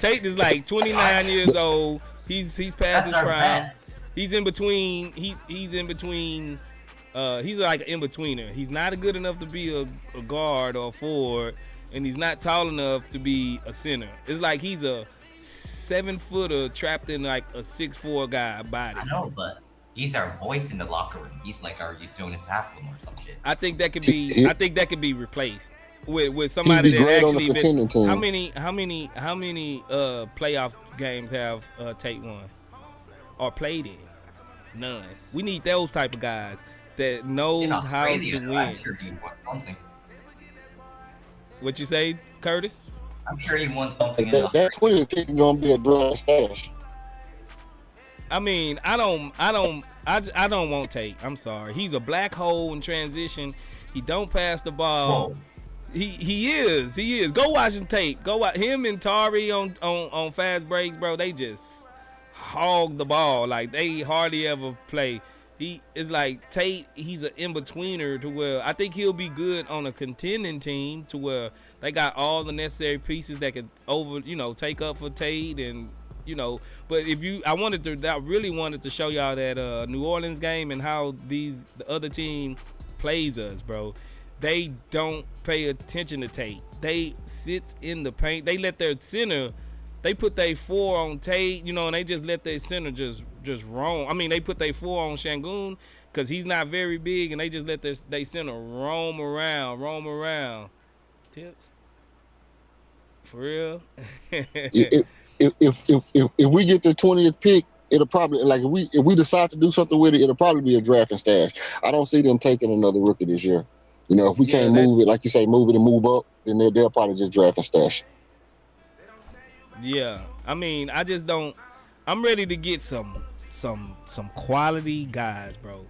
Tate is like 29 years old. He's past his prime. He's in between. He's in between. He's like an in-betweener. He's not good enough to be a guard or a forward, and he's not tall enough to be a center. It's like he's a 7-footer trapped in like a 6'4" guy body. I know, but he's our voice in the locker room. He's like our Jonas Haslam or some shit. I think that could be replaced with somebody that actually been. How many playoff games have Tate won or played in? None. We need those type of guys that knows how to win. I'm sure he won something. What you say, Curtis? I'm sure he won something. That 20 pick is gonna be a draft stash. I mean, I don't want Tate. I'm sorry. He's a black hole in transition. He don't pass the ball. Whoa. He is. Go watch him Tate. Go watch him and Tari on fast breaks, bro. They just hog the ball. Like, they hardly ever play. He is like Tate. He's an in-betweener to where I think he'll be good on a contending team to where they got all the necessary pieces that could take up for Tate and But I really wanted to show y'all that New Orleans game and how the other team plays us, bro. They don't pay attention to Tate. They sit in the paint. They let their center. They put their 4 on Tate, and they just let their center just roam. I mean, they put their 4 on Şengün because he's not very big, and they just let their center roam around. Tips? For real? if we get the 20th pick, it'll probably, like, if we decide to do something with it, it'll probably be a draft and stash. I don't see them taking another rookie this year. If we can't move it, like you say, move it and move up, then they'll probably just draft and stash. Yeah, I mean, I just don't. I'm ready to get some quality guys, bro.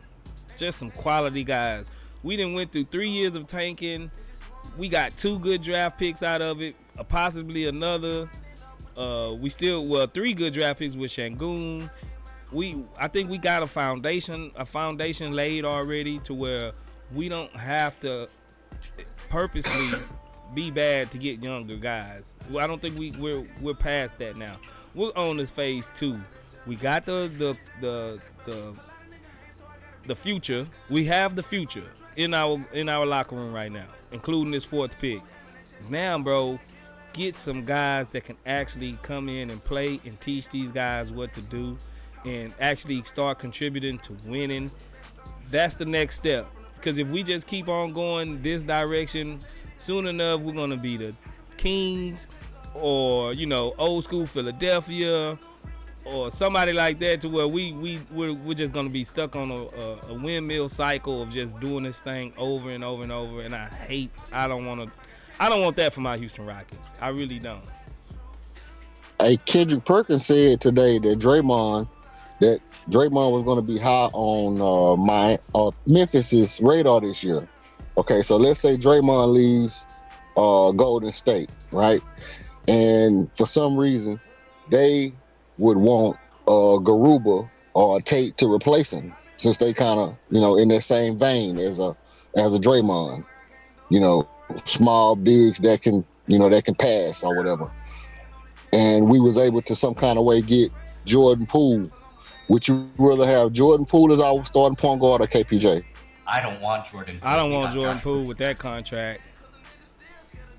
Just some quality guys. We done went through 3 years of tanking. We got 2 good draft picks out of it, possibly another. 3 good draft picks with Şengün. I think we got a foundation laid already to where we don't have to purposely be bad to get younger guys. I don't think we're past that now. We're on this phase 2. We got the future. We have the future in our locker room right now, including this 4th pick. Now, bro, get some guys that can actually come in and play and teach these guys what to do and actually start contributing to winning. That's the next step. Because if we just keep on going this direction, soon enough we're gonna be the Kings or old school Philadelphia or somebody like that, to where we're just gonna be stuck on a windmill cycle of just doing this thing over and over and over. And I don't want that for my Houston Rockets. I really don't. Hey, Kendrick Perkins said today that Draymond was going to be high on Memphis's radar this year. Okay, so let's say Draymond leaves Golden State, right? And for some reason, they would want Garuba or Tate to replace him, since they kind of, in that same vein as a Draymond, small bigs that can pass or whatever. And we was able to some kind of way get Jordan Poole. Would you rather have Jordan Poole as our starting point guard or KPJ? I don't want Jordan Poole. I don't want Jordan Poole with that contract.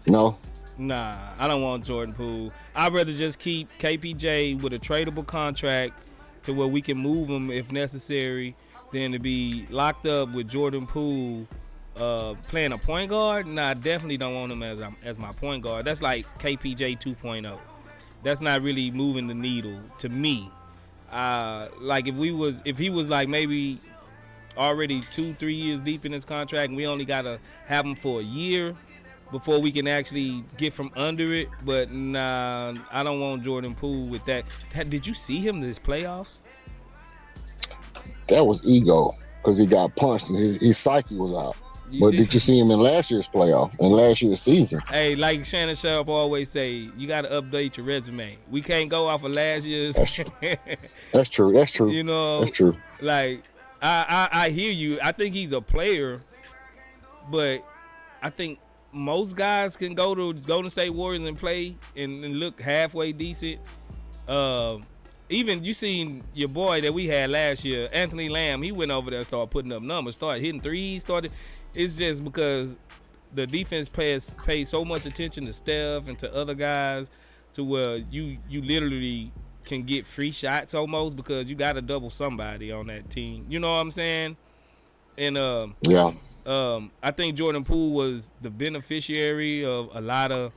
No? Nah, I don't want Jordan Poole. I'd rather just keep KPJ with a tradable contract to where we can move him if necessary than to be locked up with Jordan Poole playing a point guard. Nah, I definitely don't want him as my point guard. That's like KPJ 2.0. That's not really moving the needle to me. Like if he was like maybe already 2-3 years deep in his contract and we only gotta have him for a year before we can actually get from under it. But nah, I don't want Jordan Poole with that. Did you see him this playoffs? That was ego because he got punched and his psyche was out. But did you see him in last year's playoff, in last year's season? Hey, like Shannon Sharp always say, you got to update your resume. We can't go off of last year's. That's true. That's true. That's true. Like, I hear you. I think he's a player, but I think most guys can go to Golden State Warriors and play and look halfway decent. Even you seen your boy that we had last year, Anthony Lamb. He went over there and started putting up numbers, started hitting threes, It's just because the defense pays so much attention to Steph and to other guys to where you literally can get free shots almost because you got to double somebody on that team. You know what I'm saying? And I think Jordan Poole was the beneficiary of a lot of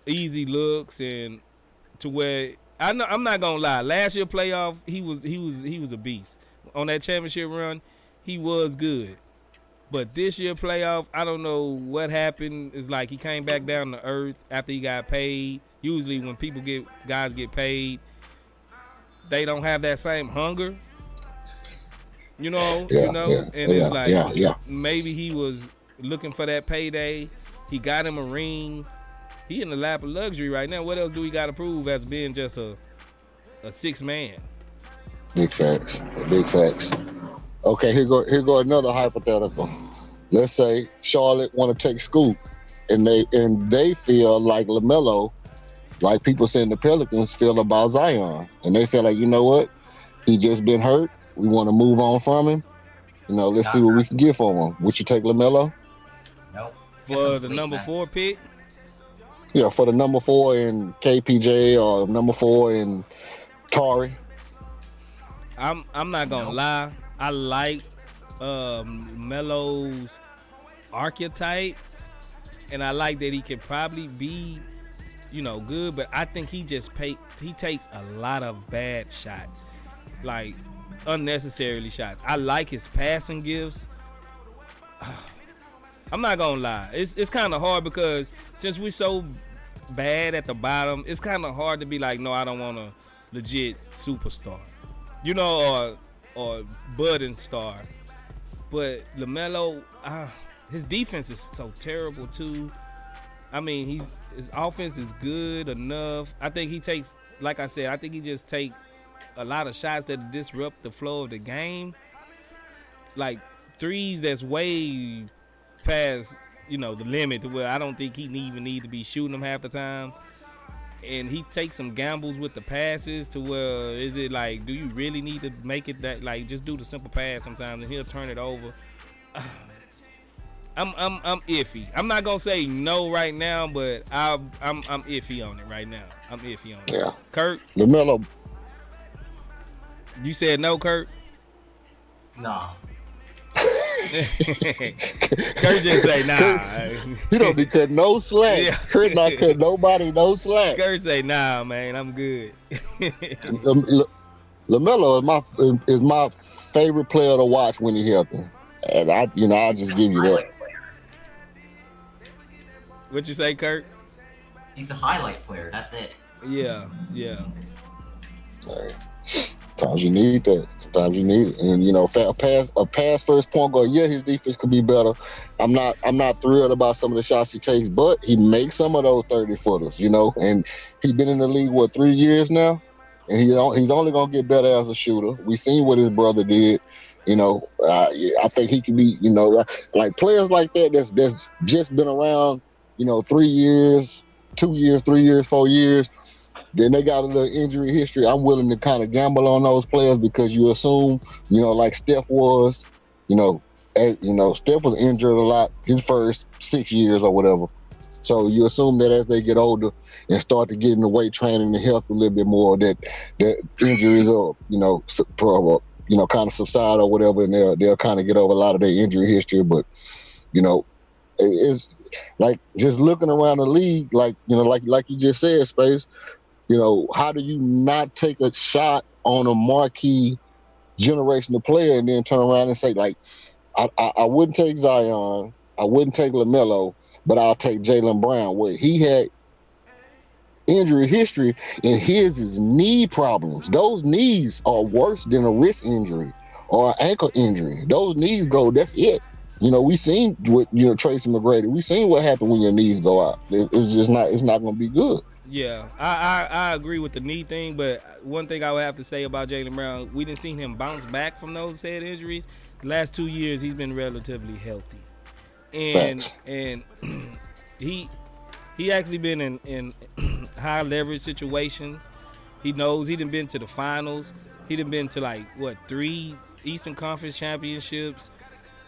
easy looks and to where I'm not gonna lie. Last year playoff, he was a beast. On that championship run, he was good. But this year playoff, I don't know what happened. It's like he came back down to earth after he got paid. Usually when guys get paid, they don't have that same hunger. It's like maybe he was looking for that payday. He got him a ring. He in the lap of luxury right now. What else do he got to prove as being just a six man? Big facts. Big facts. Okay, here go another hypothetical. Let's say Charlotte want to take Scoop, and they feel like LaMelo, like people saying the Pelicans feel about Zion, and they feel like, you know what, he just been hurt. We want to move on from him. Let's see what we can get for him. Would you take LaMelo? Nope. For the number 4 pick? Yeah, for the number 4 in KPJ or number 4 in Tari. I'm not gonna lie. I like Melo's archetype, and I like that he can probably be, good. But I think he takes a lot of bad shots, like unnecessarily shots. I like his passing gifts. I'm not gonna lie. It's kind of hard because since we're so bad at the bottom, it's kind of hard to be like, no, I don't want a legit superstar, or budding star. But LaMelo, his defense is so terrible too. I mean, his offense is good enough. I think he takes, like I said, he just takes a lot of shots that disrupt the flow of the game. Like threes that's way past, the limit to where I don't think he even need to be shooting them half the time. And he takes some gambles with the passes to where is it like, do you really need to make it that, like, just do the simple pass sometimes and he'll turn it over. I'm iffy. I'm not gonna say no right now, but I'm iffy on it right now. I'm iffy on it. Yeah. Kurt? LaMelo. You said no, Kurt? Nah. Kurt just say nah. He don't be cutting no slack. Yeah. Kurt not cutting nobody no slack. Kurt say nah, man, I'm good. LaMelo is my favorite player to watch when he's healthy, and I'll just give you that. What you say, Kurt? He's a highlight player. That's it. Yeah. Sometimes you need that. Sometimes you need it, and a pass first point guard. Yeah, his defense could be better. I'm not thrilled about some of the shots he takes, but he makes some of those 30-footers. And he's been in the league 3 years now, and he's only gonna get better as a shooter. We seen what his brother did. I think he could be. Like players like that. That's just been around. 3 years, 2 years, 3 years, 4 years. Then they got a little injury history. I'm willing to kind of gamble on those players because you assume, like Steph was, Steph was injured a lot his first 6 years or whatever. So you assume that as they get older and start to get in the weight training and health a little bit more, that injuries are, kind of subside or whatever, and they'll kind of get over a lot of their injury history. But it's like just looking around the league, like you just said, Space. How do you not take a shot on a marquee generational player and then turn around and say, like, I wouldn't take Zion, I wouldn't take LaMelo, but I'll take Jalen Brown, where he had injury history, and his is knee problems. Those knees are worse than a wrist injury or an ankle injury. Those knees go, that's it. We seen with Tracy McGrady. We seen what happened when your knees go out. It's just not. It's not going to be good. Yeah, I agree with the knee thing, but one thing I would have to say about Jalen Brown, we didn't see him bounce back from those said injuries. The last 2 years, he's been relatively healthy, and he actually been in high leverage situations. He knows he done been to the finals. He done been to 3 Eastern Conference championships.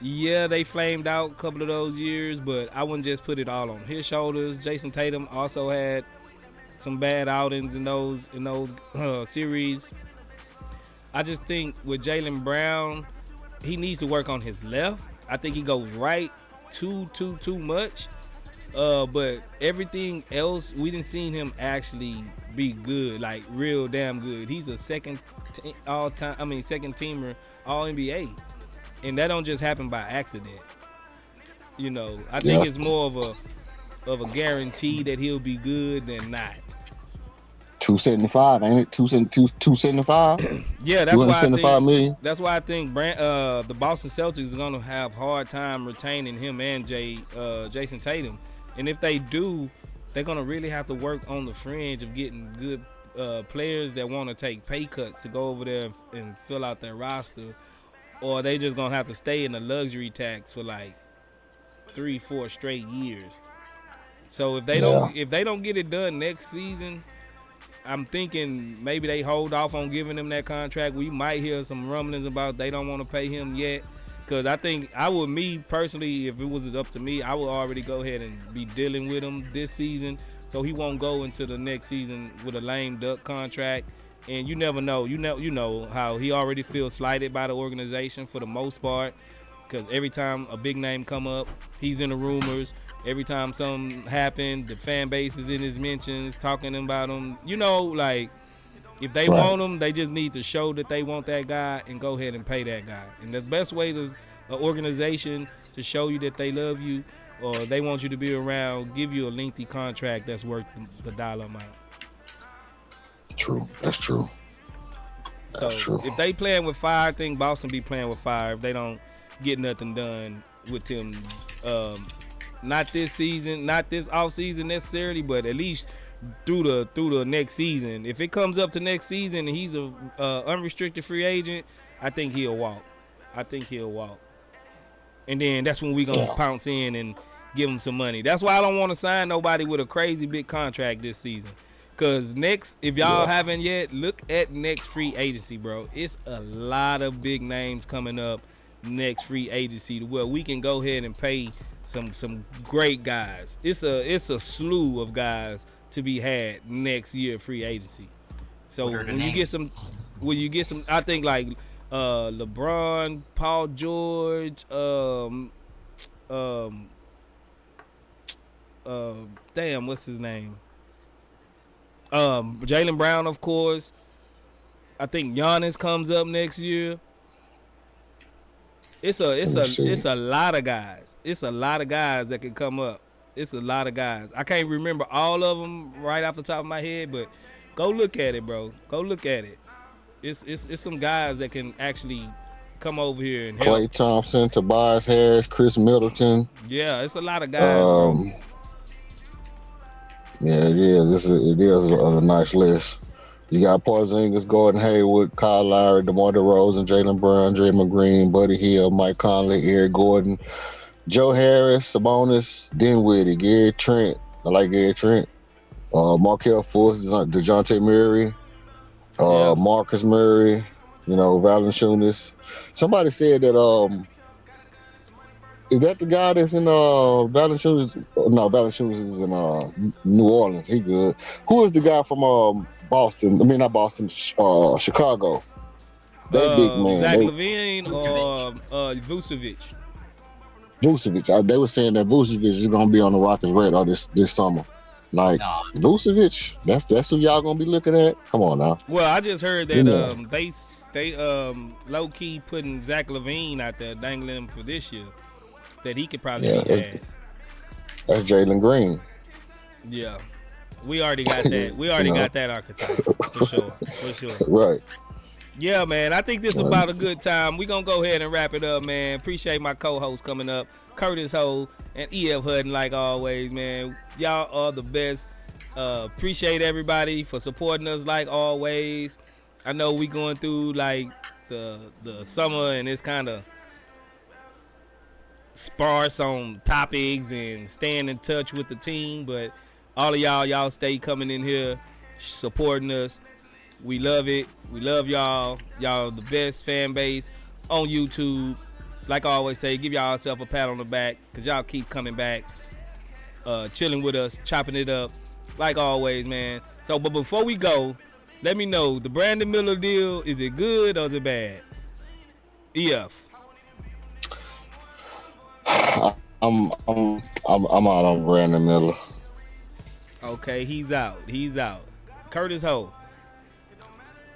Yeah, they flamed out a couple of those years, but I wouldn't just put it all on his shoulders. Jason Tatum also had some bad outings in those series. I just think with Jalen Brown, he needs to work on his left. I think he goes right too much. But everything else, we didn't see him actually be good, like real damn good. He's a second teamer All NBA, and that don't just happen by accident. I think it's more of a guarantee that he'll be good than not. 275, ain't it? 275. Yeah, that's why $275 million. That's why I think the Boston Celtics is gonna have hard time retaining him and Jason Tatum. And if they do, they're gonna really have to work on the fringe of getting good players that want to take pay cuts to go over there and fill out their roster, or they just gonna have to stay in the luxury tax for 3-4 straight years. So if they don't get it done next season, I'm thinking maybe they hold off on giving him that contract. We might hear some rumblings about they don't want to pay him yet. Because I think me personally, if it was up to me, I would already go ahead and be dealing with him this season, so he won't go into the next season with a lame duck contract. And you never know. You know how he already feels slighted by the organization for the most part. Because every time a big name come up, he's in the rumors. Every time something happened, the fan base is in his mentions, talking about him. If they want him, they just need to show that they want that guy and go ahead and pay that guy. And the best way to an organization to show you that they love you or they want you to be around, give you a lengthy contract that's worth the dollar amount. True. That's true. If they playing with fire, I think Boston be playing with fire if they don't get nothing done with him. Not this season, not this offseason necessarily, but at least through the next season. If it comes up to next season and he's a unrestricted free agent, I think he'll walk. And then that's when we gonna pounce in and give him some money. That's why I don't want to sign nobody with a crazy big contract this season. Cause next, if y'all haven't yet, look at next free agency, bro. It's a lot of big names coming up next free agency where we can go ahead and pay some great guys. It's a slew of guys to be had next year free agency. So when you get some, I think LeBron, Paul George, what's his name? Jalen Brown, of course. I think Giannis comes up next year. It's a lot of guys. It's a lot of guys that can come up. it's a lot of guys. I can't remember all of them right off the top of my head, but go look at it, bro. Go look at it. It's some guys that can actually come over here and help. Klay Thompson, Tobias Harris, Chris Middleton. Yeah, it's a lot of guys, bro. Yeah, it is. It is a nice list. You got Porzingis, Gordon Hayward, Kyle Lowry, DeMar DeRozan, Jalen Brown, Draymond Green, Buddy Hield, Mike Conley, Eric Gordon, Joe Harris, Sabonis, Dinwiddie, Gary Trent. I like Gary Trent. Markelle Fultz, DeJounte Murray, Marcus Murray, Valanciunas. Somebody said that is that the guy that's in Valanciunas? No, Valanciunas is in New Orleans. He good. Who is the guy from Boston? I mean, not Boston, Chicago. That big man. Zach LaVine or Vucevic? Vucevic. They were saying that Vucevic is going to be on the Rockets radar this summer. Like, Vucevic, that's who y'all going to be looking at? Come on now. Well, I just heard that they low-key putting Zach LaVine out there, dangling him for this year. That he could probably be had. That's Jalen Green. Yeah. We already got that. We already got that archetype. For sure. Right. Yeah, man. I think this is about a good time. We're going to go ahead and wrap it up, man. Appreciate my co-host coming up, Curtis Ho and E.F. Hutton, like always, man. Y'all are the best. Appreciate everybody for supporting us, like always. I know we going through, like, the summer, and it's kind of sparse on topics and staying in touch with the team, but all of y'all stay coming in here supporting us. We love it. We love y'all. Y'all the best fan base on YouTube. Like I always say, give y'all yourself a pat on the back because y'all keep coming back, chilling with us, chopping it up like always, man. So, but before we go, let me know, the Brandon Miller deal, is it good or is it bad? EF. I'm out on Brandon Miller. Okay, he's out. Curtis Ho.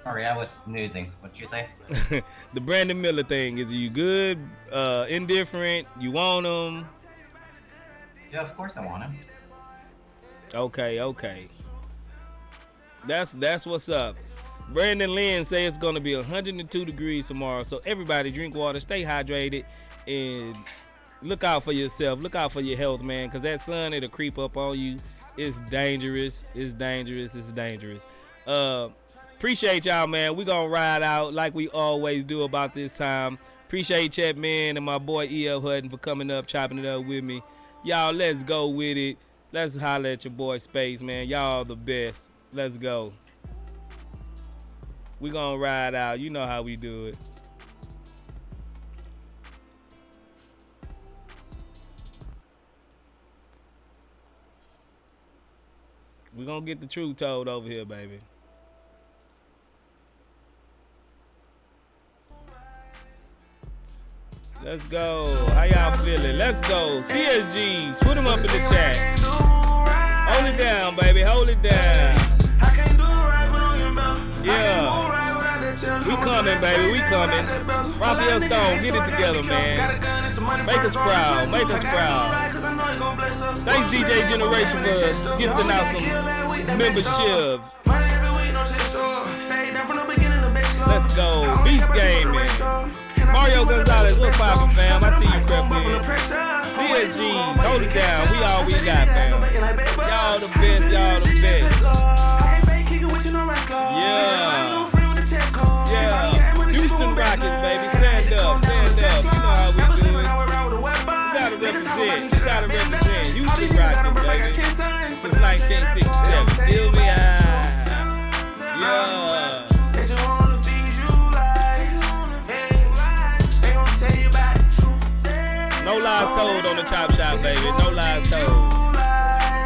Sorry, I was snoozing. What'd you say? The Brandon Miller thing, is you good, indifferent, you want him? Yeah, of course I want him. Okay. That's what's up. Brandon Lynn says it's gonna be 102 degrees tomorrow, so everybody drink water, stay hydrated, and look out for yourself. Look out for your health, man, because that sun, it'll creep up on you. It's dangerous. Appreciate y'all, man. We gonna ride out like we always do about this time. Appreciate Chet, man, and my boy E.L. Hutton for coming up, chopping it up with me. Y'all, let's go with it. Let's holler at your boy Space, man. Y'all the best. Let's go. We gonna ride out. You know how we do it. We're going to get the truth told over here, baby. Let's go. How y'all feeling? Let's go. CSGs, put them up in the chat. Hold it down, baby. Hold it down. Yeah. We coming, baby. We coming. Raphael Stone, get it together, man. Make us proud. Make us proud. Thanks, DJ Generation, for gifting out some memberships. Let's go. Beast Gaming. Mario Gonzalez, what's poppin', fam? I see you, prep in. CSG, hold it down. We all we got, fam. Y'all the best. Y'all the best. Yeah. Houston Rockets, baby. Stand up. Stand up. You know how we do it. You gotta represent. You gotta represent. Houston Rockets, baby. Since 1967. Still be high. Yeah. No lies told on the Chop Shop, baby. No lies told.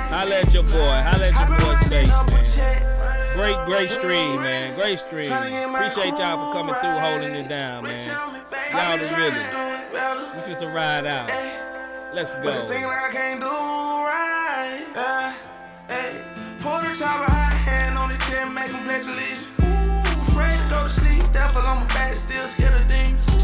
Holla at your boy. Holla at your boy Space, man. Great stream, man. Great stream. Appreciate y'all for coming through, holding it down, man. Y'all the realest. We just a ride out. Let's go. Pull the chopper, high hand on the chair, make him pledge allegiance. Afraid to go to sleep, devil on my back, still scared of demons.